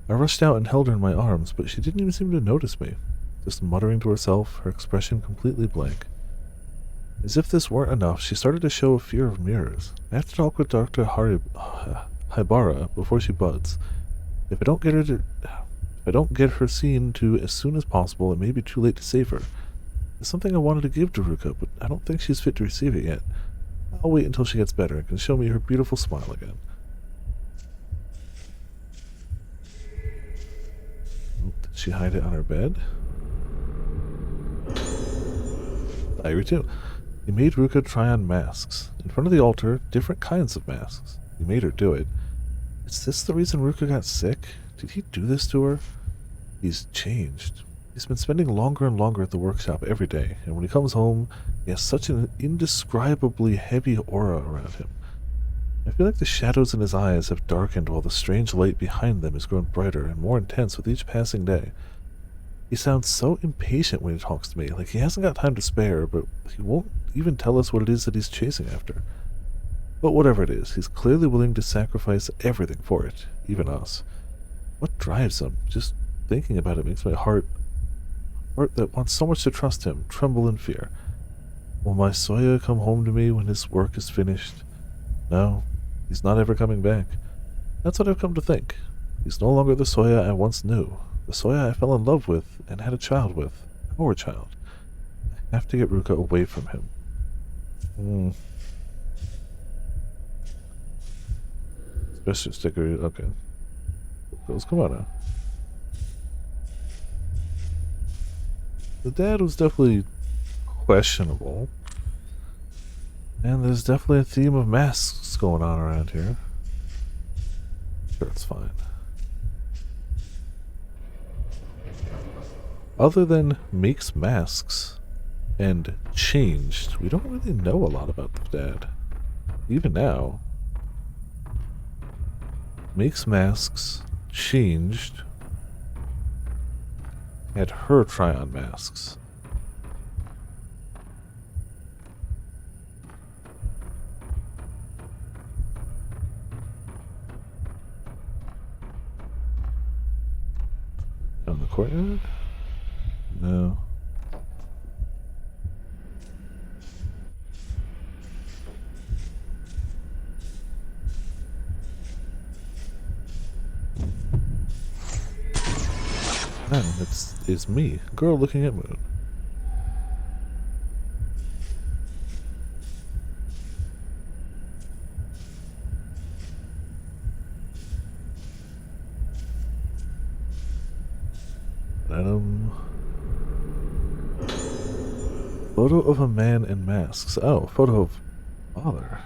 I rushed out and held her in my arms, but she didn't even seem to notice me, just muttering to herself, her expression completely blank. As if this weren't enough, she started to show a fear of mirrors. I have to talk with Dr. Haibara before she buds. If I don't get her seen to as soon as possible, it may be too late to save her. It's something I wanted to give to Ruka, but I don't think she's fit to receive it yet. I'll wait until she gets better and can show me her beautiful smile again. Did she hide it on her bed? Diary 2. He made Ruka try on masks. In front of the altar, different kinds of masks. He made her do it. Is this the reason Ruka got sick? Did he do this to her? He's changed. He's been spending longer and longer at the workshop every day, and when he comes home, he has such an indescribably heavy aura around him. I feel like the shadows in his eyes have darkened while the strange light behind them has grown brighter and more intense with each passing day. He sounds so impatient when he talks to me, like he hasn't got time to spare, but he won't even tell us what it is that he's chasing after. But whatever it is, he's clearly willing to sacrifice everything for it, even us. What drives him? Just thinking about it makes my heart that wants so much to trust him tremble in fear. Will my Soya come home to me when his work is finished? No, he's not ever coming back. That's what I've come to think. He's no longer the Soya I once knew, the Soya I fell in love with and had a child with, our child. I have to get Ruka away from him. Special sticker, okay. Goes, come on now. The dad was definitely questionable. And there's definitely a theme of masks going on around here. Sure, it's fine. Other than makes masks and changed, we don't really know a lot about the dad. Even now. Makes masks, changed, had her try on masks. On the courtyard? No. No, it's me, girl looking at moon. Photo of a man in masks. Oh, photo of father.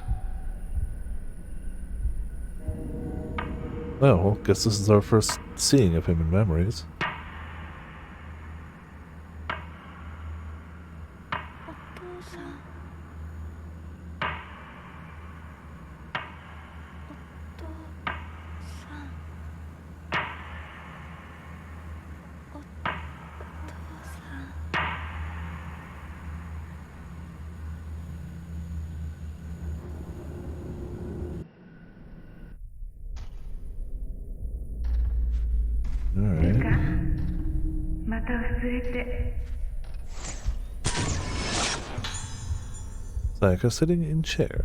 Oh, well, guess this is our first seeing of him in memories. お父さん。お父さん。お父さん。Alright. また忘れて Sayaka sitting in chair.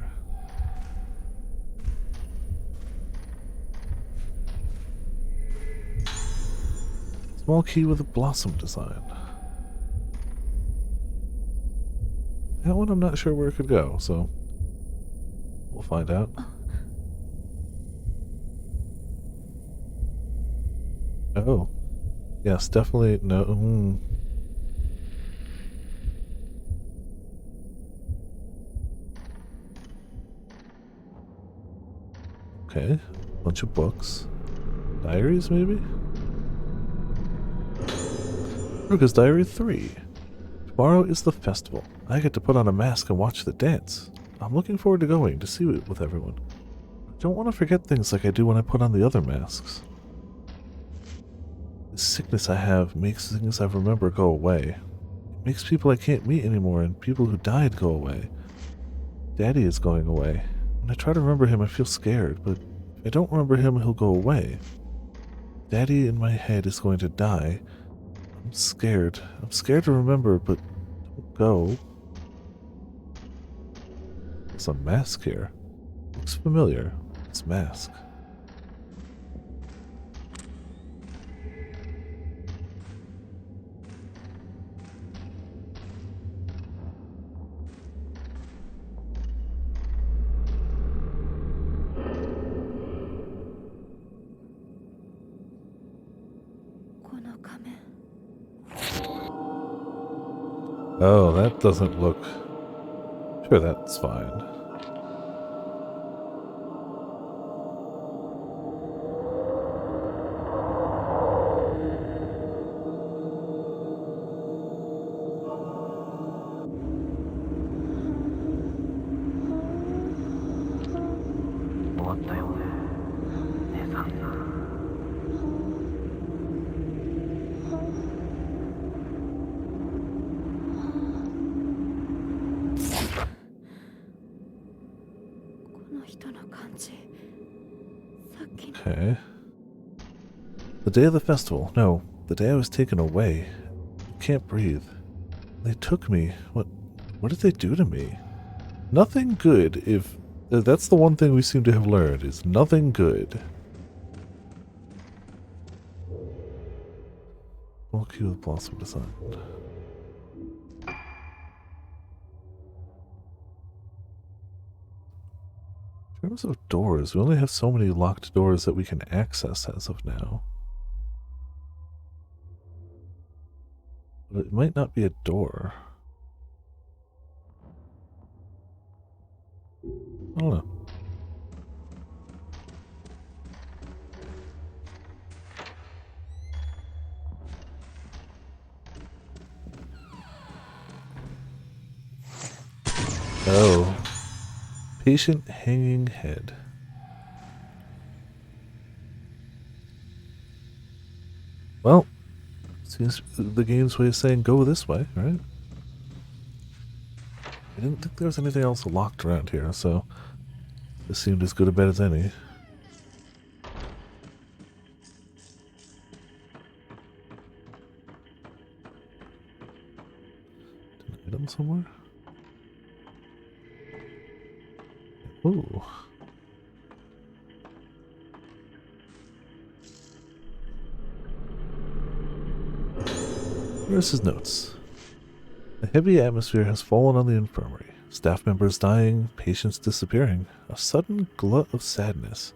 Small key with a blossom design. That one I'm not sure where it could go, so we'll find out. Oh. Yes, definitely no. Okay. Bunch of books. Diaries, maybe? Ruka's Diary 3. Tomorrow is the festival. I get to put on a mask and watch the dance. I'm looking forward to going to see it with everyone. I don't want to forget things like I do when I put on the other masks. The sickness I have makes things I remember go away. It makes people I can't meet anymore and people who died go away. Daddy is going away. When I try to remember him, I feel scared, but if I don't remember him, he'll go away. Daddy in my head is going to die. I'm scared. I'm scared to remember, but don't go. There's a mask here. Looks familiar. It's mask. Oh, that doesn't look... Sure, that's fine. ったよね、姉さん。この人の感じ、さっきの。 Okay. The day of the festival. No, the day I was taken away. I can't breathe. They took me. What did they do to me? Nothing good. If that's the one thing we seem to have learned, is nothing good. Walkie with Blossom Design. In terms of doors, we only have so many locked doors that we can access as of now. But it might not be a door. I don't know. Oh. Patient hanging head. Well, seems the game's way of saying go this way, right? I didn't think there was anything else locked around here, so this seemed as good a bet as any. An item somewhere? Ooh. Nurse's notes. A heavy atmosphere has fallen on the infirmary. Staff members dying, patients disappearing. A sudden glut of sadness.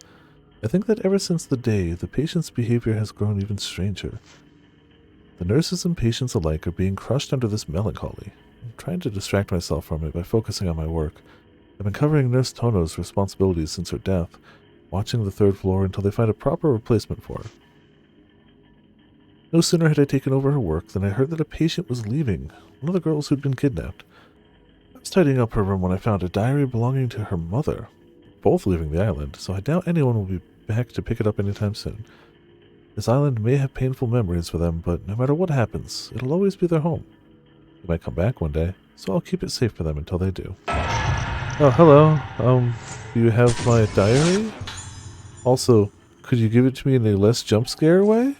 I think that ever since the day, the patient's behavior has grown even stranger. The nurses and patients alike are being crushed under this melancholy. I'm trying to distract myself from it by focusing on my work. I've been covering Nurse Tono's responsibilities since her death, watching the third floor until they find a proper replacement for her. No sooner had I taken over her work than I heard that a patient was leaving, one of the girls who'd been kidnapped. I was tidying up her room when I found a diary belonging to her mother, both leaving the island, so I doubt anyone will be back to pick it up anytime soon. This island may have painful memories for them, but no matter what happens, it'll always be their home. They might come back one day, so I'll keep it safe for them until they do. Oh, hello. Do you have my diary? Also, could you give it to me in a less jump scare way?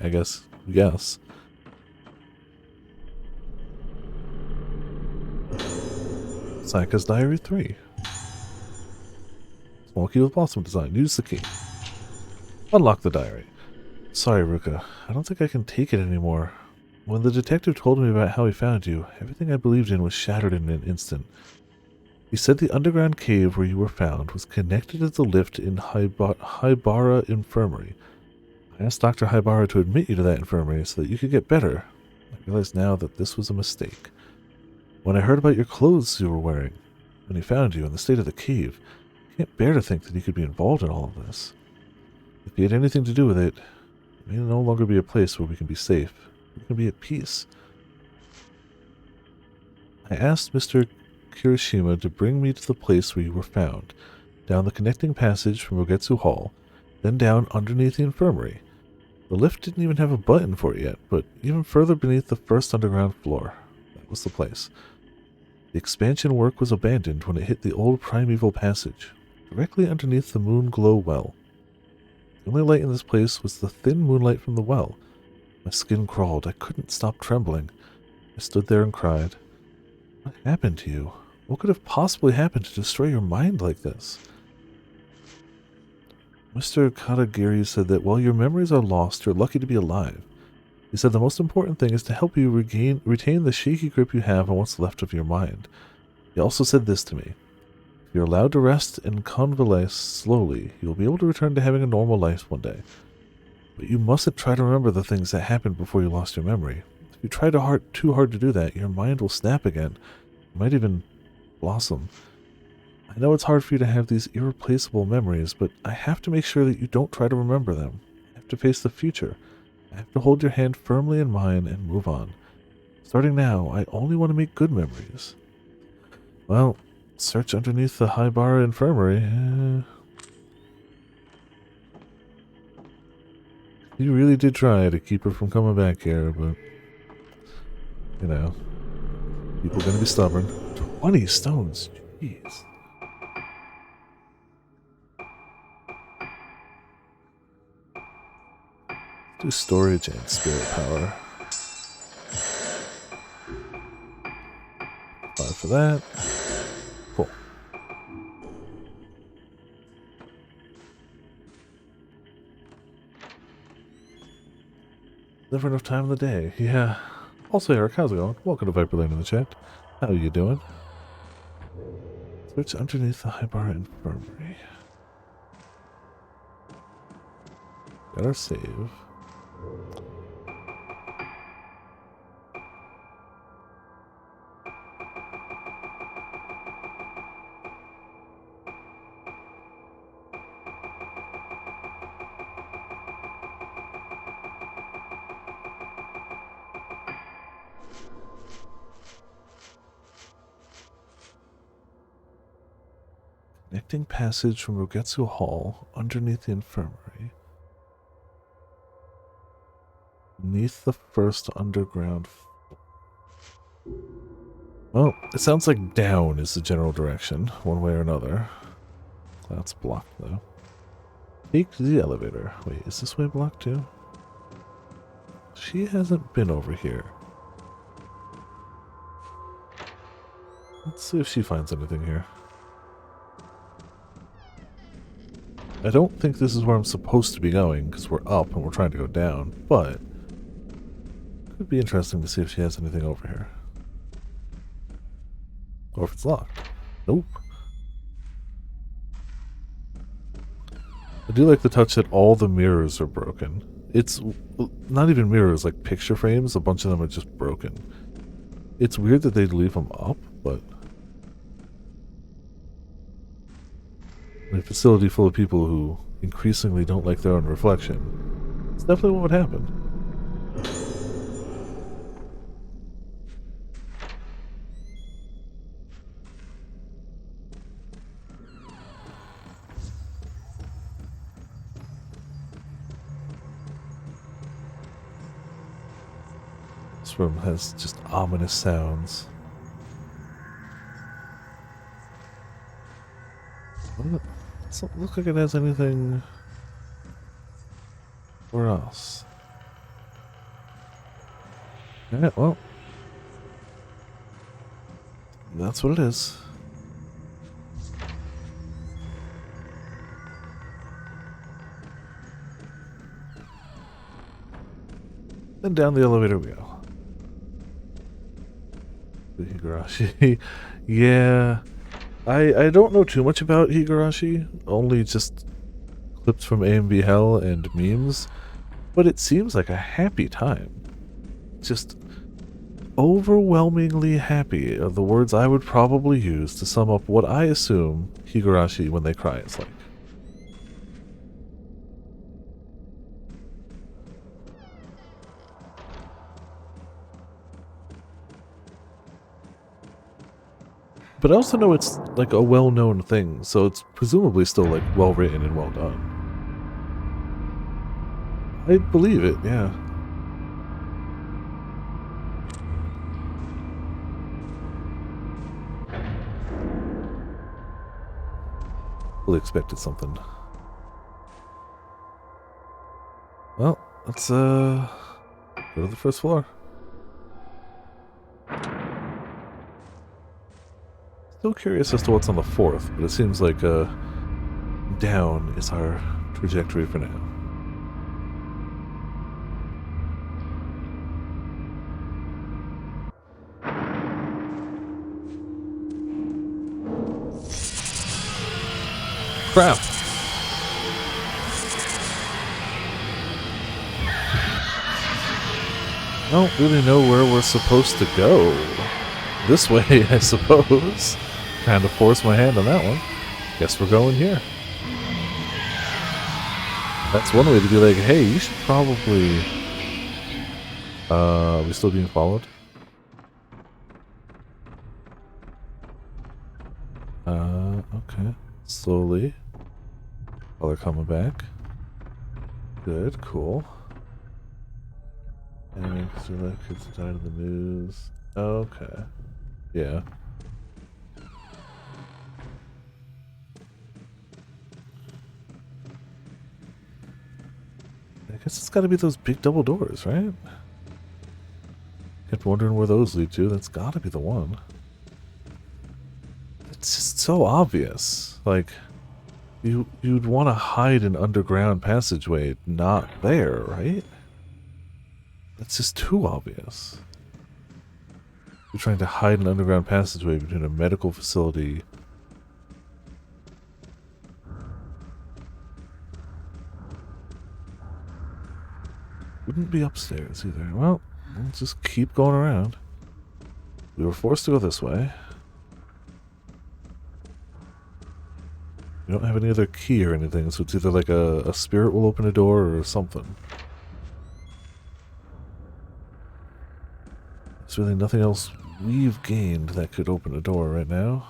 I guess, yes. Sayaka's Diary 3. Small key with Blossom Design. Use the key. Unlock the diary. Sorry, Ruka. I don't think I can take it anymore. When the detective told me about how he found you, everything I believed in was shattered in an instant. He said the underground cave where you were found was connected to the lift in Haibara Infirmary. I asked Dr. Haibara to admit you to that infirmary so that you could get better. I realize now that this was a mistake. When I heard about your clothes you were wearing, when he found you in the state of the cave, I can't bear to think that he could be involved in all of this. If he had anything to do with it, it may no longer be a place where we can be safe. We can be at peace. I asked Mr. Kirishima to bring me to the place where you were found, down the connecting passage from Rogetsu Hall, then down underneath the infirmary. The lift didn't even have a button for it yet, but even further beneath the first underground floor. That was the place. The expansion work was abandoned when it hit the old primeval passage, directly underneath the moon glow well. The only light in this place was the thin moonlight from the well. My skin crawled. I couldn't stop trembling. I stood there and cried. What happened to you? What could have possibly happened to destroy your mind like this? Mr. Katagiri said that while your memories are lost, you're lucky to be alive. He said the most important thing is to help you retain the shaky grip you have on what's left of your mind. He also said this to me. If you're allowed to rest and convalesce slowly, you'll be able to return to having a normal life one day. But you mustn't try to remember the things that happened before you lost your memory. If you try too hard to do that, your mind will snap again. It might even blossom. I know it's hard for you to have these irreplaceable memories, but I have to make sure that you don't try to remember them. I have to face the future. I have to hold your hand firmly in mine and move on. Starting now, I only want to make good memories. Well, Search underneath the high bar infirmary. He really did try to keep her from coming back here, but you know, people are gonna be stubborn. 20 stones, jeez. Do storage and spirit power. 5 for that. Cool. Never enough time in the day. Yeah. Also, Eric, how's it going? Welcome to Viperland in the chat. How are you doing? Search underneath the high bar infirmary. Got our save. Connecting passage from Rogetsu Hall underneath the infirmary. Beneath the first underground floor. Well, it sounds like down is the general direction, one way or another. That's blocked though. Take the elevator. Wait, is this way blocked too? She hasn't been over here. Let's see if she finds anything here. I don't think this is where I'm supposed to be going, because we're up and we're trying to go down, but it could be interesting to see if she has anything over here. Or if it's locked. Nope. I do like the touch that all the mirrors are broken. It's not even mirrors, like picture frames, a bunch of them are just broken. It's weird that they'd leave them up, but in a facility full of people who increasingly don't like their own reflection, it's definitely what would happen. This room has just ominous sounds. Doesn't look like it has anything. Where else? Alright, well. That's what it is. Then down the elevator we go. The Higurashi. Yeah. I don't know too much about Higurashi, only just clips from AMV Hell and memes, but it seems like a happy time. Just overwhelmingly happy are the words I would probably use to sum up what I assume Higurashi when they cry is like. But I also know it's like a well-known thing, so it's presumably still like well-written and well done. I believe it, yeah. Fully expected something. Well, let's go to the first floor. Still curious as to what's on the fourth, but it seems like down is our trajectory for now. Crap! I don't really know where we're supposed to go. This way, I suppose. Kind of forced my hand on that one. Guess we're going here. That's one way to be like, hey, you should probably... are we still being followed? Okay. Slowly. Color coming back. Good, cool. And kids died in the news. Okay. Yeah. I guess it's gotta be those big double doors, right? Kept wondering where those lead to. That's gotta be the one. It's just so obvious. Like, you'd want to hide an underground passageway not there, right? That's just too obvious. You're trying to hide an underground passageway between a medical facility. Wouldn't be upstairs either. Well, let's just keep going around. We were forced to go this way. We don't have any other key or anything, so it's either like a spirit will open a door or something. There's really nothing else we've gained that could open a door right now.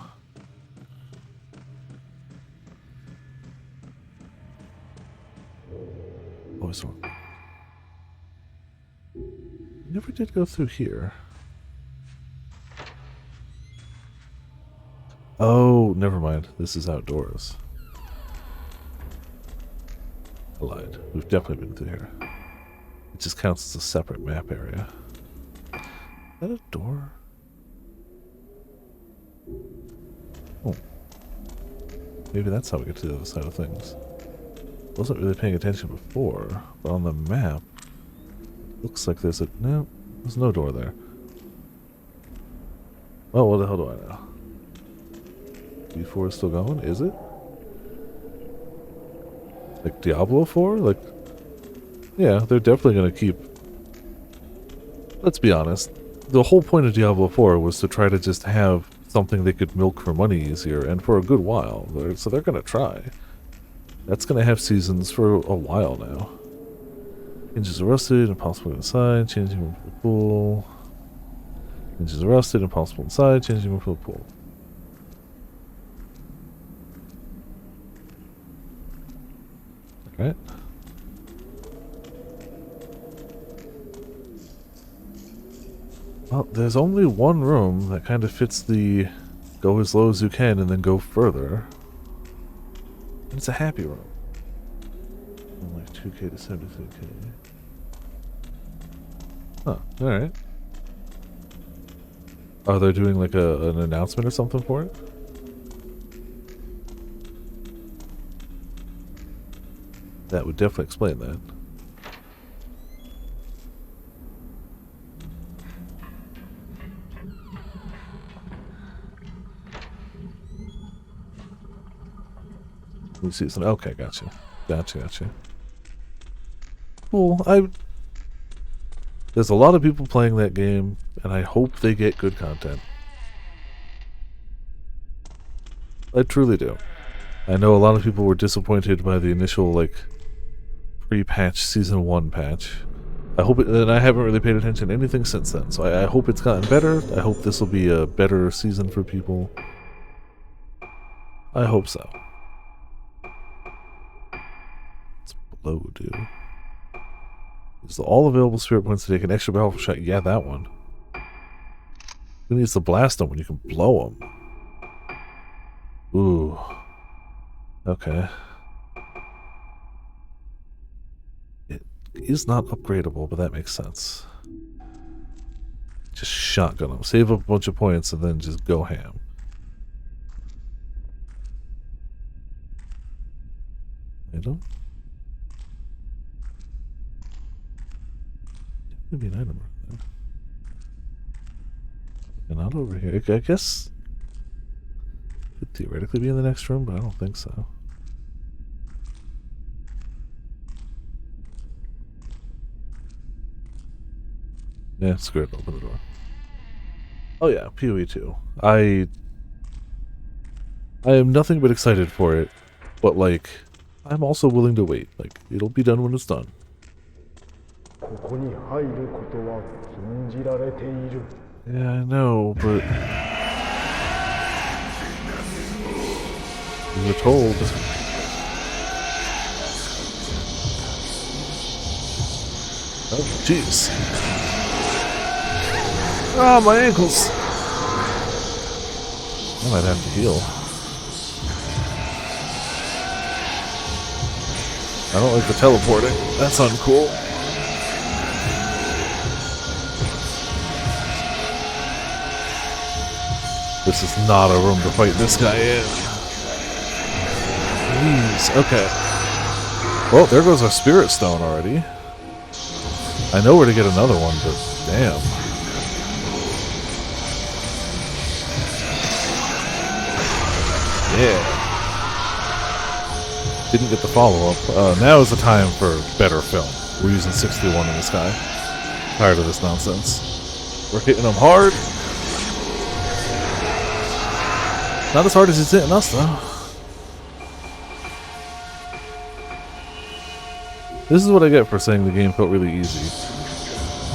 Oh, I saw it. Never did go through here. Oh, never mind. This is outdoors. I lied. We've definitely been through here. It just counts as a separate map area. Is that a door? Oh. Maybe that's how we get to the other side of things. Wasn't really paying attention before, but on the map, looks like there's no, there's no door there. Oh, what the hell do I know? B4 is still going? Is it? Like Diablo 4? Like, yeah, they're definitely going to keep... Let's be honest. The whole point of Diablo 4 was to try to just have something they could milk for money easier, and for a good while. So they're going to try. That's going to have seasons for a while now. Hinges are rusted, impossible inside, changing room for the pool. Hinges are rusted, impossible inside, changing room for the pool. Alright. Well, there's only one room that kind of fits the go as low as you can and then go further. And it's a happy room. Like 2K to 73K. Huh, alright. Are they doing like an announcement or something for it? That would definitely explain that. New season. Okay, gotcha. Gotcha. Cool. There's a lot of people playing that game, and I hope they get good content. I truly do. I know a lot of people were disappointed by the initial, like, pre-patch Season 1 patch. I hope it, and I haven't really paid attention to anything since then, so I hope it's gotten better. I hope this will be a better season for people. I hope so. It's blow, dude. Is all available spirit points to take an extra powerful shot? Yeah, that one. Who needs to blast them when you can blow them? Ooh. Okay. It is not upgradable, but that makes sense. Just shotgun them. Save up a bunch of points and then just go ham. Item? Maybe an item right there. And not over here. I guess could theoretically be in the next room, but I don't think so. Yeah, screw it, open the door. Oh yeah, PoE 2. I am nothing but excited for it, but like, I'm also willing to wait. Like, it'll be done when it's done. Yeah, I know, but We were told. Oh, jeez. Ah, my ankles. I might have to heal. I don't like the teleporting. That's uncool. This is not a room to fight this guy in. Jeez. Okay. Well, there goes our spirit stone already. I know where to get another one, but damn. Yeah. Didn't get the follow-up. Now is the time for better film. We're using 61 in the sky. Tired of this nonsense. We're hitting them hard. Not as hard as he's hitting us, though. This is what I get for saying the game felt really easy.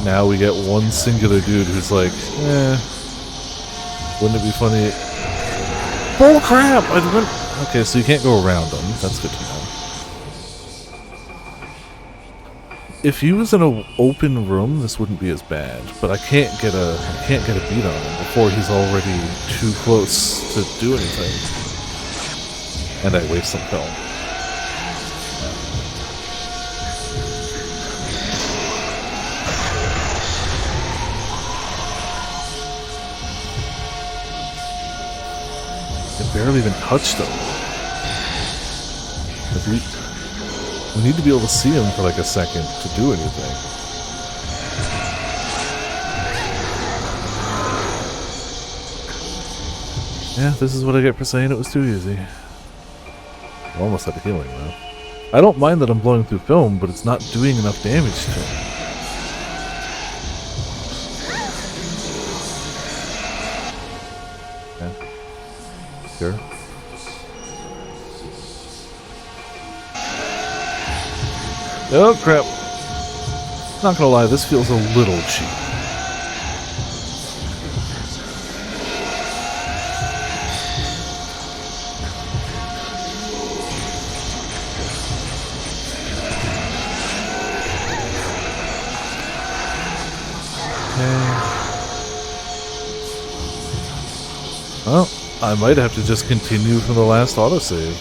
Now we get one singular dude who's like, wouldn't it be funny? Bull crap! Okay, so you can't go around him. That's good to know. If he was in an open room, this wouldn't be as bad. But I can't get a beat on him before he's already too close to do anything. And I waste some film. I barely even touched him. We need to be able to see him for like a second to do anything. Yeah, this is what I get for saying it was too easy. I'm almost out of healing though. I don't mind that I'm blowing through film, but it's not doing enough damage to him. Yeah. Sure. Oh crap. Not gonna lie, this feels a little cheap. Well, I might have to just continue from the last autosave.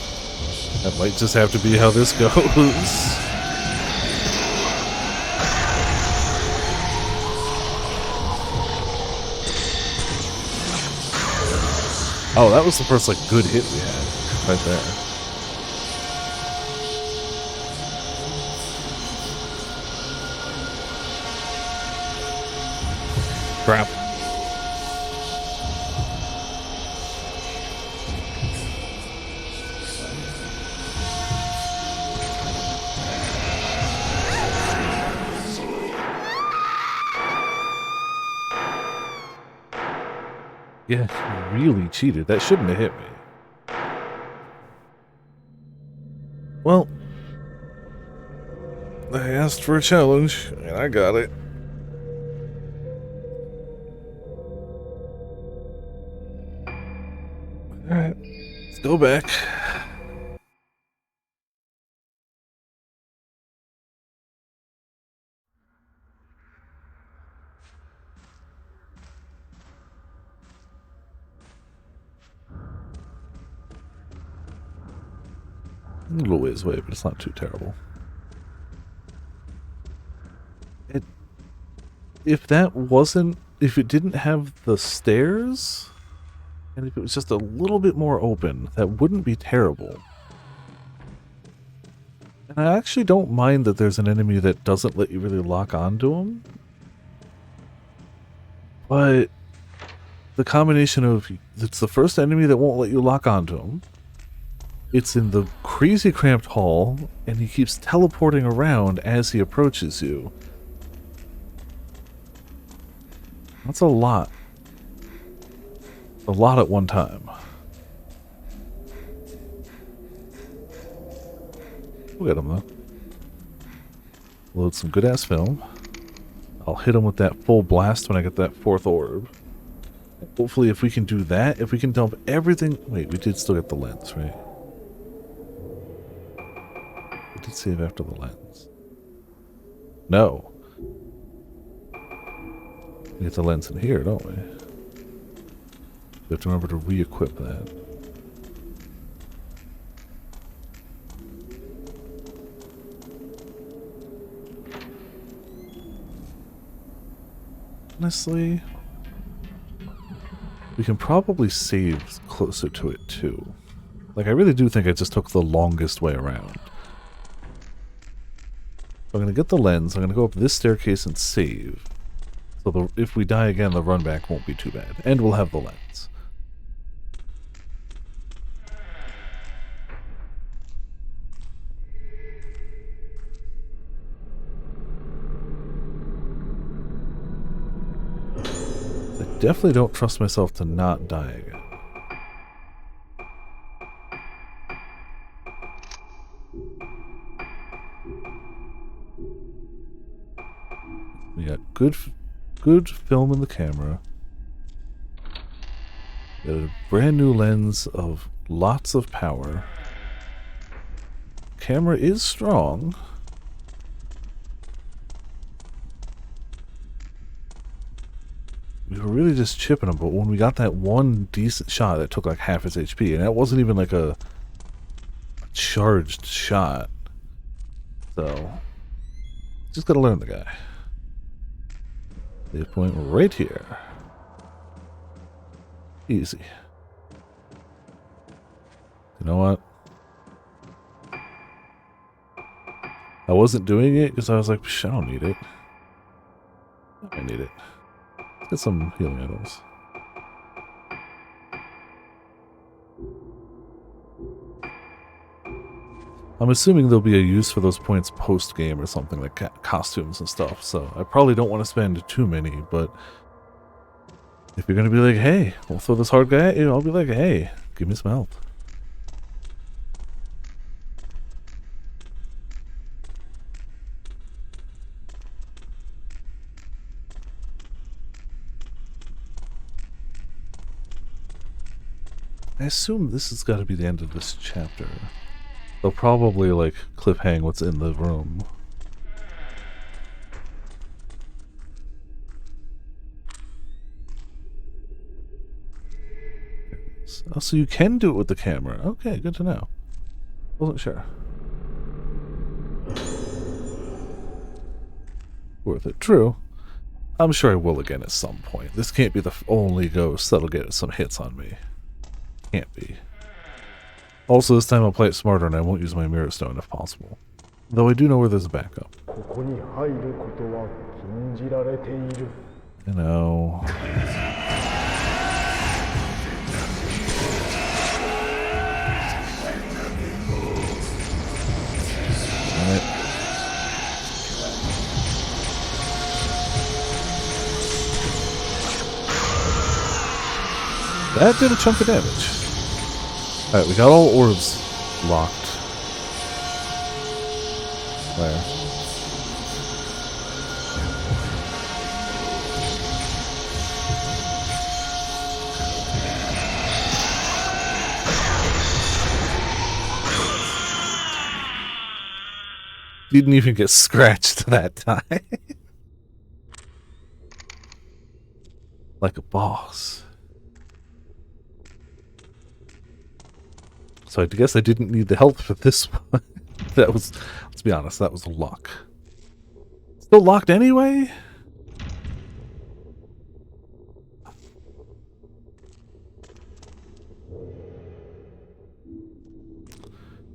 That might just have to be how this goes. Oh, that was the first, like, good hit we had. Right there. Crap. Yeah, he really cheated. That shouldn't have hit me. Well, I asked for a challenge, and I got it. Alright, let's go back. A little ways away, but it's not too terrible. If it didn't have the stairs, and if it was just a little bit more open, that wouldn't be terrible. And I actually don't mind that there's an enemy that doesn't let you really lock onto him. But the combination of, it's the first enemy that won't let you lock onto him. It's in the crazy cramped hall, and he keeps teleporting around as he approaches you. That's a lot. A lot at one time. We'll get him though. Load some good ass film. I'll hit him with that full blast when I get that fourth orb. Hopefully if we can do that, if we can dump everything... Wait, we did still get the lens, right? did save after the lens. No. We get the lens in here, don't we? We have to remember to re-equip that. Honestly, we can probably save closer to it too. Like, I really do think I just took the longest way around. So I'm going to get the lens, I'm going to go up this staircase and save. So if we die again, the run back won't be too bad. And we'll have the lens. I definitely don't trust myself to not die again. We got good film in the camera. We got a brand new lens of lots of power. Camera is strong. We were really just chipping him, but when we got that one decent shot, that took like half his HP, and that wasn't even like a charged shot. So, just gotta learn the guy. Save point right here. Easy. You know what? I wasn't doing it because I was like, I don't need it. I need it. Let's get some healing items. I'm assuming there'll be a use for those points post-game or something, like costumes and stuff, so I probably don't want to spend too many, but if you're going to be like, hey, we'll throw this hard guy at you, I'll be like, hey, give me some help. I assume this has got to be the end of this chapter. They'll probably, like, cliffhang what's in the room. Oh, so you can do it with the camera. Okay, good to know. Wasn't sure. Worth it. True. I'm sure I will again at some point. This can't be the only ghost that'll get some hits on me. Can't be. Also, this time I'll play it smarter and I won't use my mirror stone if possible. Though I do know where there's a backup. You know. Alright. That did a chunk of damage. Alright, we got all orbs locked. Where? Didn't even get scratched that time. Like a boss. So I guess I didn't need the health for this one. That was, let's be honest, that was luck. Still locked anyway?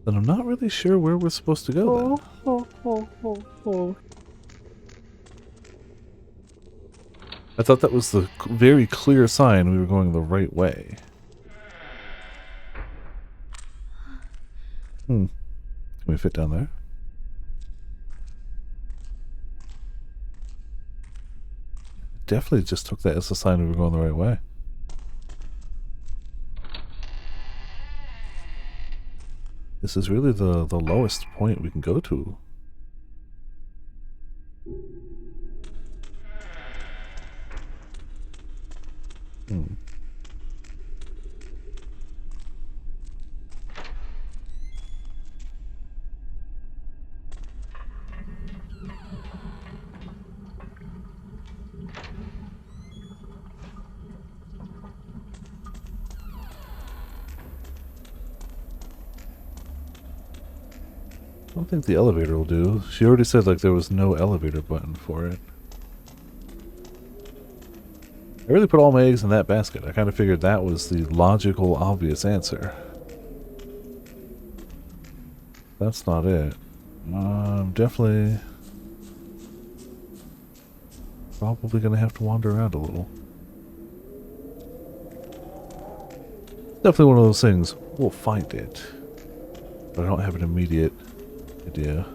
Then I'm not really sure where we're supposed to go then. I thought that was the very clear sign we were going the right way. Can we fit down there? Definitely just took that as a sign we were going the right way. This is really the lowest point we can go to. I don't think the elevator will do. She already said like there was no elevator button for it. I really put all my eggs in that basket. I kind of figured that was the logical, obvious answer. That's not it. Definitely... probably gonna have to wander around a little. Definitely one of those things. We'll find it. But I don't have an immediate idea.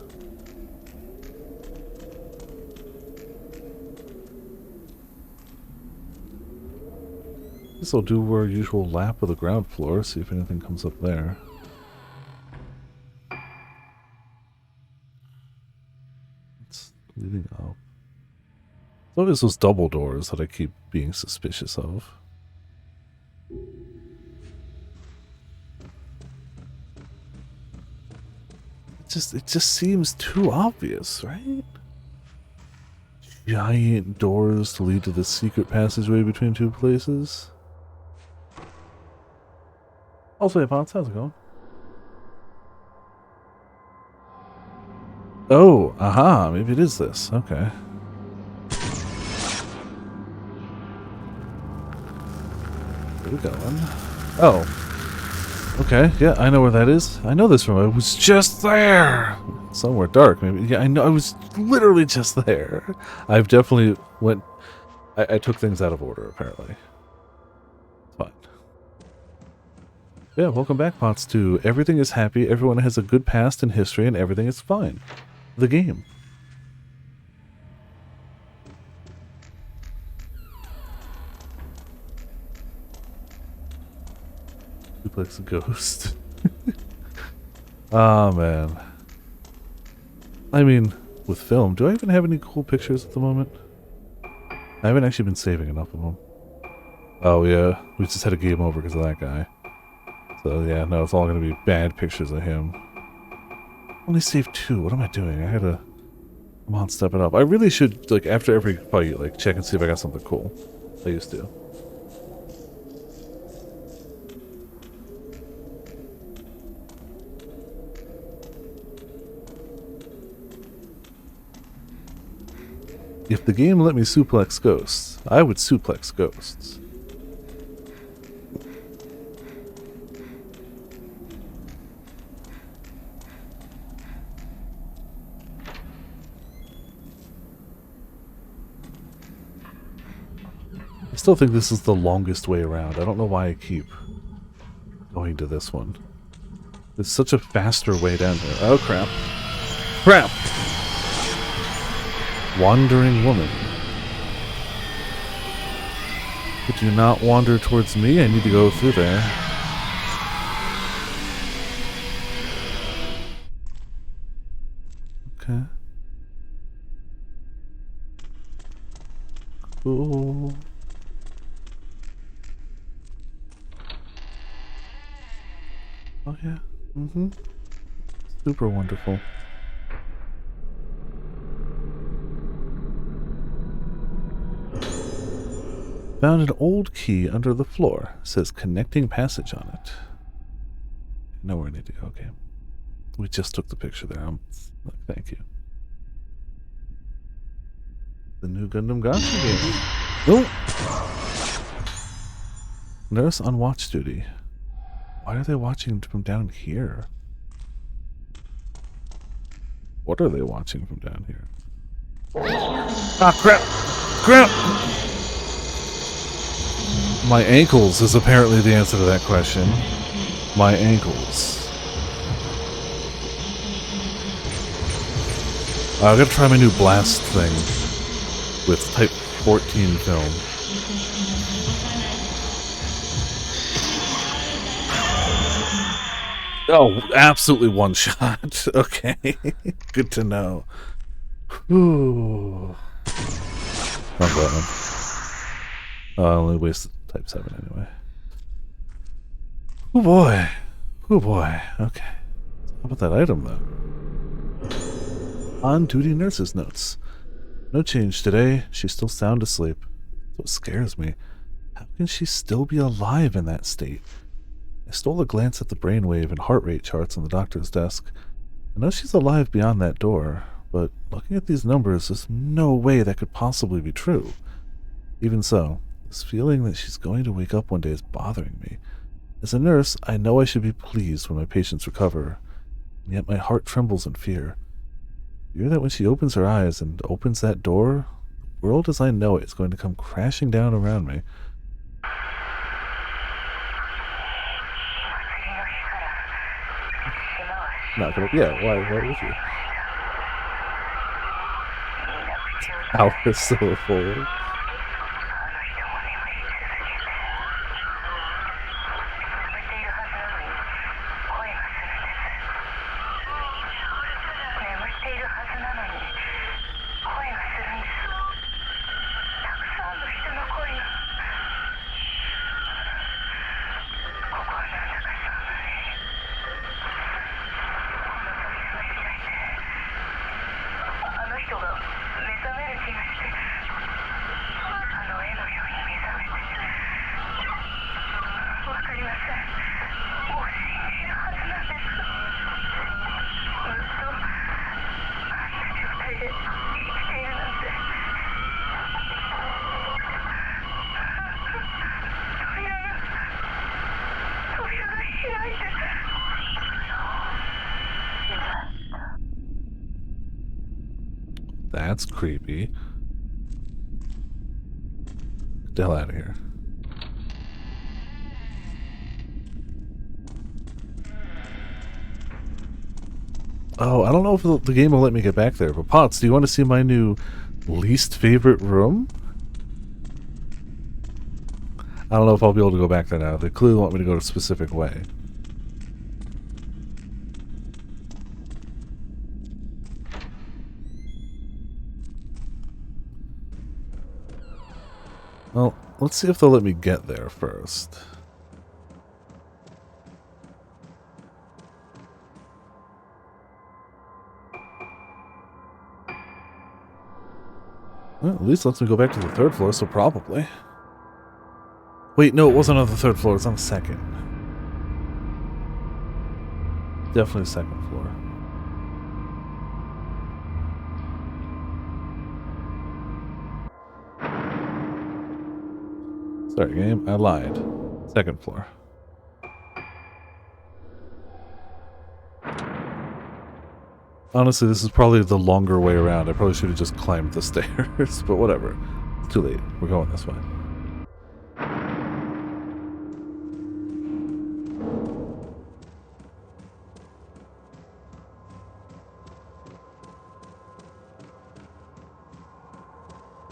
Guess I'll do our usual lap of the ground floor, see if anything comes up there. It's leading up. So there's those double doors that I keep being suspicious of. It just seems too obvious, right? Giant doors to lead to the secret passageway between two places. Also, hey, Pots, how's it going? Oh, aha, maybe it is this. Okay. Where are we going? Oh. Okay, yeah, I know where that is. I know this from. I was just there! Somewhere dark, maybe. Yeah, I know. I was literally just there. I've definitely went... I took things out of order, apparently. It's fine. Yeah, welcome back, Pots, to Everything is Happy, Everyone Has a Good Past and History, and Everything is Fine. The game. Duplex Ghost. Oh, man. I mean, with film, do I even have any cool pictures at the moment? I haven't actually been saving enough of them. Oh, yeah. We just had a game over because of that guy. So, yeah, no, it's all going to be bad pictures of him. Only saved 2. What am I doing? I gotta... Come on, step it up. I really should, like, after every fight, like, check and see if I got something cool. I used to. If the game let me suplex ghosts, I would suplex ghosts. I still think this is the longest way around. I don't know why I keep going to this one. There's such a faster way down here. Oh, crap. Crap! Wandering woman. Could you not wander towards me? I need to go through there. Okay. Cool. Oh yeah. Mm-hmm. Super wonderful. Found an old key under the floor. It says connecting passage on it. I know where I need to go. Okay. We just took the picture there. Thank you. The new Gundam Gotcha game. Oh! Nurse on watch duty. Why are they watching from down here? What are they watching from down here? Ah, crap! Crap! My ankles is apparently the answer to that question. My ankles. I gotta try my new blast thing with Type 14 film. Oh, absolutely one shot. Okay, good to know. Ooh. Not that one. I only wasted Type 7 anyway. Oh boy. Oh boy. Okay. How about that item though? On-duty nurse's notes. No change today. She's still sound asleep. What scares me. How can she still be alive in that state? I stole a glance at the brainwave and heart rate charts on the doctor's desk. I know she's alive beyond that door, but looking at these numbers, there's no way that could possibly be true. Even so, this feeling that she's going to wake up one day is bothering me. As a nurse, I know I should be pleased when my patients recover, and yet my heart trembles in fear. Fear that when she opens her eyes and opens that door, the world as I know it is going to come crashing down around me. Not gonna, yeah, why would you? Hours so full. That's creepy. Get the hell out of here. Oh, I don't know if the game will let me get back there, but Potts, do you want to see my new least favorite room? I don't know if I'll be able to go back there now. They clearly want me to go a specific way. Well, let's see if they'll let me get there first. Well, at least lets me go back to the third floor, so probably. Wait, no, it wasn't on the third floor. It's on the second. Definitely second floor. Sorry, game. I lied. Second floor. Honestly, this is probably the longer way around. I probably should have just climbed the stairs, but whatever. It's too late. We're going this way.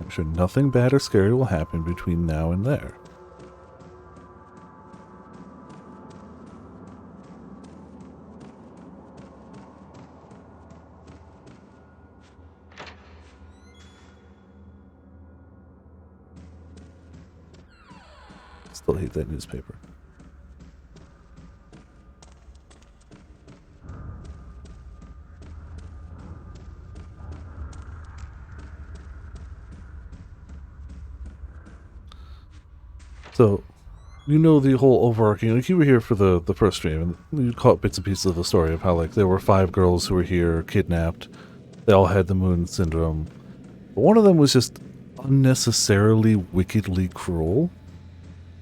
I'm sure nothing bad or scary will happen between now and there. Still hate that newspaper. So, you know the whole overarching, like you were here for the first stream, and you caught bits and pieces of the story of how, like, there were 5 girls who were here, kidnapped. They all had the moon syndrome. But one of them was just unnecessarily wickedly cruel.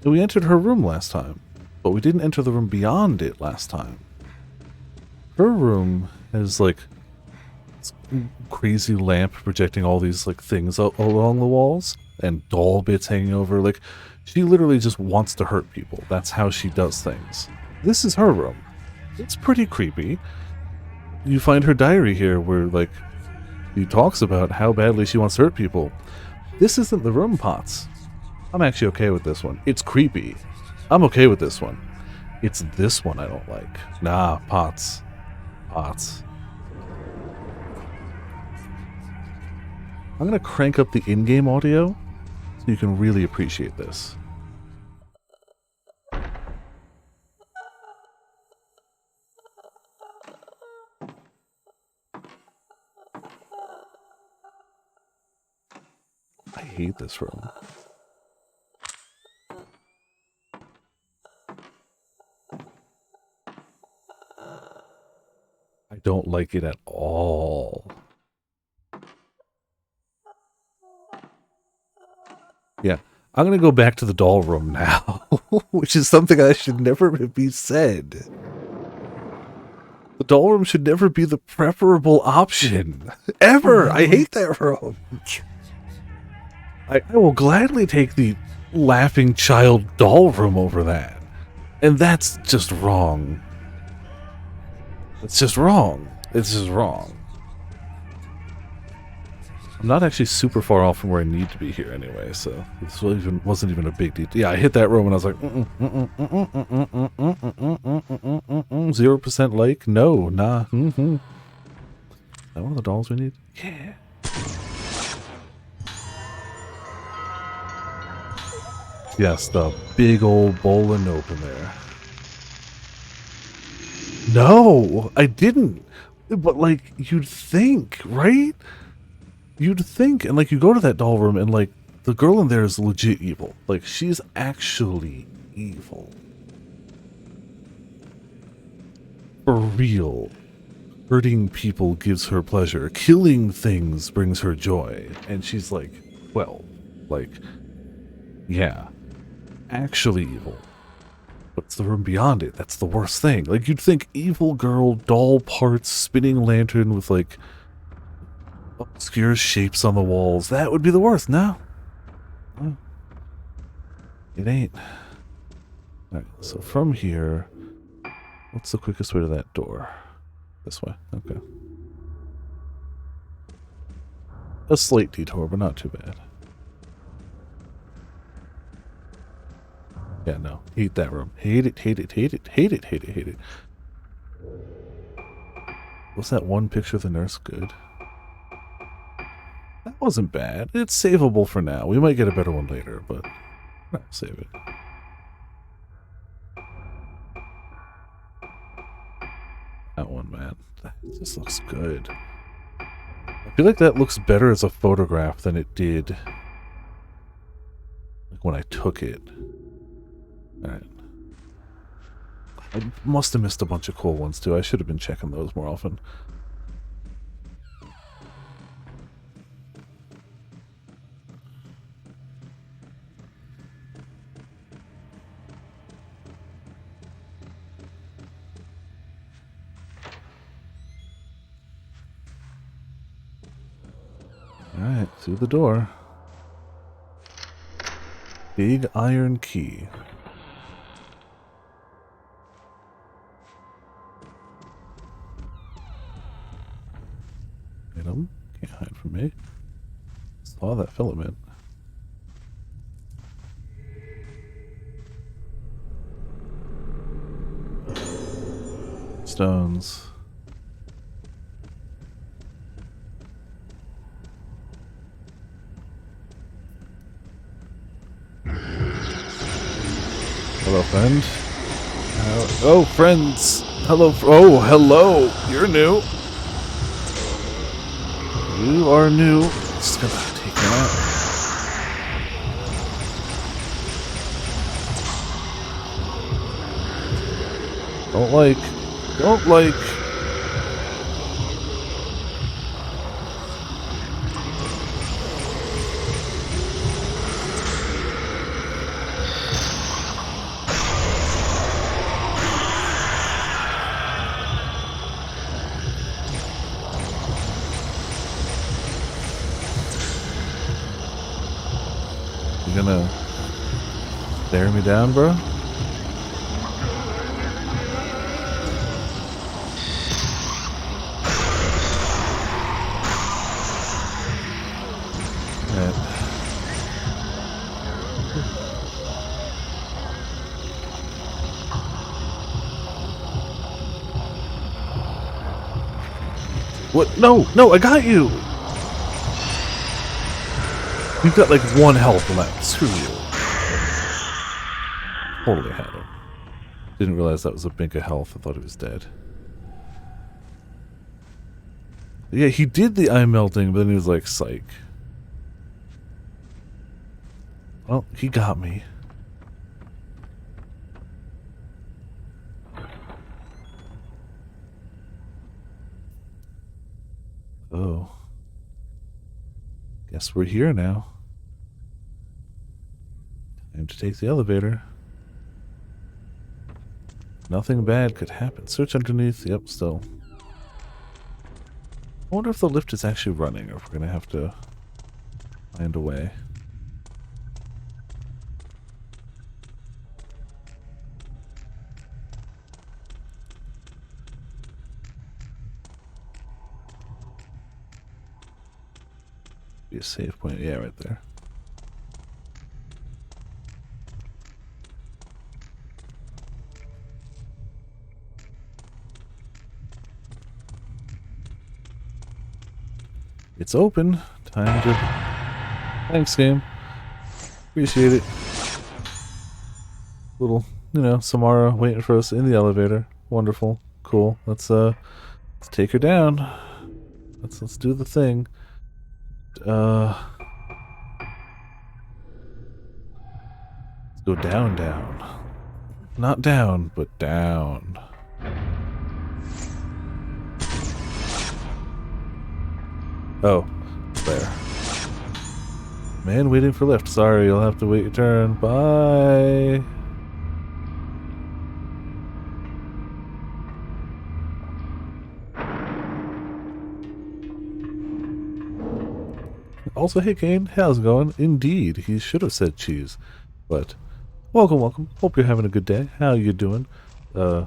And we entered her room last time, but we didn't enter the room beyond it last time. Her room has, like, this crazy lamp projecting all these, like, things along the walls, and doll bits hanging over. Like, she literally just wants to hurt people. That's how she does things. This is her room. It's pretty creepy. You find her diary here where, like, she talks about how badly she wants to hurt people. This isn't the room, Potts. I'm actually okay with this one. It's creepy. I'm okay with this one. It's this one I don't like. Nah, Potts. Potts. I'm gonna crank up the in-game audio so you can really appreciate this. I hate this room. I don't like it at all. Yeah, I'm gonna go back to the doll room now, which is something I should never be said. The doll room should never be the preferable option. Ever! I hate that room. I will gladly take the laughing child doll room over that. And that's just wrong. It's just wrong. It's just wrong. I'm not actually super far off from where I need to be here anyway, so this wasn't even a big deal. Yeah, I hit that room and I was like, 0% like? No, nah. Is that one of the dolls we need? Yeah. Yes, the big old bowl of nope in there. No, I didn't. But, like, you'd think, right? You'd think, and like you go to that doll room and like the girl in there is legit evil. Like she's actually evil. For real. Hurting people gives her pleasure. Killing things brings her joy. And she's like, well, like, yeah, actually evil. But it's the room beyond it. That's the worst thing. Like you'd think evil girl, doll parts, spinning lantern with like obscure shapes on the walls. That would be the worst. No. No. It ain't. Alright, so from here, what's the quickest way to that door? This way. Okay. A slight detour, but not too bad. Yeah, no. Hate that room. Hate it, hate it, hate it, hate it, hate it, hate it. Was that one picture of the nurse good? That wasn't bad. It's savable for now. We might get a better one later, but no, save it. That one, man. That just looks good. I feel like that looks better as a photograph than it did like when I took it. Alright. I must have missed a bunch of cool ones too. I should have been checking those more often. Alright, through the door. Big iron key. Item. Can't hide from me. Saw that filament. Stones. Hello, friend. Oh, friends. Hello. Oh, hello. You're new. You are new. Just gonna take that. Don't like. You gonna stare me down, bro? What? No, I got you! You've got like 1 health left. Screw you. Totally had him. Didn't realize that was a bink of health. I thought he was dead. Yeah, he did the eye melting, but then he was like, psych. Well, he got me. Oh. Guess we're here now. Time to take the elevator. Nothing bad could happen. Search underneath. Yep, still. I wonder if the lift is actually running, or if we're going to have to find a way. Be a save point. Yeah, right there. It's open. Time to... Thanks, game. Appreciate it. Little, Samara waiting for us in the elevator. Wonderful. Cool. Let's take her down. Let's do the thing. Let's go down. Not down, but down. Oh, there. Man waiting for lift. Sorry, you'll have to wait your turn. Bye. Also, hey Kane, how's it going? Indeed, he should have said cheese. But, welcome. Hope you're having a good day. How you doing? Good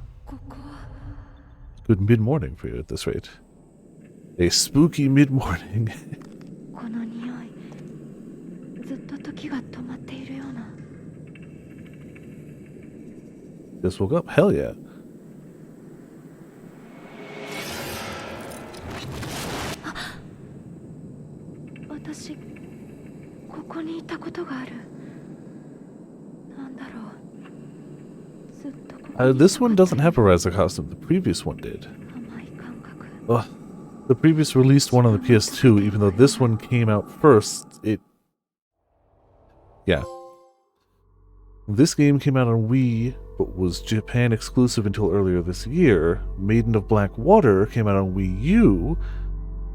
mid-morning for you at this rate. A spooky mid-morning. この匂い、ずっと時が止まっているような。 Just woke up? Hell yeah. 私、ここにいたことがある。なんだろう。ずっとここに This one doesn't have a Riser costume. The previous one did. 甘い感覚。 Ugh. The previous released one on the PS2, even though this one came out first, Yeah. This game came out on Wii, but was Japan exclusive until earlier this year. Maiden of Black Water came out on Wii U,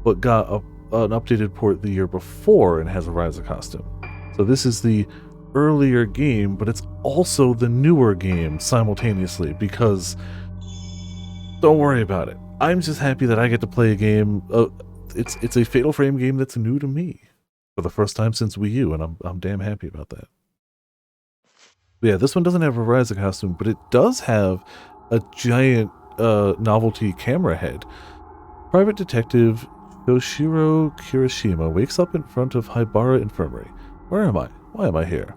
but got an updated port the year before and has a Riser costume. So this is the earlier game, but it's also the newer game simultaneously, because don't worry about it. I'm just happy that I get to play a game. It's a Fatal Frame game that's new to me for the first time since Wii U, and I'm damn happy about that. But yeah, this one doesn't have a Riser costume, but it does have a giant novelty camera head. Private Detective Yoshiro Kirishima wakes up in front of Haibara Infirmary. Where am I? Why am I here?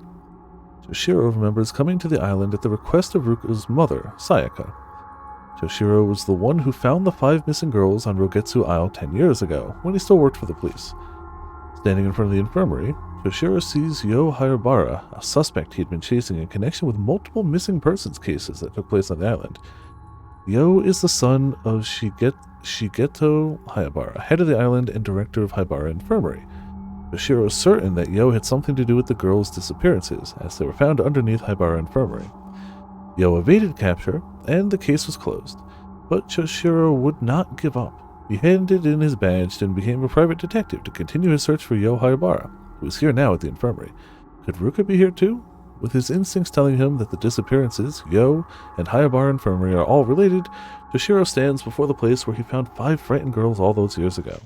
Toshiro remembers coming to the island at the request of Ruka's mother, Sayaka. Toshiro was the one who found the 5 missing girls on Rogetsu Isle 10 years ago, when he still worked for the police. Standing in front of the infirmary, Toshiro sees Yo Haibara, a suspect he had been chasing in connection with multiple missing persons cases that took place on the island. Yo is the son of Shigeto Haibara, head of the island and director of Haibara Infirmary. Toshiro is certain that Yo had something to do with the girls' disappearances, as they were found underneath Haibara Infirmary. Yo evaded capture, and the case was closed. But Toshiro would not give up. He handed in his badge and became a private detective to continue his search for Yo Haibara, who is here now at the infirmary. Could Ruka be here too? With his instincts telling him that the disappearances, Yo, and Haibara Infirmary are all related, Toshiro stands before the place where he found 5 frightened girls all those years ago.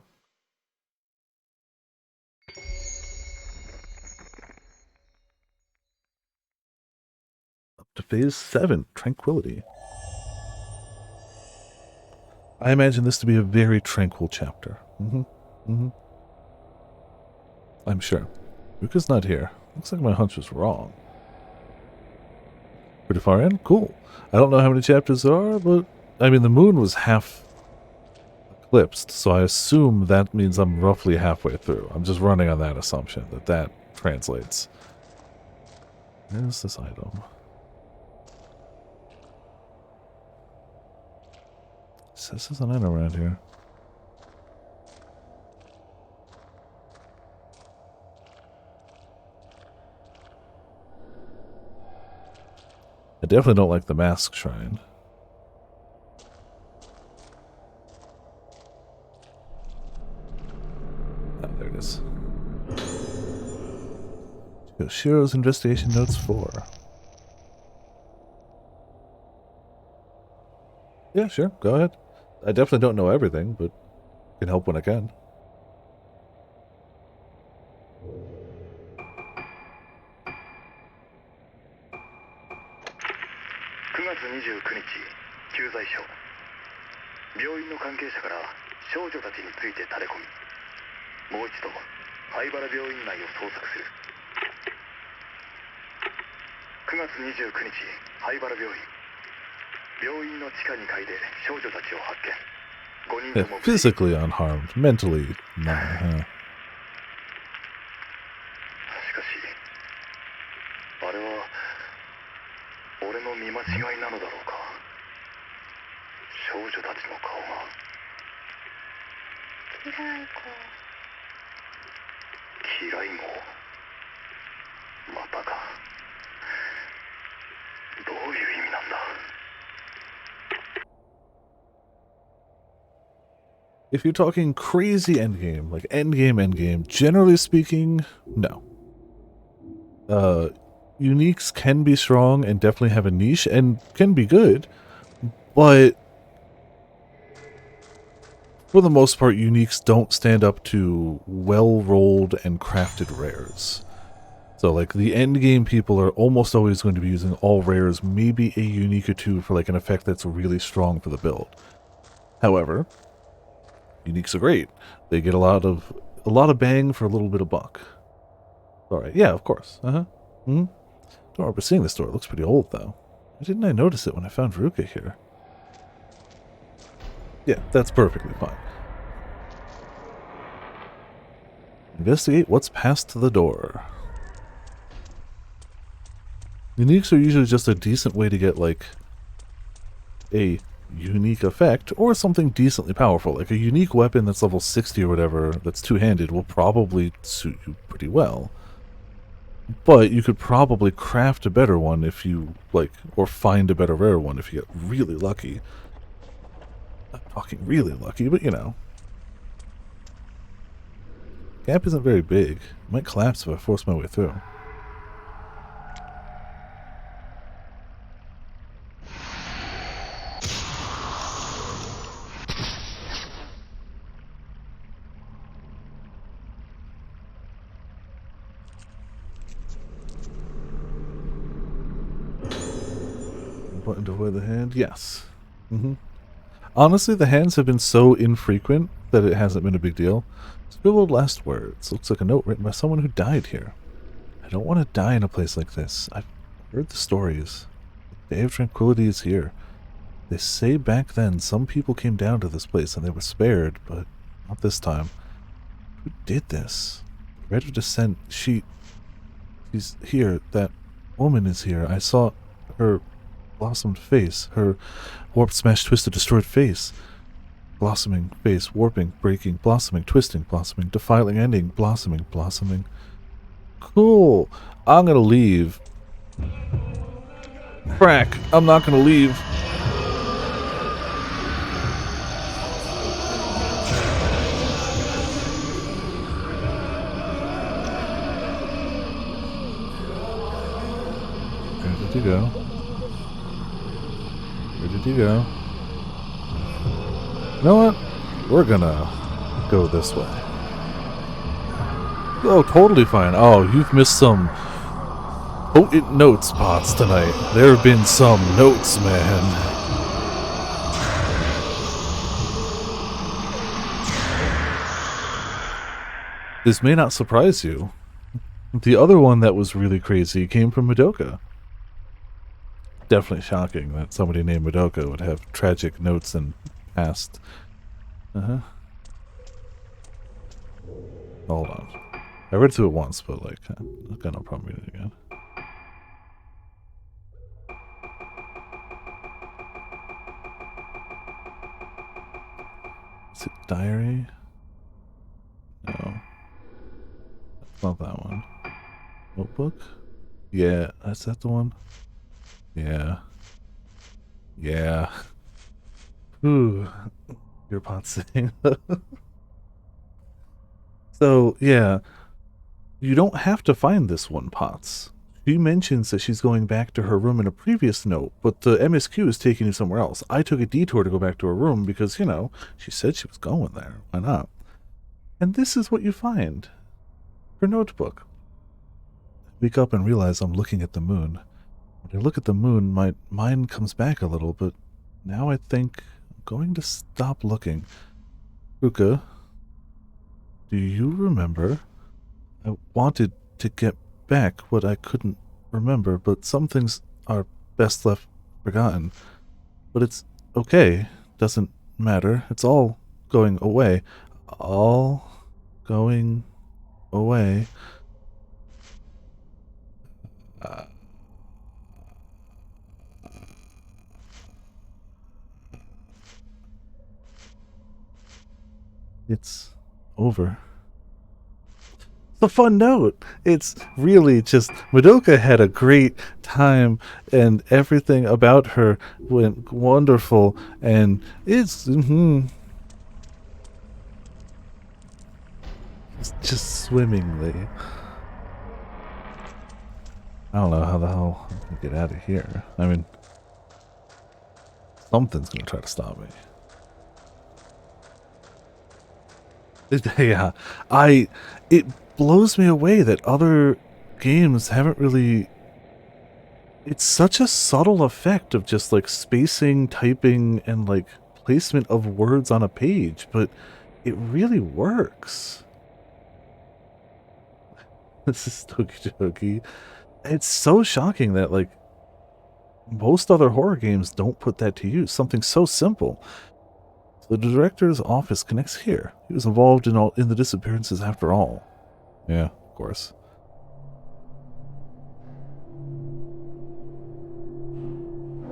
To phase 7, Tranquility. I imagine this to be a very tranquil chapter. I'm sure. Ruka's not here. Looks like my hunch was wrong. Pretty far in? Cool. I don't know how many chapters there are, but I mean the moon was half eclipsed, so I assume that means I'm roughly halfway through. I'm just running on that assumption that translates. Where's this item? This isn't it around here. I definitely don't like the mask shrine. Shiro's investigation notes 4. Yeah, sure. Go ahead. I definitely don't know everything, but can help when I can.9月29日、駐在所。病院の関係者から少女たちについて垂れ込み、もう一度灰原病院内を捜索する。9月29日、灰原病院。病院の地下2階で少女たちを発見。5人 Yeah, とも physically unharmed, mentally not, huh? しかし、あれは俺の見間違いなのだろうか。少女たちの顔がキライコ。キライ号。またか。どういう意味なんだ。If you're talking crazy endgame, like endgame, generally speaking, no. Uniques can be strong and definitely have a niche and can be good, but for the most part, uniques don't stand up to well-rolled and crafted rares. So, like, the endgame people are almost always going to be using all rares, maybe a unique or two for, like, an effect that's really strong for the build. However, uniques are great. They get a lot of bang for a little bit of buck. Alright, yeah, of course. Uh-huh. Mm-hmm. Don't remember seeing this door. It looks pretty old, though. Why didn't I notice it when I found Ruka here? Yeah, that's perfectly fine. Investigate what's past the door. Uniques are usually just a decent way to get, like, a unique effect, or something decently powerful. Like, a unique weapon that's level 60 or whatever, that's two-handed, will probably suit you pretty well. But you could probably craft a better one if you, like, or find a better rare one if you get really lucky. Not talking really lucky, but you know. Gap isn't very big. It might collapse if I force my way through. Button to wear the hand? Yes. Honestly, the hands have been so infrequent that it hasn't been a big deal. Scribbled last words. Looks like a note written by someone who died here. I don't want to die in a place like this. I've heard the stories. The Day of Tranquility is here. They say back then some people came down to this place and they were spared, but not this time. Who did this? Red of Descent, she's here. That woman is here. I saw her blossomed face, her warped, smashed, twisted, destroyed face. Blossoming face, warping, breaking, blossoming, twisting, blossoming, defiling, ending, blossoming, blossoming. Cool. I'm gonna leave. Crack. I'm not gonna leave. Where did you go? Where did you go? You know what? We're gonna go this way. Oh, totally fine. Oh, you've missed some potent note spots tonight. There have been some notes, man. This may not surprise you. The other one that was really crazy came from Madoka. Definitely shocking that somebody named Madoka would have tragic notes and past. Hold on. I read through it once, but like, I've got no problem reading it again. Is it diary? No. That's not that one. Notebook? Yeah, that's that the one? Yeah. Yeah. Ooh. Your pot sitting. So, yeah. You don't have to find this one, Potts. She mentions that she's going back to her room in a previous note, but the MSQ is taking you somewhere else. I took a detour to go back to her room because, you know, she said she was going there. Why not? And this is what you find. Her notebook. I wake up and realize I'm looking at the moon. When I look at the moon, my mind comes back a little, but now I think I'm going to stop looking. Ruka, do you remember? I wanted to get back what I couldn't remember, but some things are best left forgotten. But it's okay. Doesn't matter. It's all going away. All going away. It's over. It's a fun note. It's really just Madoka had a great time and everything about her went wonderful and it's just swimmingly. I don't know how the hell I'm gonna get out of here. I mean, something's gonna try to stop me. Yeah, it blows me away that other games haven't really. It's such a subtle effect of just like spacing, typing, and like placement of words on a page, but it really works. This is Toki Toki. It's so shocking that like most other horror games don't put that to use. Something so simple. The director's office connects here. He was involved in the disappearances after all. Yeah, of course.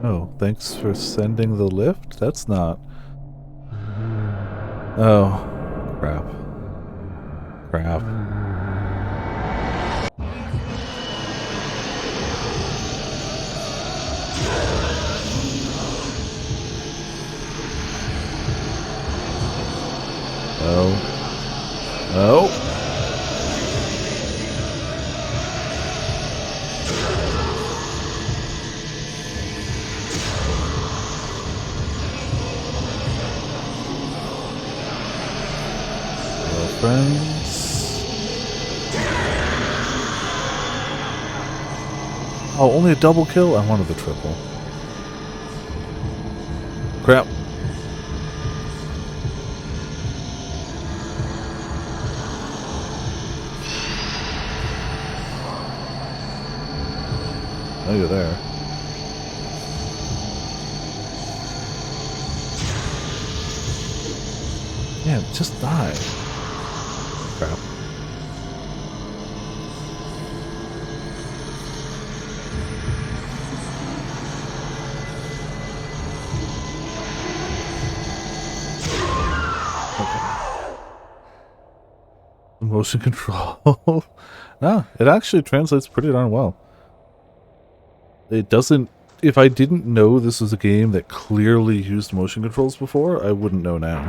Oh, thanks for sending the lift? That's not... Oh, crap. Crap. Oh. Oh. Hello, friends. Oh, only a double kill? I wanted the triple. Crap. Oh, you're there. Yeah, just die. Crap. Okay. Motion control. No, it actually translates pretty darn well. It doesn't... If I didn't know this was a game that clearly used motion controls before, I wouldn't know now.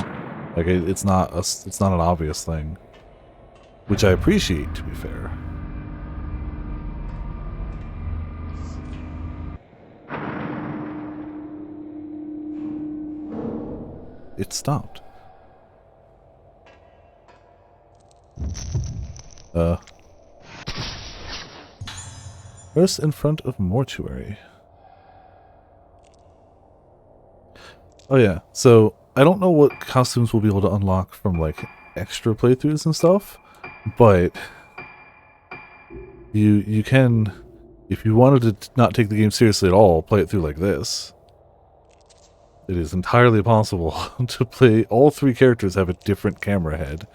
Like, it's not an obvious thing. Which I appreciate, to be fair. It stopped. First in front of mortuary. Oh yeah, so I don't know what costumes we'll be able to unlock from like extra playthroughs and stuff, but you can, if you wanted to not take the game seriously at all, play it through like this. It is entirely possible to play all three characters have a different camera head,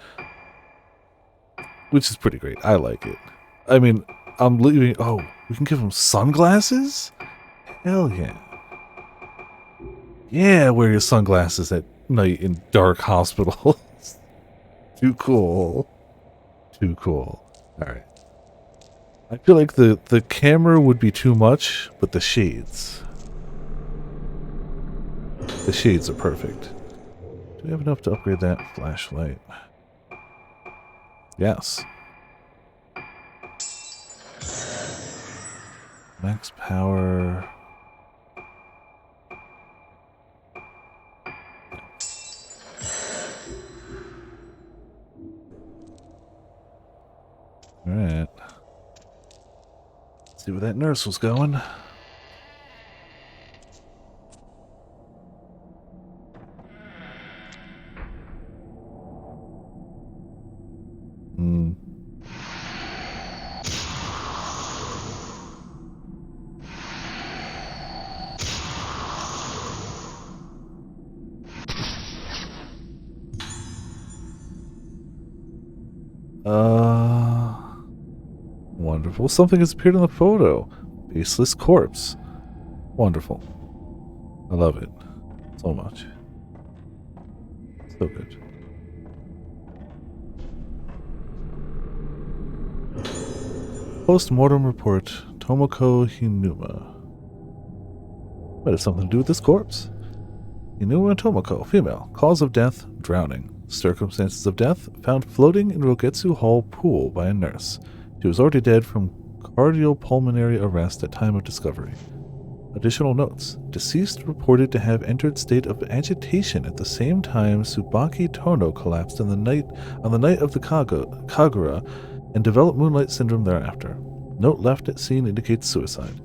which is pretty great. I like it. I mean, I'm leaving. Oh, we can give them sunglasses? Hell yeah. Yeah, wear your sunglasses at night in dark hospitals. Too cool. Too cool. Alright. I feel like the camera would be too much, but the shades. The shades are perfect. Do we have enough to upgrade that flashlight? Yes. Max power. Alright. See where that nurse was going. Hmm. Wonderful. Something has appeared in the photo. Faceless corpse. Wonderful. I love it. So much. So good. Post-mortem report. Tomoko Hinuma. Might have something to do with this corpse. Hinuma Tomoko, female. Cause of death, drowning. Circumstances of death, found floating in Rogetsu Hall pool by a nurse. She was already dead from cardiopulmonary arrest at time of discovery. Additional notes. Deceased reported to have entered state of agitation at the same time Tsubaki Tono collapsed on the night of the Kagura and developed moonlight syndrome thereafter. Note left at scene indicates suicide.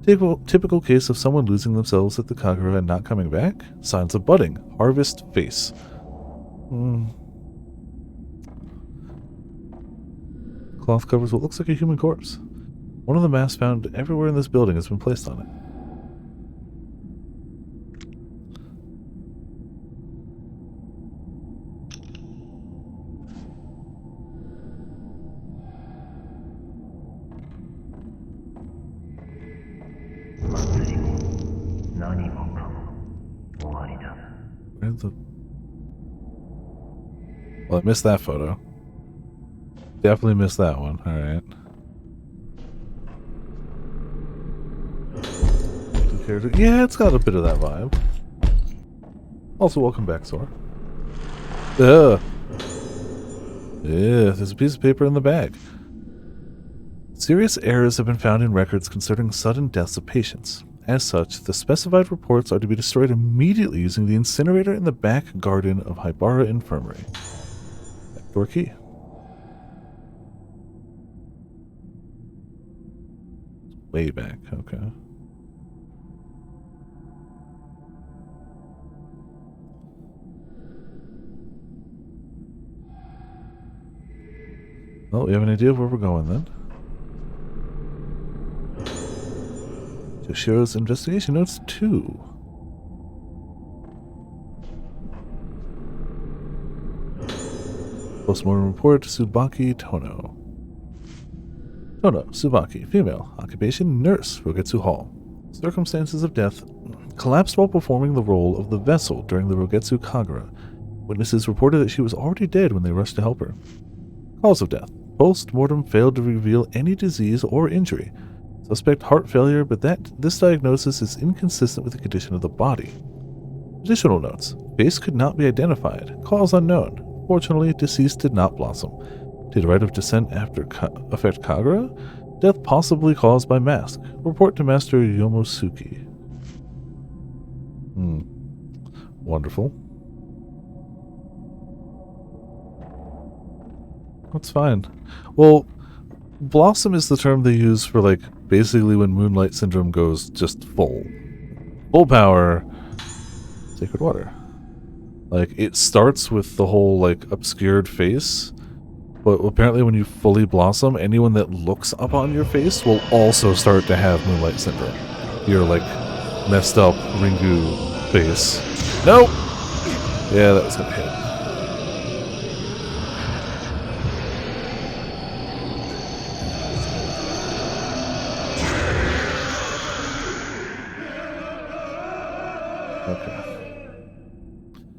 Typical case of someone losing themselves at the Kagura and not coming back. Signs of budding. Harvest face. Cloth covers what looks like a human corpse. One of the masks found everywhere in this building has been placed on it. Where's the... Well, I missed that photo. Definitely missed that one. Alright. Yeah, it's got a bit of that vibe. Also, welcome back, Sora. Yeah, there's a piece of paper in the bag. Serious errors have been found in records concerning sudden deaths of patients. As such, the specified reports are to be destroyed immediately using the incinerator in the back garden of Haibara Infirmary. Backdoor key. Way back, okay. Well, we have an idea of where we're going then. Joshiro's investigation notes 2. Postmortem report, Tsubaki Tono. Tono, Tsubaki, female, occupation, nurse, Rogetsu Hall. Circumstances of death, collapsed while performing the role of the vessel during the Rogetsu Kagura. Witnesses reported that she was already dead when they rushed to help her. Cause of death, post-mortem failed to reveal any disease or injury. Suspect heart failure, but this diagnosis is inconsistent with the condition of the body. Additional notes. Face could not be identified. Cause unknown. Fortunately, deceased did not blossom. Did right of descent affect Kagura? Death possibly caused by mask. Report to Master Yomosuke. Wonderful. That's fine. Well, blossom is the term they use for, like, basically when Moonlight Syndrome goes just full power, sacred water. Like, it starts with the whole, like, obscured face, but apparently when you fully blossom, anyone that looks up on your face will also start to have Moonlight Syndrome. Your, like, messed up Ringu face. Nope! Yeah, that was gonna hit.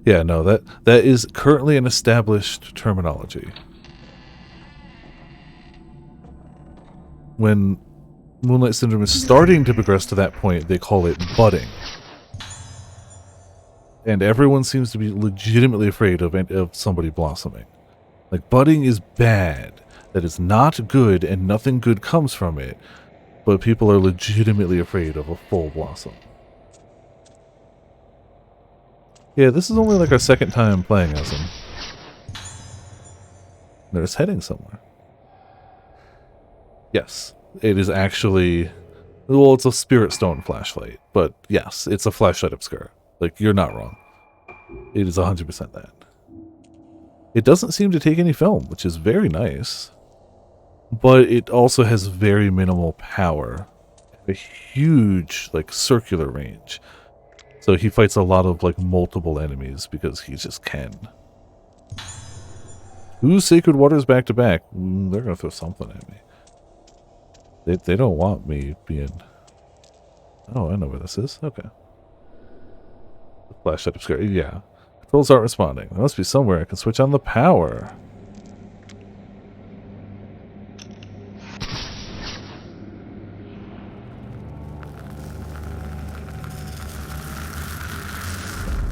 Yeah, no, that is currently an established terminology. When Moonlight Syndrome is starting to progress to that point, they call it budding. And everyone seems to be legitimately afraid of somebody blossoming. Like, budding is bad. That is not good, and nothing good comes from it. but people are legitimately afraid of a full blossom. Yeah, this is only like our second time playing as him. They're just heading somewhere. Yes, it is actually... Well, it's a Spirit Stone flashlight, but yes, it's a flashlight obscura. Like, you're not wrong. It is 100% that. It doesn't seem to take any film, which is very nice. But it also has very minimal power. A huge, like, circular range. So he fights a lot of, like, multiple enemies because he just can. 2 Sacred Waters back to back. They're gonna throw something at me. They don't want me being... Oh, I know where this is. Okay. Flashlight obscura. Yeah. Controls aren't responding. There must be somewhere I can switch on the power.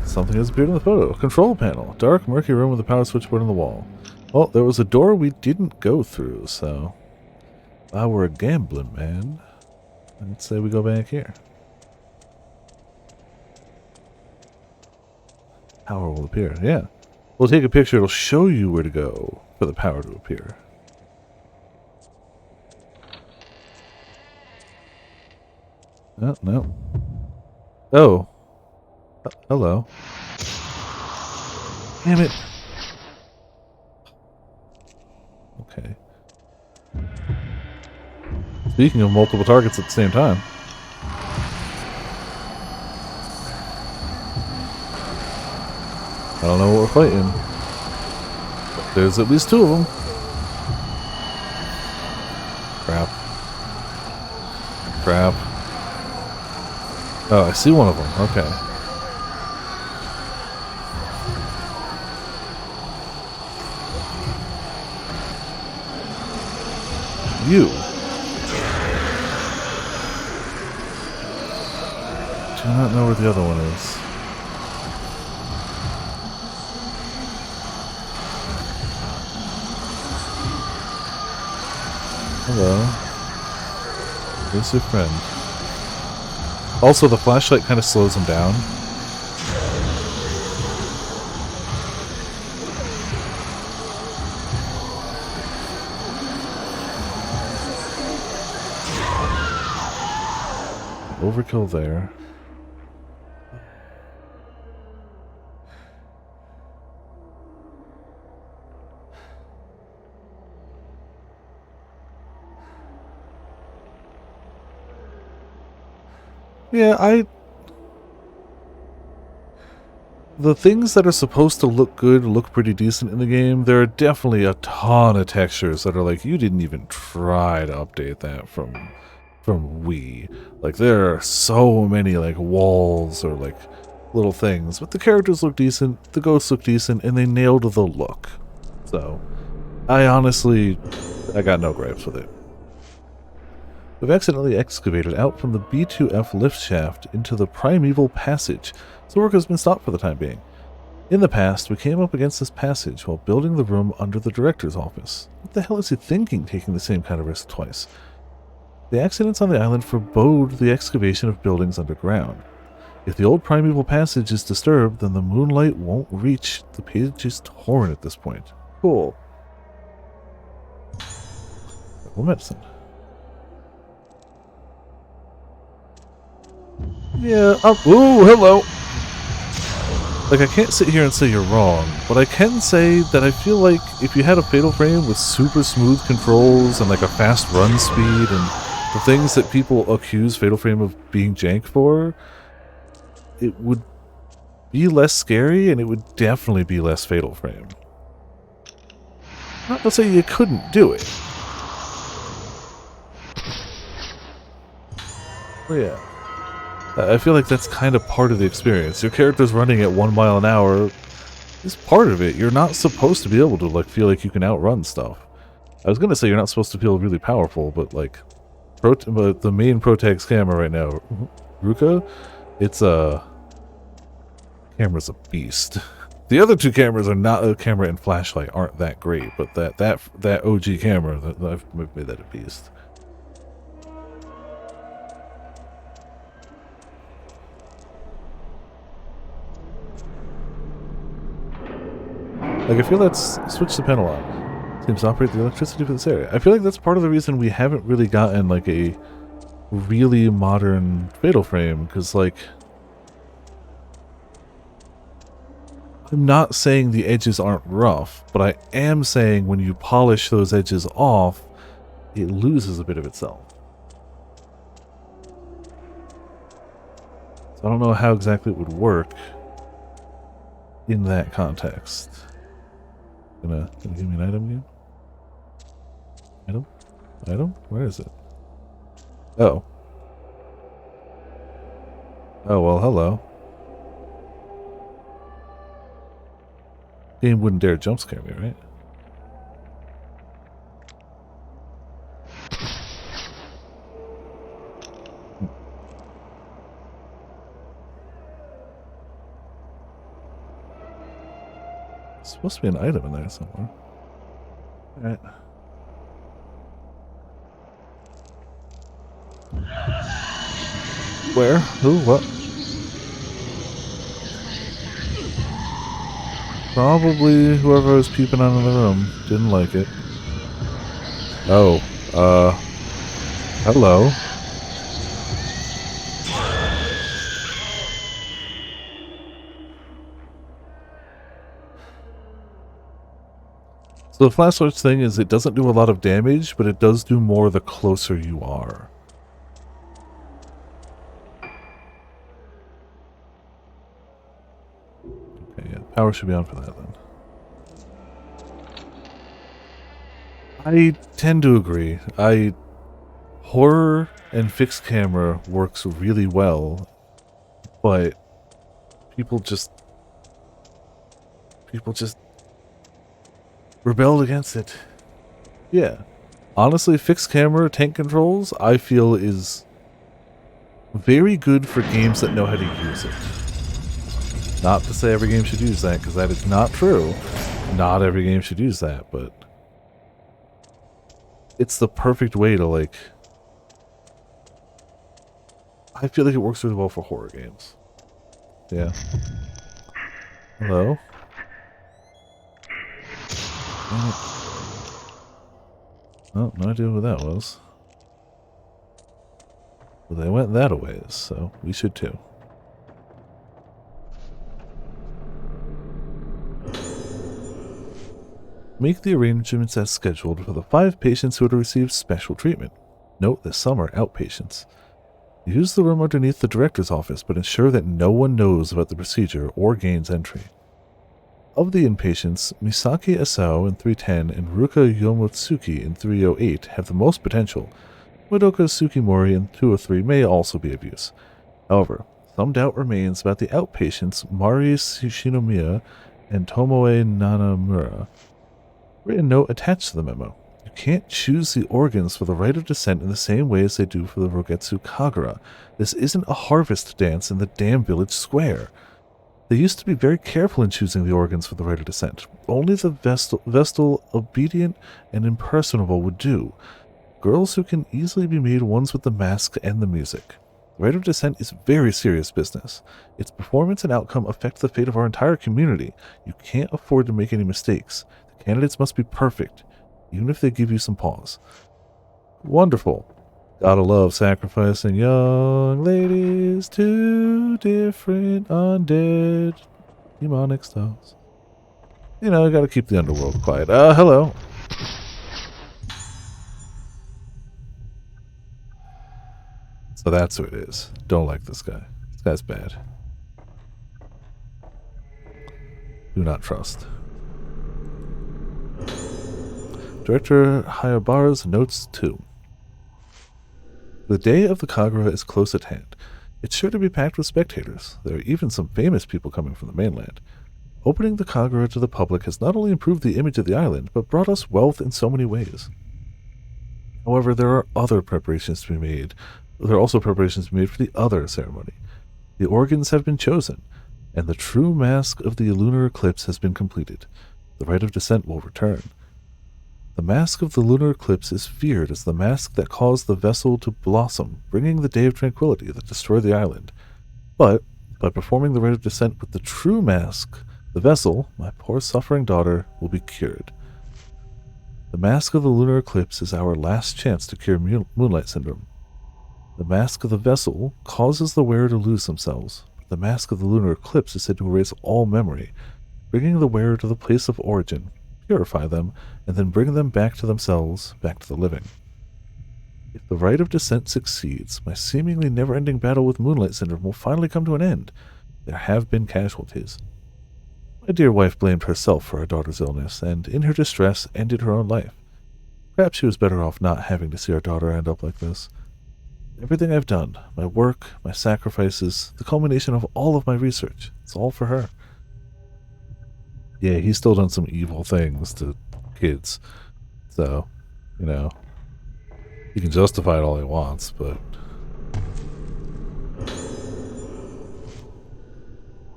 Something has appeared in the photo. Control panel. Dark, murky room with a power switchboard on the wall. Well, there was a door we didn't go through, so... If I were a gambling man, I'd say we go back here. Power will appear. Yeah. We'll take a picture. It'll show you where to go for the power to appear. Oh, no. Oh. Hello. Damn it. Okay. Speaking of multiple targets at the same time. I don't know what we're fighting. But there's at least 2 of them. Crap. Crap. Oh, I see one of them. Okay. You. Do not know where the other one is. Hello. Where's your friend? Also, the flashlight kind of slows him down. Overkill there. Yeah, the things that are supposed to look good look pretty decent in the game. There are definitely a ton of textures that are like, you didn't even try to update that from Wii. Like, there are so many, like, walls or, like, little things. But the characters look decent, the ghosts look decent, and they nailed the look. So, I got no gripes with it. We've accidentally excavated out from the B2F lift shaft into the primeval passage, so work has been stopped for the time being. In the past, we came up against this passage while building the room under the director's office. What the hell is he thinking, taking the same kind of risk twice? The accidents on the island forebode the excavation of buildings underground. If the old primeval passage is disturbed, then the moonlight won't reach. The page is torn at this point. Cool. Herbal medicine. Yeah, ooh, hello! Like, I can't sit here and say you're wrong, but I can say that I feel like if you had a Fatal Frame with super smooth controls and like a fast run speed and the things that people accuse Fatal Frame of being jank for, it would be less scary and it would definitely be less Fatal Frame. Not to say you couldn't do it. But yeah. I feel like that's kind of part of the experience. Your character's running at 1 mile an hour is part of it. You're not supposed to be able to like feel like you can outrun stuff. I was gonna say you're not supposed to feel really powerful, but like, but the main Protax camera right now, Ruka, camera's a beast. The other 2 cameras are not a camera and flashlight aren't that great, but that OG camera, I've made that a beast. Like, I feel that's switch the panel on. Seems to operate the electricity for this area. I feel like that's part of the reason we haven't really gotten like a really modern fatal frame, because like I'm not saying the edges aren't rough, but I am saying when you polish those edges off, it loses a bit of itself. So I don't know how exactly it would work in that context. Gonna give me an item again? Item? Item? Where is it? Oh. Oh, well, hello. Game wouldn't dare jump scare me, right? Supposed to be an item in there somewhere. Alright. Where? Who? What? Probably whoever was peeping out of the room. Didn't like it. Oh. Hello. So the flashlight thing is it doesn't do a lot of damage, but it does do more the closer you are. Okay, yeah, power should be on for that then. I tend to agree. Horror and fixed camera works really well, but people just rebelled against it. Yeah. Honestly, fixed camera tank controls, I feel, is very good for games that know how to use it. Not to say every game should use that, because that is not true. Not every game should use that, but it's the perfect way to, like... I feel like it works really well for horror games. Yeah. Hello? Oh, no idea who that was. Well, they went that a ways, so we should too. Make the arrangements as scheduled for the 5 patients who had received special treatment. Note this some are outpatients. Use the room underneath the director's office, but ensure that no one knows about the procedure or gains entry. Of the inpatients, Misaki Asao in 310 and Ruka Yomotsuki in 308 have the most potential. Madoka Tsukimori in 203 may also be of use. However, some doubt remains about the outpatients Mari Shinomiya and Tomoe Nanamura. Written note attached to the memo. You can't choose the organs for the rite of descent in the same way as they do for the Rogetsu Kagura. This isn't a harvest dance in the damn village square. They used to be very careful in choosing the organs for the rite of descent. Only the Vestal, obedient, and impersonable would do. Girls who can easily be made ones with the mask and the music. The rite of descent is very serious business. Its performance and outcome affect the fate of our entire community. You can't afford to make any mistakes. The candidates must be perfect, even if they give you some pause. Wonderful. Gotta love sacrificing young ladies to different undead demonic styles. You know, gotta keep the underworld quiet. Hello. So that's who it is. Don't like this guy. This guy's bad. Do not trust. Director Hayabara's notes 2. The day of the Kagura is close at hand. It's sure to be packed with spectators. There are even some famous people coming from the mainland. Opening the Kagura to the public has not only improved the image of the island, but brought us wealth in so many ways. However, there are other preparations to be made. There are also preparations to be made for the other ceremony. The organs have been chosen, and the true mask of the lunar eclipse has been completed. The rite of descent will return. The mask of the lunar eclipse is feared as the mask that caused the vessel to blossom, bringing the day of tranquility that destroyed the island. But, by performing the rite of descent with the true mask, The vessel, my poor suffering daughter, will be cured. The mask of the lunar eclipse is our last chance to cure moonlight syndrome. The mask of the vessel causes the wearer to lose themselves. The mask of the lunar eclipse is said to erase all memory, bringing the wearer to the place of origin, purify them, and then bring them back to themselves, back to the living. If the rite of descent succeeds, my seemingly never-ending battle with moonlight syndrome will finally come to an end. There have been casualties. My dear wife blamed herself for her daughter's illness, and in her distress ended her own life. Perhaps she was better off not having to see our daughter end up like this. Everything I've done, my work, my sacrifices, the culmination of all of my research, it's all for her. Yeah, he's still done some evil things to kids. So, you know, he can justify it all he wants, but...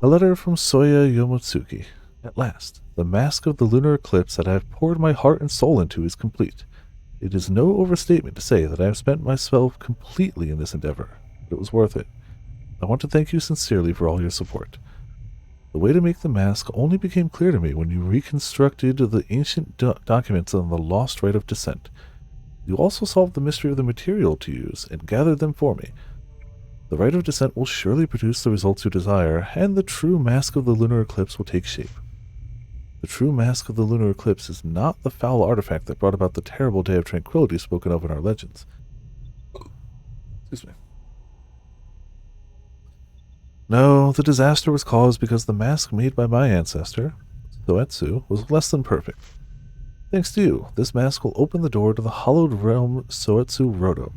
A letter from Soya Yomotsuki. At last, the mask of the lunar eclipse that I have poured my heart and soul into is complete. It is no overstatement to say that I have spent myself completely in this endeavor, but it was worth it. I want to thank you sincerely for all your support. The way to make the mask only became clear to me when you reconstructed the ancient documents on the lost rite of descent. You also solved the mystery of the material to use and gathered them for me. The rite of descent will surely produce the results you desire, and the true mask of the lunar eclipse will take shape. The true mask of the lunar eclipse is not the foul artifact that brought about the terrible day of tranquility spoken of in our legends. Excuse me. No, the disaster was caused because the mask made by my ancestor, Soetsu, was less than perfect. Thanks to you, this mask will open the door to the hallowed realm Soetsu Roto.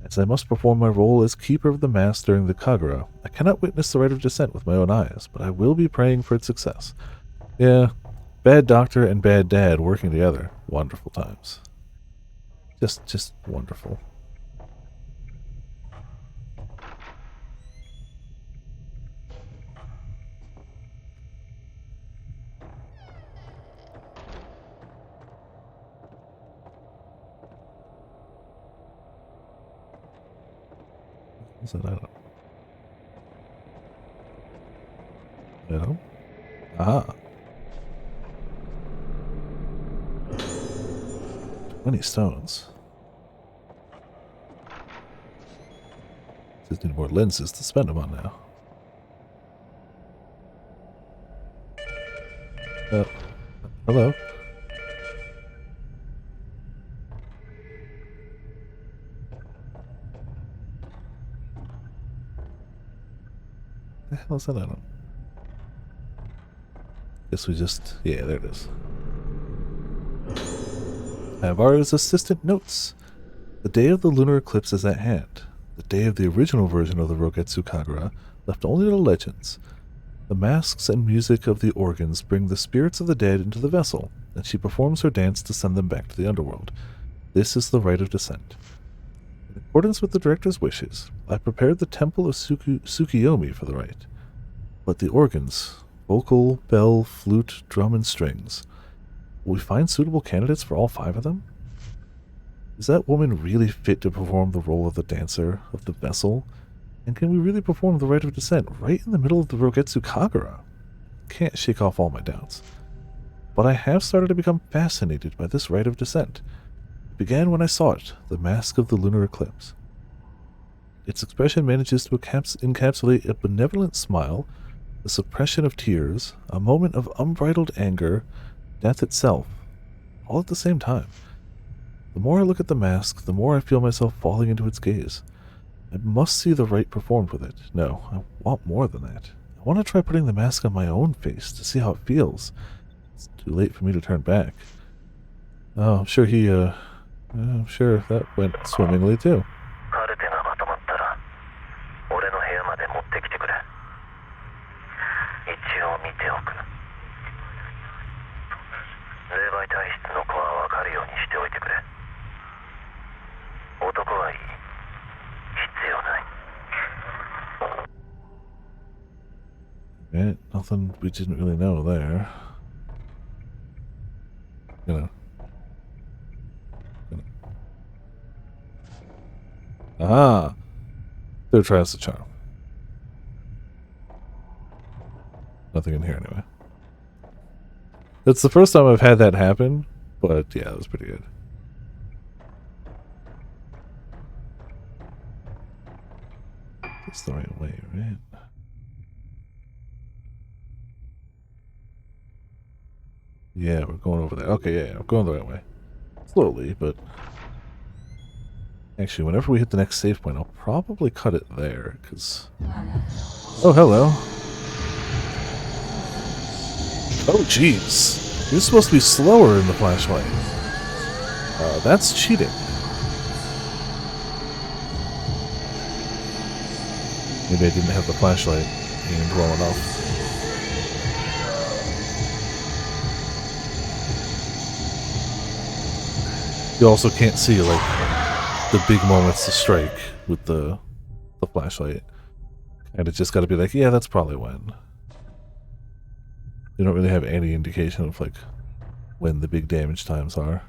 As I must perform my role as keeper of the mask during the Kagura, I cannot witness the rite of descent with my own eyes, but I will be praying for its success. Yeah, bad doctor and bad dad working together. Wonderful times. Just wonderful. What's that? I don't know. Aha. 20 stones. Just need more lenses to spend them on now. Hello? The hell is that? I don't. Guess we just. Yeah, there it is. Havara's assistant notes. The day of the lunar eclipse is at hand. The day of the original version of the Rogetsu Kagura, left only to the legends. The masks and music of the organs bring the spirits of the dead into the vessel, and she performs her dance to send them back to the underworld. This is the rite of descent. In accordance with the director's wishes, I prepared the temple of Tsukiyomi for the rite. But the organs, vocal, bell, flute, drum, and strings, will we find suitable candidates for all 5 of them? Is that woman really fit to perform the role of the dancer, of the vessel? And can we really perform the rite of descent right in the middle of the Rogetsu Kagura? Can't shake off all my doubts. But I have started to become fascinated by this rite of descent. It began when I saw it, the mask of the lunar eclipse. Its expression manages to encapsulate a benevolent smile, the suppression of tears, a moment of unbridled anger, death itself, all at the same time. The more I look at the mask, the more I feel myself falling into its gaze. I must see the rite performed with it. No, I want more than that. I want to try putting the mask on my own face to see how it feels. It's too late for me to turn back. Oh, I'm sure I'm sure that went swimmingly too. Right, nothing we didn't really know there. Aha! Third tries the charm. Nothing in here anyway. It's the first time I've had that happen, but yeah, it was pretty good. That's the right way, right? Yeah, we're going over there. Okay, yeah, we're going the right way. Slowly, but... Actually, whenever we hit the next save point, I'll probably cut it there, because... Oh, hello. Oh, jeez. You're supposed to be slower in the flashlight. That's cheating. Maybe I didn't have the flashlight aimed well enough. You also can't see, like, the big moments to strike with the flashlight. And it's just got to be like, yeah, that's probably when. You don't really have any indication of, like, when the big damage times are.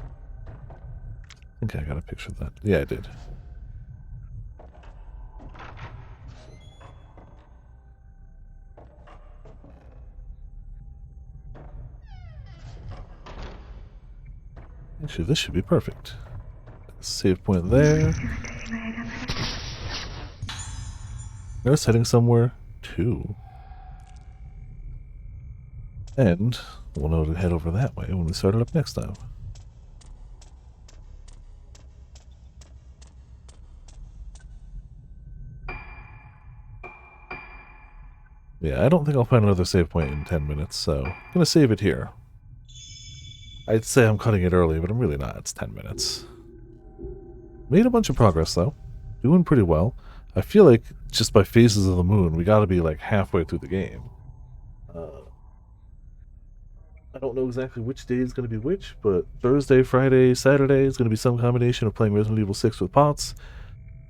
I think I got a picture of that. Yeah, I did. Actually, this should be perfect. Save point there. Nurse heading somewhere too. And we'll know to head over that way when we start it up next time. Yeah, I don't think I'll find another save point in 10 minutes, so I'm gonna save it here. I'd say I'm cutting it early, but I'm really not. It's 10 minutes. Made a bunch of progress, though. Doing pretty well. I feel like, just by phases of the moon, we gotta be, like, halfway through the game. I don't know exactly which day is going to be which, but Thursday, Friday, Saturday is going to be some combination of playing Resident Evil 6 with Pots,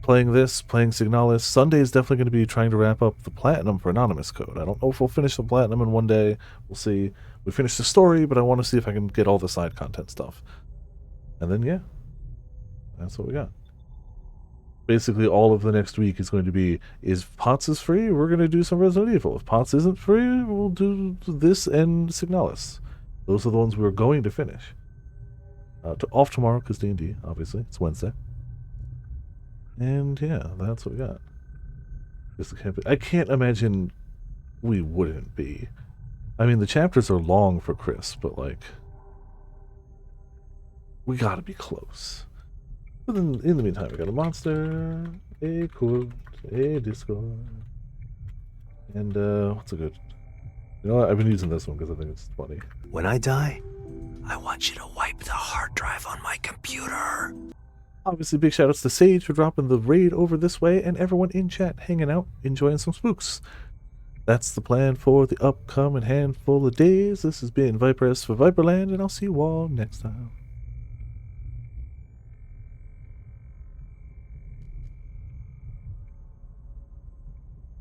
playing this, playing Signalis. Sunday is definitely going to be trying to wrap up the Platinum for Anonymous Code. I don't know if we'll finish the Platinum in one day. We'll see. We finished the story, but I want to see if I can get all the side content stuff. And then, yeah, that's what we got. Basically, all of the next week is going to be, is Pots is free, we're going to do some Resident Evil. If Pots isn't free, we'll do this and Signalis. Those are the ones we're going to finish. Off tomorrow, because D&D, obviously. It's Wednesday. And yeah, that's what we got. I can't imagine we wouldn't be. I mean, the chapters are long for Chris, but like, we gotta be close. But then, in the meantime, we got a monster, a code, a Discord, and what's a good... You know what? I've been using this one because I think it's funny. When I die, I want you to wipe the hard drive on my computer. Obviously, big shoutouts to Sage for dropping the raid over this way, and everyone in chat hanging out, enjoying some spooks. That's the plan for the upcoming handful of days. This has been Viper S for Viperland, and I'll see you all next time.